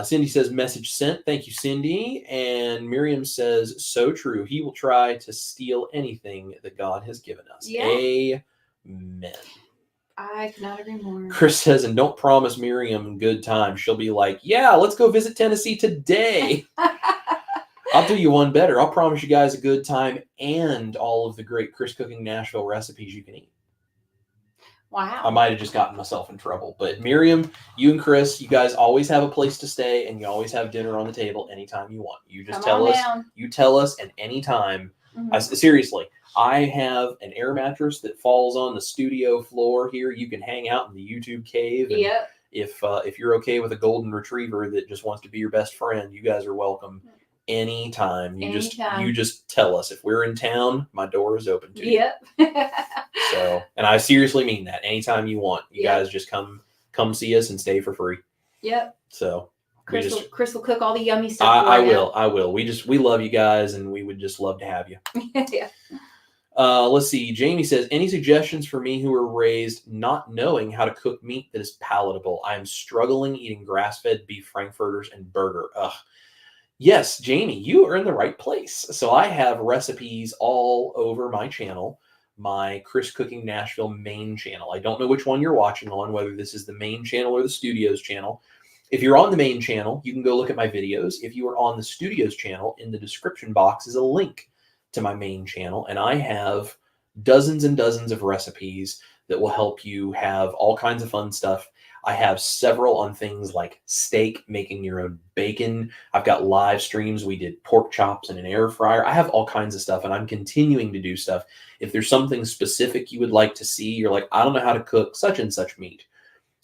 Cindy says, message sent. Thank you, Cindy. And Miriam says, so true. He will try to steal anything that God has given us. Yeah. Amen. I cannot agree more. Chris says, and don't promise Miriam good time. She'll be like, yeah, let's go visit Tennessee today. I'll do you one better. I'll promise you guys a good time and all of the great Chris Cooking Nashville recipes you can eat. Wow. I might have just gotten myself in trouble. But Miriam, you and Chris, you guys always have a place to stay, and you always have dinner on the table anytime you want. You just tell us. You tell us at any time. Seriously, I have an air mattress that falls on the studio floor here. You can hang out in the YouTube cave. And if you're okay with a golden retriever that just wants to be your best friend, you guys are welcome anytime. You just tell us. If we're in town, my door is open to you. So, and I seriously mean that. Anytime you want, you guys just come see us and stay for free. So Chris will cook all the yummy stuff. I will. We love you guys, and we would just love to have you. Let's see. Jamie says, any suggestions for me who were raised not knowing how to cook meat that is palatable? I am struggling eating grass-fed beef frankfurters and burger. Ugh. Yes, Jamie, you are in the right place. So I have recipes all over my channel, my Chris Cooking Nashville main channel. I don't know which one you're watching on, whether this is the main channel or the studios channel. If you're on the main channel, you can go look at my videos. If you are on the studios channel, in the description box is a link to my main channel. And I have dozens and dozens of recipes that will help you have all kinds of fun stuff. I have several on things like steak, making your own bacon. I've got live streams. We did pork chops in an air fryer. I have all kinds of stuff, and I'm continuing to do stuff. If there's something specific you would like to see, you're like, I don't know how to cook such and such meat.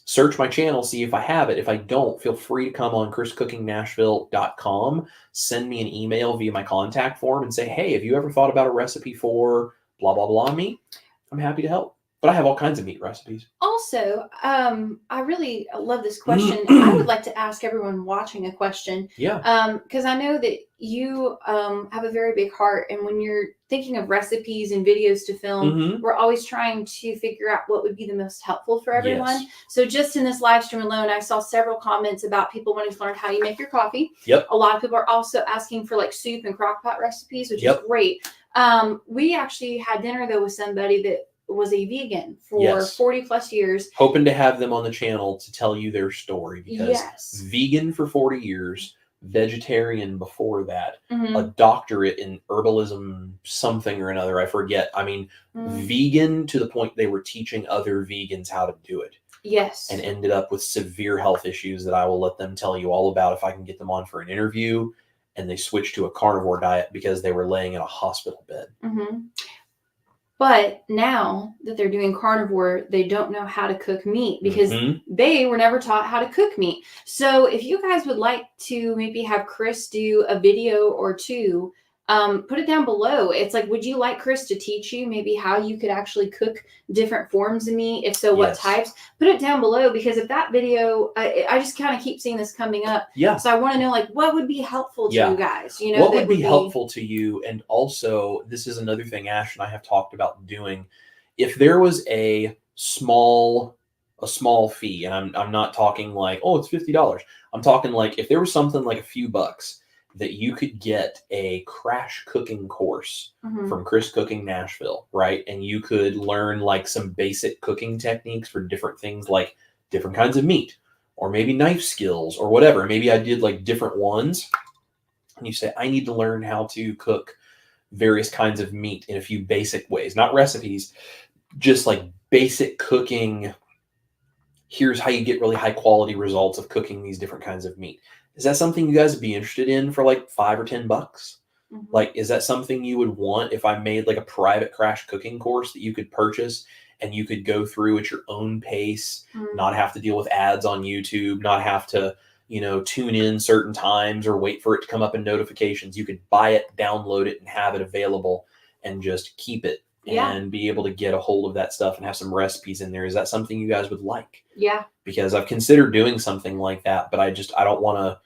Search my channel, see if I have it. If I don't, feel free to come on chriscookingnashville.com, send me an email via my contact form and say, hey, have you ever thought about a recipe for blah, blah, blah meat? I'm happy to help. But I have all kinds of meat recipes. Also, I really love this question. I would like to ask everyone watching a question. Yeah. Because I know that you have a very big heart, and when you're thinking of recipes and videos to film, we're always trying to figure out what would be the most helpful for everyone. Yes. So just in this live stream alone, I saw several comments about people wanting to learn how you make your coffee. Yep. A lot of people are also asking for like soup and crock pot recipes, which is great. We actually had dinner though with somebody that was a vegan for 40 plus years. Hoping to have them on the channel to tell you their story, because vegan for 40 years, vegetarian before that, a doctorate in herbalism, something or another, I forget. I mean, vegan to the point they were teaching other vegans how to do it. Yes. And ended up with severe health issues that I will let them tell you all about if I can get them on for an interview. And they switched to a carnivore diet because they were laying in a hospital bed. But now that they're doing carnivore, they don't know how to cook meat because they were never taught how to cook meat. So if you guys would like to maybe have Chris do a video or two, put it down below. It's like, would you like Chris to teach you maybe how you could actually cook different forms of meat? If so, what types? Put it down below, because if that video, I just kind of keep seeing this coming up. Yeah. So I want to know, like, what would be helpful to you guys? You know, what would be helpful to you? And also, this is another thing Ash and I have talked about doing. If there was a small fee, and I'm not talking like, oh, it's $50. I'm talking like if there was something like a few bucks that you could get a crash cooking course from Chris Cooking Nashville, right? And you could learn like some basic cooking techniques for different things, like different kinds of meat, or maybe knife skills or whatever. Maybe I did like different ones. And you say, I need to learn how to cook various kinds of meat in a few basic ways, not recipes, just like basic cooking. Here's how you get really high quality results of cooking these different kinds of meat. Is that something you guys would be interested in for like $5 or $10? Like, is that something you would want if I made like a private crash cooking course that you could purchase and you could go through at your own pace, not have to deal with ads on YouTube, not have to, you know, tune in certain times or wait for it to come up in notifications? You could buy it, download it, and have it available and just keep it and be able to get a hold of that stuff and have some recipes in there. Is that something you guys would like? Yeah. Because I've considered doing something like that, but I don't want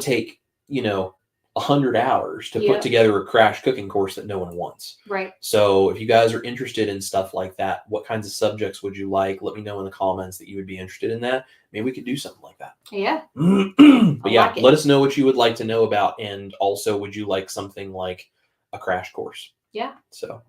to take, you know, 100 hours to put together a crash cooking course that no one wants. Right. So if you guys are interested in stuff like that, what kinds of subjects would you like? Let me know in the comments that you would be interested in that. Maybe we could do something like that. Yeah. But yeah, let us know what you would like to know about. And also, would you like something like a crash course? Yeah. So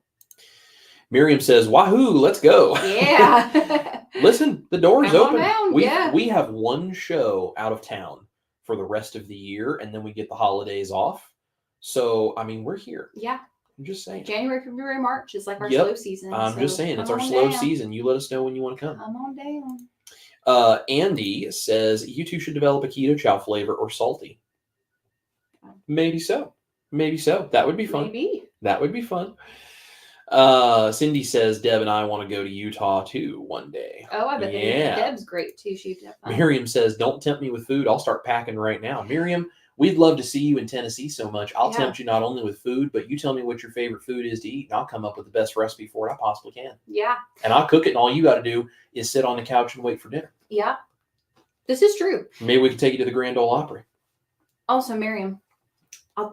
Miriam says, wahoo, let's go. Yeah. Listen, the door is open. Down. We have one show out of town for the rest of the year, and then we get the holidays off. So, I mean, we're here. Yeah. I'm just saying. January, February, March is like our slow season. I'm just saying, it's our slow season. You let us know when you want to come. Come on down. Andy says, you two should develop a keto chow flavor or salty. Maybe so. That would be fun. That would be fun. Cindy says, Deb and I want to go to Utah too one day. Oh, I bet Deb's great too. She'd have fun. Miriam says, don't tempt me with food. I'll start packing right now. Miriam, we'd love to see you in Tennessee so much. I'll tempt you not only with food, but you tell me what your favorite food is to eat, and I'll come up with the best recipe for it I possibly can. Yeah. And I'll cook it, and all you got to do is sit on the couch and wait for dinner. Yeah. This is true. Maybe we can take you to the Grand Ole Opry. Also, Miriam,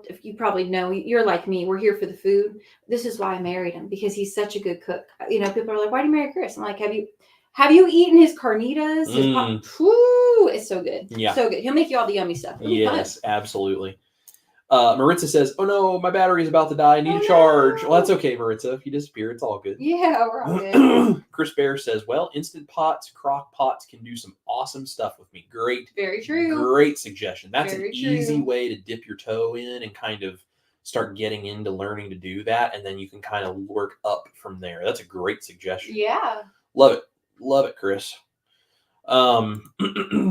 if you probably know, you're like me. We're here for the food. This is why I married him, because he's such a good cook. You know, people are like, why do you marry Chris? I'm like, have you eaten his carnitas? Woo, it's so good. Yeah. So good. He'll make you all the yummy stuff. Ooh, yes, fun. Absolutely. Maritza says, "Oh no, my battery is about to die. I need a charge." No. Well, that's okay, Maritza. If you disappear, it's all good. Yeah, we're all good. Chris Bear says, "Well, Instant Pots, crock pots can do some awesome stuff with me." Great. Very true. Great suggestion. That's Very an easy true. way to dip your toe in and kind of start getting into learning to do that. And then you can kind of work up from there. That's a great suggestion. Yeah. Love it. Love it, Chris.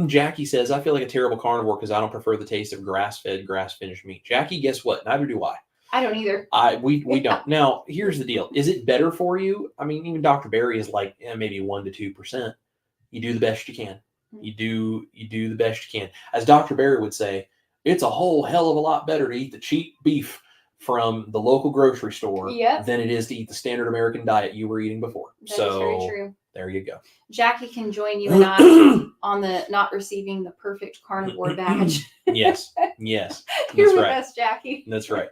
Jackie says, "I feel like a terrible carnivore because I don't prefer the taste of grass-fed, grass-finished meat." Jackie, guess what? Neither do I. I don't either. We don't. Now, here's the deal. Is it better for you? I mean, even Dr. Berry is like maybe 1 to 2%. You do the best you can. You do the best you can. As Dr. Berry would say, it's a whole hell of a lot better to eat the cheap beef from the local grocery store than it is to eat the standard American diet you were eating before. That is very true. There you go. Jackie can join you and I on the not receiving the perfect carnivore badge. Yes. You're the best, Jackie. That's right.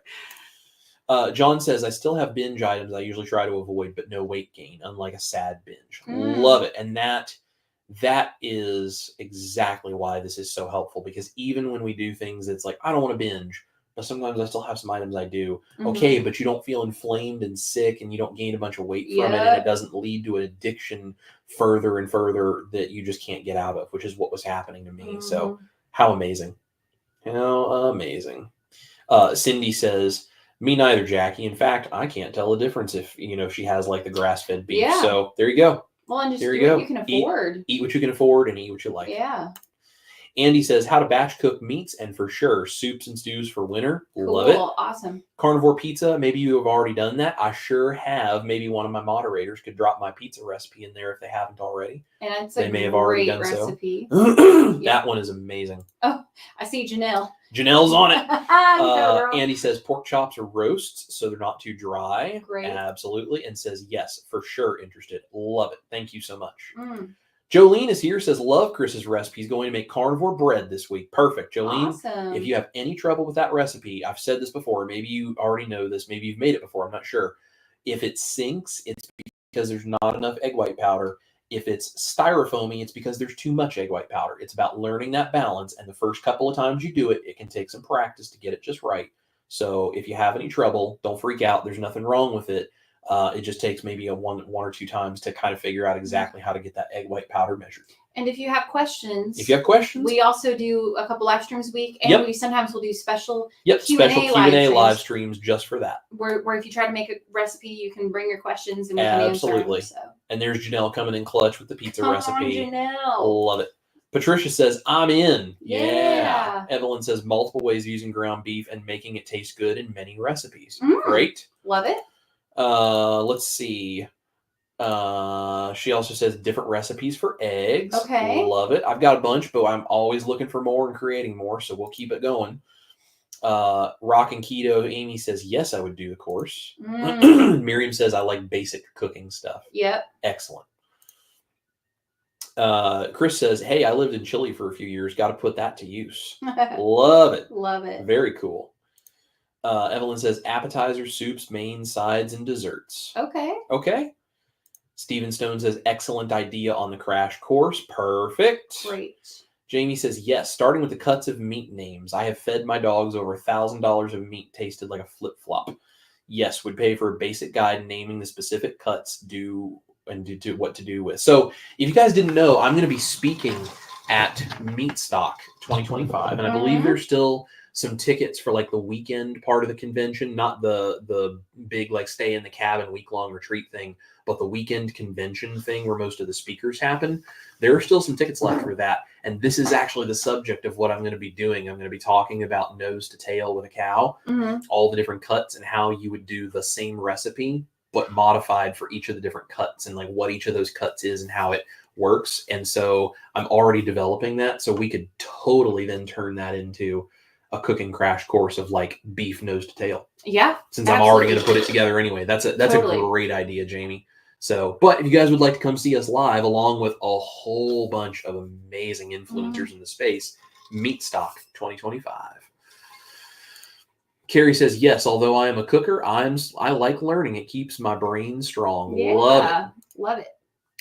John says, "I still have binge items I usually try to avoid, but no weight gain, unlike a sad binge." Love it. And that is exactly why this is so helpful, because even when we do things, it's like, I don't want to binge, but sometimes I still have some items I do. Okay, but you don't feel inflamed and sick and you don't gain a bunch of weight from it, and it doesn't lead to an addiction further and further that you just can't get out of, which is what was happening to me. So how amazing. How amazing. Cindy says, "Me neither, Jackie. In fact, I can't tell the difference if she has like the grass-fed beef." Yeah. So there you go. Well, and just do what you can afford. Eat what you can afford and eat what you like. Yeah. Andy says, "How to batch cook meats, and for sure, soups and stews for winter." Cool. Love it. Awesome. Carnivore pizza. Maybe you have already done that. I sure have. Maybe one of my moderators could drop my pizza recipe in there if they haven't already. And it's they may have already done recipe. That one is amazing. Oh, I see Janelle. Janelle's on it. Andy says pork chops are roasts, so they're not too dry. Great. Absolutely. And says, yes, for sure interested. Love it. Thank you so much. Jolene is here, says, love Chris's recipe. He's going to make carnivore bread this week. Perfect. Jolene, awesome. If you have any trouble with that recipe, I've said this before. Maybe you already know this. Maybe you've made it before. I'm not sure. If it sinks, it's because there's not enough egg white powder. If it's styrofoamy, it's because there's too much egg white powder. It's about learning that balance. And the first couple of times you do it, it can take some practice to get it just right. So if you have any trouble, don't freak out. There's nothing wrong with it. It just takes maybe one or two times to kind of figure out exactly how to get that egg white powder measured. And if you have questions, we also do a couple live streams a week, and we sometimes will do special Q&A live streams just for that. Where if you try to make a recipe, you can bring your questions and we can answer them. So. And there's Janelle coming in clutch with the pizza recipe. On, Janelle. Love it. Patricia says, I'm in. Yeah. Evelyn says, multiple ways of using ground beef and making it taste good in many recipes. Great. Love it. Let's see. She also says different recipes for eggs. Okay. Love it. I've got a bunch, but I'm always looking for more and creating more, so we'll keep it going. Rockin' Keto, Amy says, yes, I would do the course. Miriam says, I like basic cooking stuff. Yep. Excellent. Chris says, hey, I lived in Chile for a few years. Got to put that to use. Love it. Love it. Very cool. Evelyn says, appetizers, soups, mains, sides, and desserts. Okay. Stephen Stone says, excellent idea on the crash course. Perfect. Great. Jamie says, yes, starting with the cuts of meat names. I have fed my dogs over $1,000 of meat tasted like a flip-flop. Yes, would pay for a basic guide naming the specific cuts what to do with. So if you guys didn't know, I'm going to be speaking at Meat Stock 2025, and I believe there's still some tickets for like the weekend part of the convention, not the big like stay in the cabin week-long retreat thing, but the weekend convention thing where most of the speakers happen. There are still some tickets left for that. And this is actually the subject of what I'm going to be doing. I'm going to be talking about nose to tail with a cow, all the different cuts and how you would do the same recipe, but modified for each of the different cuts and like what each of those cuts is and how it works. And so I'm already developing that. So we could totally then turn that into a cooking crash course of like beef nose to tail. Yeah. Since I'm already going to put it together anyway. That's a great idea, Jamie. So, but if you guys would like to come see us live, along with a whole bunch of amazing influencers in the space, Meat Stock 2025. Carrie says, yes, although I am a cooker, I like learning. It keeps my brain strong. Yeah, love it.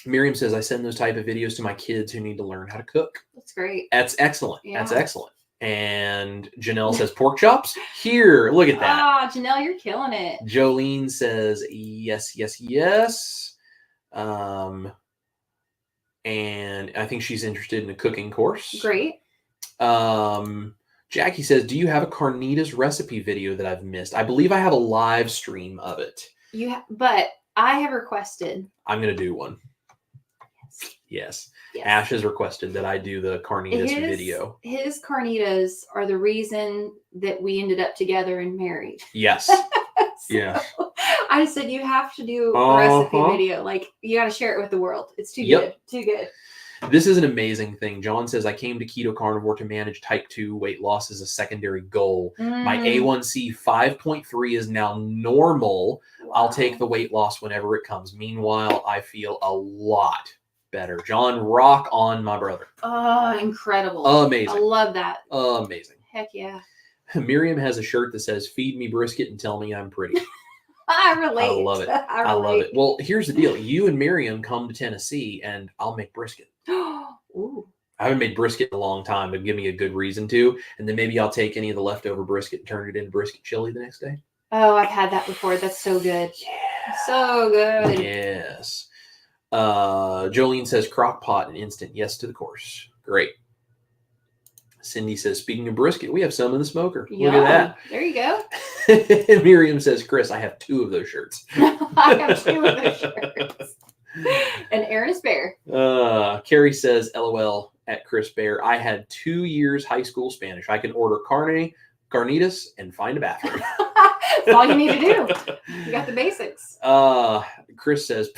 Miriam says, I send those type of videos to my kids who need to learn how to cook. That's great. That's excellent. Yeah. That's excellent. And Janelle says pork chops. Here, look at that. Ah, Janelle, you're killing it. Jolene says yes, yes, yes. And I think she's interested in a cooking course. Great. Jackie says, do you have a carnitas recipe video that I've missed? I believe I have a live stream of it. But I have requested. I'm going to do one. Yes. Yes. Ash has requested that I do the carnitas video. His carnitas are the reason that we ended up together and married. Yes. Yeah. I said, you have to do a recipe video. Like, you got to share it with the world. It's too good. Too good. This is an amazing thing. John says, I came to Keto Carnivore to manage type 2 weight loss as a secondary goal. My A1C 5.3 is now normal. Wow. I'll take the weight loss whenever it comes. Meanwhile, I feel a lot better. John, rock on, my brother. Oh, incredible. Amazing. I love that. Amazing. Heck yeah. Miriam has a shirt that says, feed me brisket and tell me I'm pretty. I relate. I love it. I love it. Well, here's the deal. You and Miriam come to Tennessee and I'll make brisket. Ooh. I haven't made brisket in a long time, but give me a good reason to. And then maybe I'll take any of the leftover brisket and turn it into brisket chili the next day. Oh, I've had that before. That's so good. Yeah. So good. Yes. Jolene says crock pot and instant yes to the course. Great. Cindy says, speaking of brisket, we have some in the smoker. Look at that. There you go. Miriam says, Chris, I have 2 of those shirts. I have 2 of those shirts. And Aaron is Bear. Carrie says, LOL at Chris Bear. I had 2 years high school Spanish. I can order carnitas and find a bathroom. That's all you need to do. You got the basics. Chris says,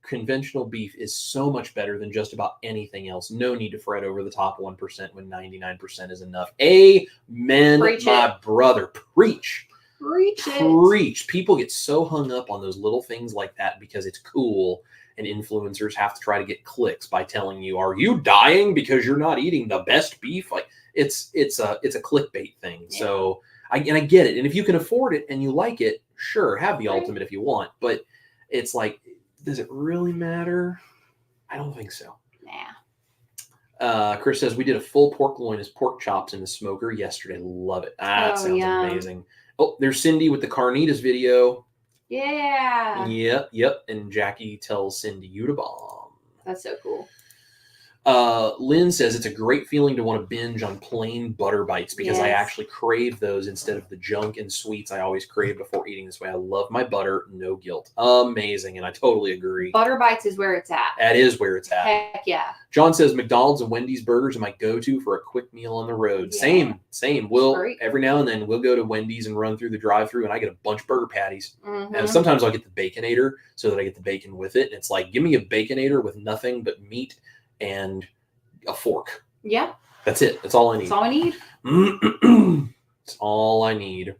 conventional beef is so much better than just about anything else. No need to fret over the top 1% when 99% is enough. Amen, my brother. Preach. Preach it. Preach. People get so hung up on those little things like that because it's cool, and influencers have to try to get clicks by telling you, "Are you dying because you're not eating the best beef?" Like it's a clickbait thing. Yeah. So I get it, and if you can afford it and you like it, sure, have the ultimate if you want. But it's like, does it really matter? I don't think so. Nah. Chris says, we did a full pork loin as pork chops in the smoker yesterday. Love it. That sounds amazing. Oh, there's Cindy with the carnitas video. Yeah. Yep. And Jackie tells Cindy, you to bomb. That's so cool. Lynn says it's a great feeling to want to binge on plain butter bites because I actually crave those instead of the junk and sweets I always crave before eating this way. I love my butter, no guilt. Amazing, and I totally agree. Butter bites is where it's at. That is where it's at. Heck yeah. John says McDonald's and Wendy's burgers are my go-to for a quick meal on the road. Yeah. Same. Every now and then we'll go to Wendy's and run through the drive-thru and I get a bunch of burger patties. Mm-hmm. And sometimes I'll get the Baconator so that I get the bacon with it. And it's like, give me a Baconator with nothing but meat and a fork. Yeah. That's it. That's all I need. That's all I need. That's all I need.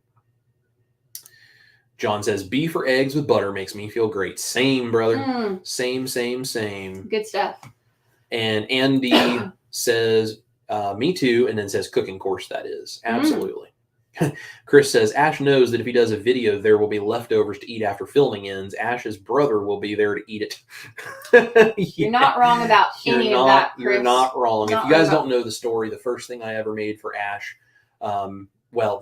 John says, beef or eggs with butter makes me feel great. Same, brother. Same. Good stuff. And Andy says, me too, and then says cooking course, that is. Absolutely. Chris says, Ash knows that if he does a video, there will be leftovers to eat after filming ends. Ash's brother will be there to eat it. You're not wrong about any of that, Chris. You're not wrong. If you guys don't know the story, the first thing I ever made for Ash, the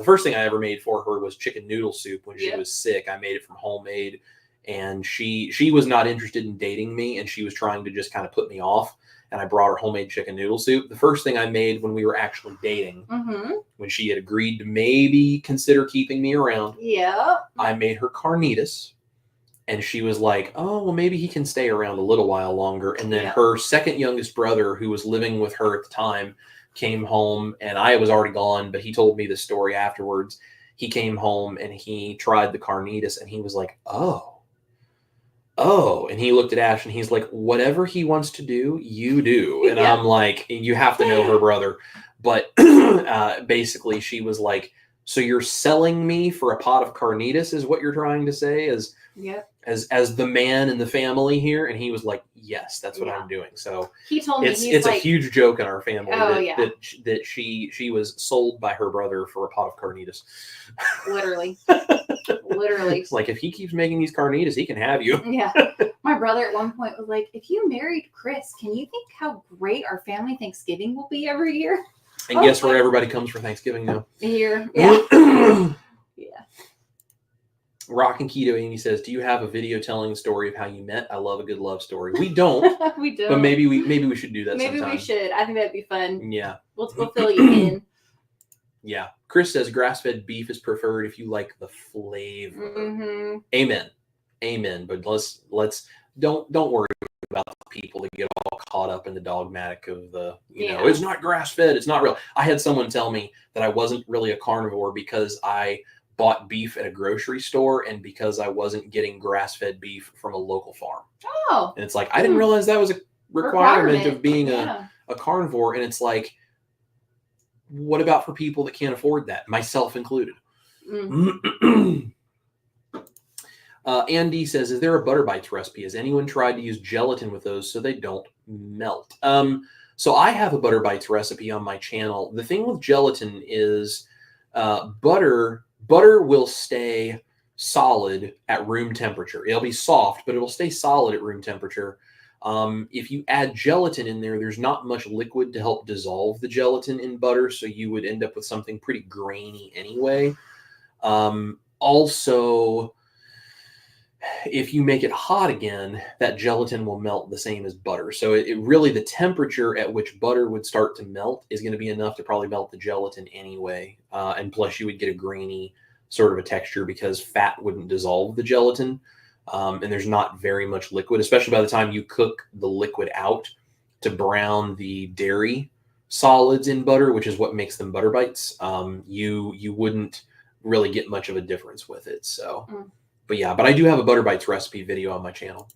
first thing I ever made for her was chicken noodle soup when she was sick. I made it from homemade, and she was not interested in dating me, and she was trying to just kind of put me off. And I brought her homemade chicken noodle soup. The first thing I made when we were actually dating, when she had agreed to maybe consider keeping me around, I made her carnitas. And she was like, oh, well, maybe he can stay around a little while longer. And then her second youngest brother, who was living with her at the time, came home. And I was already gone, but he told me the story afterwards. He came home and he tried the carnitas. And he was like, oh, and he looked at Ash and he's like, whatever he wants to do, you do. And I'm like, you have to know her brother. But basically she was like, so you're selling me for a pot of carnitas is what you're trying to say as the man in the family here? And he was like, yes, that's what I'm doing. So he told me it's a huge joke in our family that she was sold by her brother for a pot of carnitas. Literally. It's like, if he keeps making these carnitas, he can have you. Yeah. My brother at one point was like, if you married Chris, can you think how great our family Thanksgiving will be every year? And guess where everybody comes for Thanksgiving now? Here. Yeah. Yeah. Rock and Keto Amy says, do you have a video telling the story of how you met? I love a good love story. We don't. We don't. But maybe we should do that maybe sometime. We should. I think that'd be fun. Yeah. We'll fill you in. Yeah. Chris says grass-fed beef is preferred if you like the flavor. Mm-hmm. Amen. But let's don't worry about the people that get all caught up in the dogmatic of the, you know, it's not grass-fed, it's not real. I had someone tell me that I wasn't really a carnivore because I bought beef at a grocery store and because I wasn't getting grass-fed beef from a local farm. Oh. And it's like, I didn't realize that was a requirement of being a carnivore. And it's like, what about for people that can't afford that, myself included? Andy says, is there a butter bites recipe? Has anyone tried to use gelatin with those so they don't melt? So I have a butter bites recipe on my channel. The thing with gelatin is butter will stay solid at room temperature. It'll be soft, but it'll stay solid at room temperature. If you add gelatin in there, there's not much liquid to help dissolve the gelatin in butter, so you would end up with something pretty grainy anyway. Also, if you make it hot again, that gelatin will melt the same as butter. So it really, the temperature at which butter would start to melt is going to be enough to probably melt the gelatin anyway. And plus you would get a grainy sort of a texture because fat wouldn't dissolve the gelatin. And there's not very much liquid, especially by the time you cook the liquid out to brown the dairy solids in butter, which is what makes them butter bites. You wouldn't really get much of a difference with it. So, but I do have a butter bites recipe video on my channel.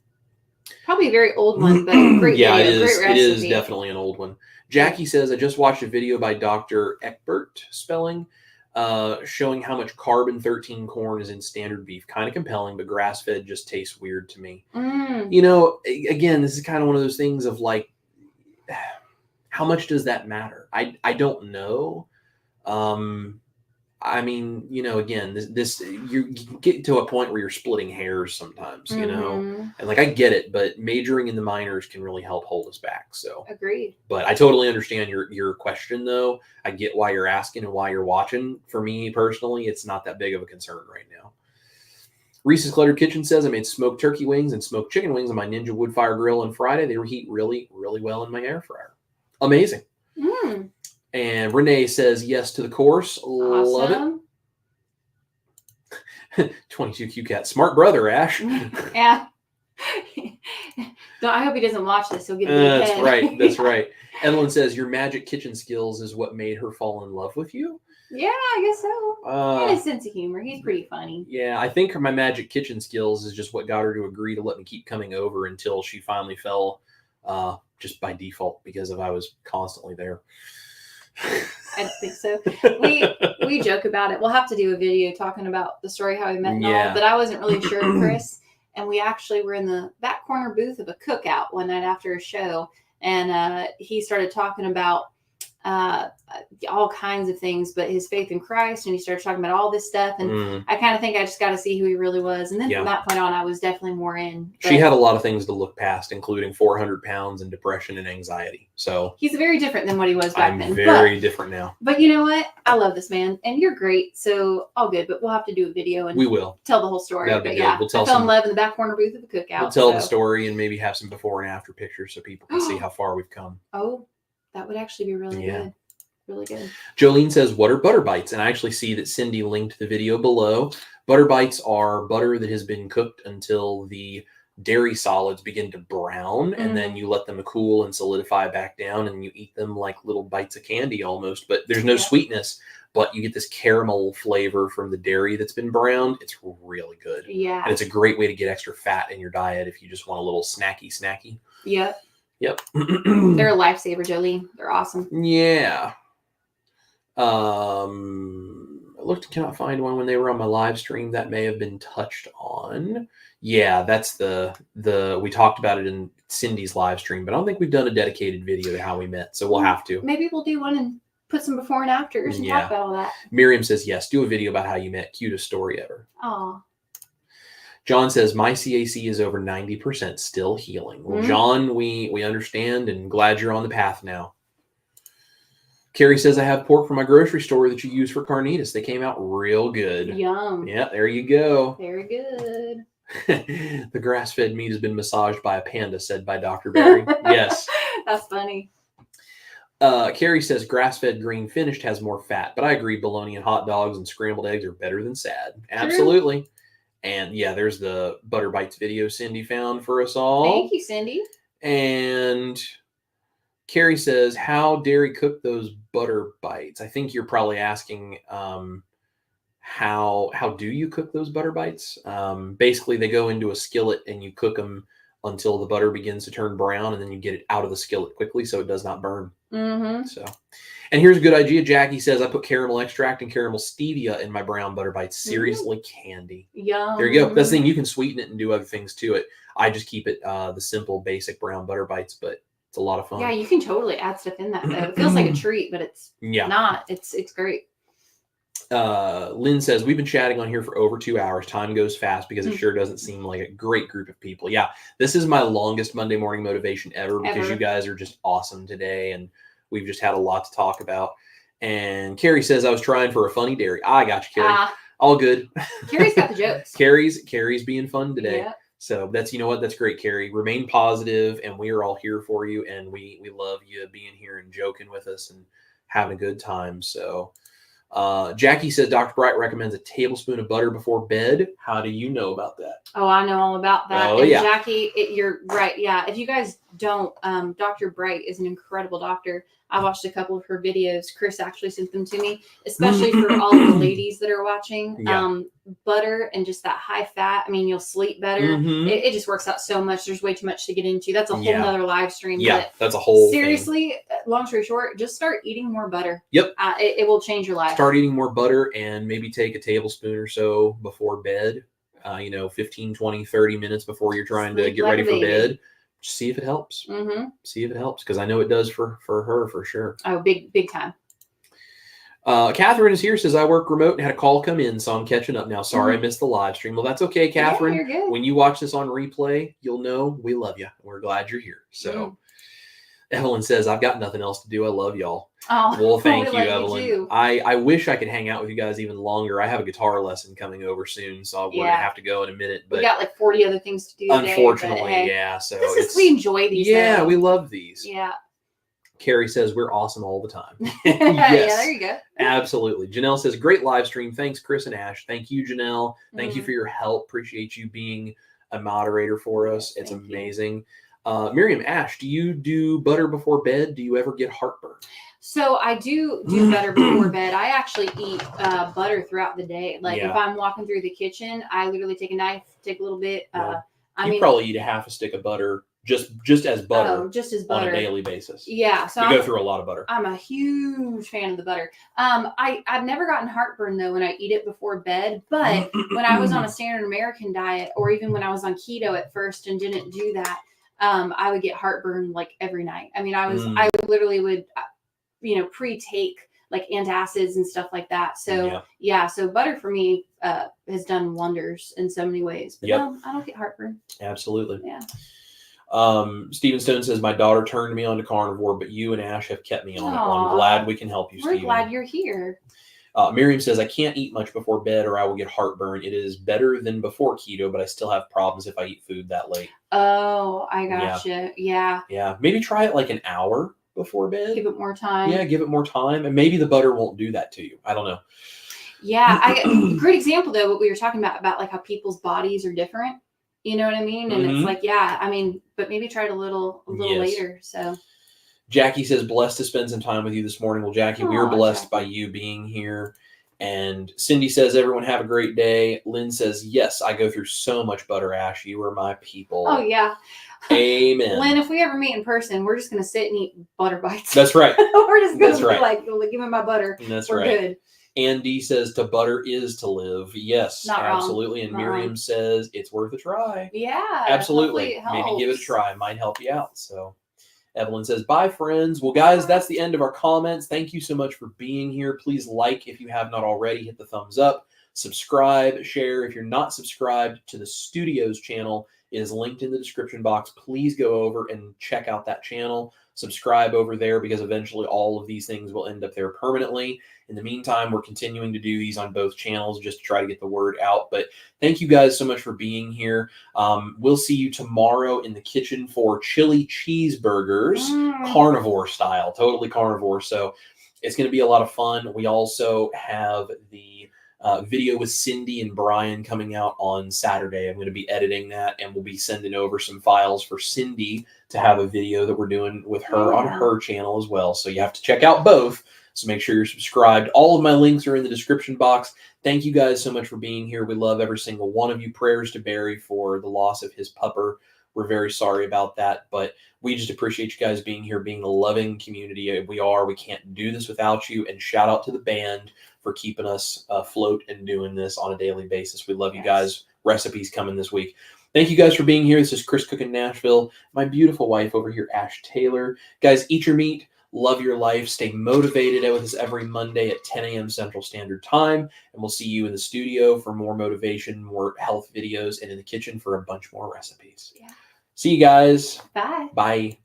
Probably a very old one, but great. Yeah, video, it is. great recipe. It is definitely an old one. Jackie says, I just watched a video by Dr. Eckbert spelling, showing how much carbon 13 corn is in standard beef. Kind of compelling, but grass-fed just tastes weird to me. You know, again, this is kind of one of those things of like, how much does that matter? I don't know. I mean, you know, again, this you get to a point where you're splitting hairs sometimes, you know, and like I get it, but majoring in the minors can really help hold us back. So agreed. But I totally understand your question, though. I get why you're asking and why you're watching. For me personally, it's not that big of a concern right now. Reese's Cluttered Kitchen says, I made smoked turkey wings and smoked chicken wings on my Ninja wood fire grill on Friday. They reheat really, really well in my air fryer. Amazing. And Renee says yes to the course. Love it. 22 QCat. Smart brother, Ash. Yeah. I hope he doesn't watch this. He'll get a big That's head. right. That's right. Evelyn says your magic kitchen skills is what made her fall in love with you. Yeah, I guess so. And his sense of humor. He's pretty funny. Yeah, I think my magic kitchen skills is just what got her to agree to let me keep coming over until she finally fell just by default because I was constantly there. I don't think so. We joke about it. We'll have to do a video talking about the story, how we met and all, but I wasn't really sure, Chris. And we actually were in the back corner booth of a cookout one night after a show. And he started talking about all kinds of things, but his faith in Christ. And he started talking about all this stuff. And I kind of think I just got to see who he really was. And then from that point on, I was definitely more in. She had a lot of things to look past, including 400 pounds and depression and anxiety. So he's very different than what he was back then. I'm very different now. But you know what? I love this man, and you're great. So all good. But we'll have to do a video and we will tell the whole story. That'd be but good. Yeah, we'll tell I fell in love in the back corner booth of the cookout. We'll tell the story and maybe have some before and after pictures so people can see how far we've come. Oh, that would actually be really good. Really good. Jolene says, what are butter bites? And I actually see that Cindy linked the video below. Butter bites are butter that has been cooked until the dairy solids begin to brown, and then you let them cool and solidify back down, and you eat them like little bites of candy almost. But there's no sweetness, but you get this caramel flavor from the dairy that's been browned. It's really good. Yeah. And it's a great way to get extra fat in your diet if you just want a little snacky. Yep. Yep. They're a lifesaver, Jolene. They're awesome. Yeah. I cannot find one when they were on my live stream. That may have been touched on. Yeah, that's we talked about it in Cindy's live stream, but I don't think we've done a dedicated video to how we met, so we'll have to. Maybe we'll do one and put some before and afters and talk about all that. Miriam says, yes, do a video about how you met. Cutest story ever. Aw. John says, my CAC is over 90%, still healing. Well, John, we understand and glad you're on the path now. Carrie says, I have pork from my grocery store that you use for carnitas. They came out real good. Yum. Yeah, there you go. Very good. The grass-fed meat has been massaged by a panda, said by Dr. Barry. Yes. That's funny. Carrie says grass-fed green finished has more fat, but I agree bologna and hot dogs and scrambled eggs are better than sad. Absolutely. True. And yeah, there's the Butter Bites video Cindy found for us all. Thank you, Cindy. And Carrie says, how dairy cook those butter bites? I think you're probably asking how do you cook those butter bites? Basically, they go into a skillet and you cook them until the butter begins to turn brown, and then you get it out of the skillet quickly so it does not burn. Mm-hmm. So, and here's a good idea. Jackie says, I put caramel extract and caramel stevia in my brown butter bites. Seriously, candy. Yum. There you go. That's the thing. You can sweeten it and do other things to it. I just keep it the simple, basic brown butter bites, but it's a lot of fun. Yeah, you can totally add stuff in that, though. It feels like a treat, but it's not. It's great. Lynn says, we've been chatting on here for over 2 hours. Time goes fast because it sure doesn't seem like a great group of people. Yeah, this is my longest Monday morning motivation ever because you guys are just awesome today, and we've just had a lot to talk about. And Carrie says, I was trying for a funny dairy. I got you, Carrie. All good. Carrie's got the jokes. Carrie's being fun today. Yeah. So that's, you know what, that's great, Carrie. Remain positive, and we are all here for you, and we love you being here and joking with us and having a good time. So Jackie says Dr. Bright recommends a tablespoon of butter before bed. How do you know about that? Oh, I know all about that. Oh, and yeah. Jackie, you're right. Yeah. If you guys don't, Dr. Bright is an incredible doctor. I watched a couple of her videos. Chris actually sent them to me, especially for all of the ladies that are watching. Yeah. Butter and just that high fat. I mean, you'll sleep better. Mm-hmm. It just works out so much. There's way too much to get into. That's a whole nother live stream. Yeah, but that's a whole seriously, long story short, just start eating more butter. Yep. It will change your life. Start eating more butter and maybe take a tablespoon or so before bed, 15, 20, 30 minutes before you're trying to get ready for bed. See if it helps. Mm-hmm. See if it helps, because I know it does for her for sure. Oh, big time. Catherine is here, says I work remote and had a call come in, so I'm catching up now. Sorry I missed the live stream. Well, that's okay, Catherine. Yeah, you're good. When you watch this on replay, you'll know we love you. We're glad you're here. So Evelyn says, I've got nothing else to do. I love y'all. Oh, well, thank you, Evelyn. You I wish I could hang out with you guys even longer. I have a guitar lesson coming over soon, so I'm going to have to go in a minute. But we got like 40 other things to do today. Unfortunately, hey, yeah. So we enjoy these. Yeah, though. we love these. Yeah. Carrie says, we're awesome all the time. Yes. Yeah, there you go. Absolutely. Janelle says, great live stream. Thanks, Chris and Ash. Thank you, Janelle. Thank you for your help. Appreciate you being a moderator for us. It's amazing. Miriam, Ash, do you do butter before bed? Do you ever get heartburn? So I do butter before bed. I actually eat butter throughout the day. Like if I'm walking through the kitchen, I literally take a knife, take a little bit. You probably eat a half a stick of butter just as butter. Oh, just as butter on a daily basis. Yeah, so I go through a lot of butter. I'm a huge fan of the butter. I've never gotten heartburn though when I eat it before bed. But when I was on a standard American diet, or even when I was on keto at first and didn't do that, I would get heartburn like every night. I mean, I literally would, pre-take like antacids and stuff like that. So so butter for me has done wonders in so many ways. But no, I don't get heartburn. Absolutely. Yeah. Stephen Stone says, my daughter turned me on to carnivore, but you and Ash have kept me on it. Well, I'm glad we can help you, Stephen. We're glad you're here. Miriam says, I can't eat much before bed or I will get heartburn. It is better than before keto, but I still have problems if I eat food that late. Oh, I gotcha. Yeah. Yeah. Maybe try it like an hour before bed. Give it more time. Yeah, give it more time. And maybe the butter won't do that to you. I don't know. Yeah. Great example, though, what we were talking about like how people's bodies are different. You know what I mean? And it's like, but maybe try it a little later. So Jackie says, blessed to spend some time with you this morning. Well, Jackie, we are blessed by you being here. And Cindy says, everyone have a great day. Lynn says, yes, I go through so much butter, Ash. You are my people. Oh, yeah. Amen. Lynn, if we ever meet in person, we're just going to sit and eat butter bites. That's right. We're just going to be like, give me my butter. That's we're right. Good. Andy says, to butter is to live. Yes, Not absolutely. Wrong. And Miriam says, it's worth a try. Yeah. Absolutely. Maybe give it a try. It might help you out. So Evelyn says, bye, friends. Well, guys, that's the end of our comments. Thank you so much for being here. Please like if you have not already. Hit the thumbs up. Subscribe, share. If you're not subscribed to the Studios channel, is linked in the description box. Please go over and check out that channel. Subscribe over there because eventually all of these things will end up there permanently. In the meantime, we're continuing to do these on both channels just to try to get the word out. But thank you guys so much for being here. We'll see you tomorrow in the kitchen for chili cheeseburgers, carnivore style, totally carnivore. So it's going to be a lot of fun. We also have the video with Cindy and Brian coming out on Saturday. I'm going to be editing that, and we'll be sending over some files for Cindy to have a video that we're doing with her on her channel as well. So you have to check out both. So make sure you're subscribed. All of my links are in the description box. Thank you guys so much for being here. We love every single one of you. Prayers to Barry for the loss of his pupper. We're very sorry about that, but we just appreciate you guys being here, being the loving community we are. We can't do this without you. And shout out to the band for keeping us afloat and doing this on a daily basis. We love you guys. Recipes coming this week. Thank you guys for being here. This is Chris Cooking Nashville. My beautiful wife over here, Ash Taylor. Guys, eat your meat. Love your life. Stay motivated with us every Monday at 10 a.m. Central Standard Time. And we'll see you in the studio for more motivation, more health videos, and in the kitchen for a bunch more recipes. Yeah. See you guys. Bye. Bye.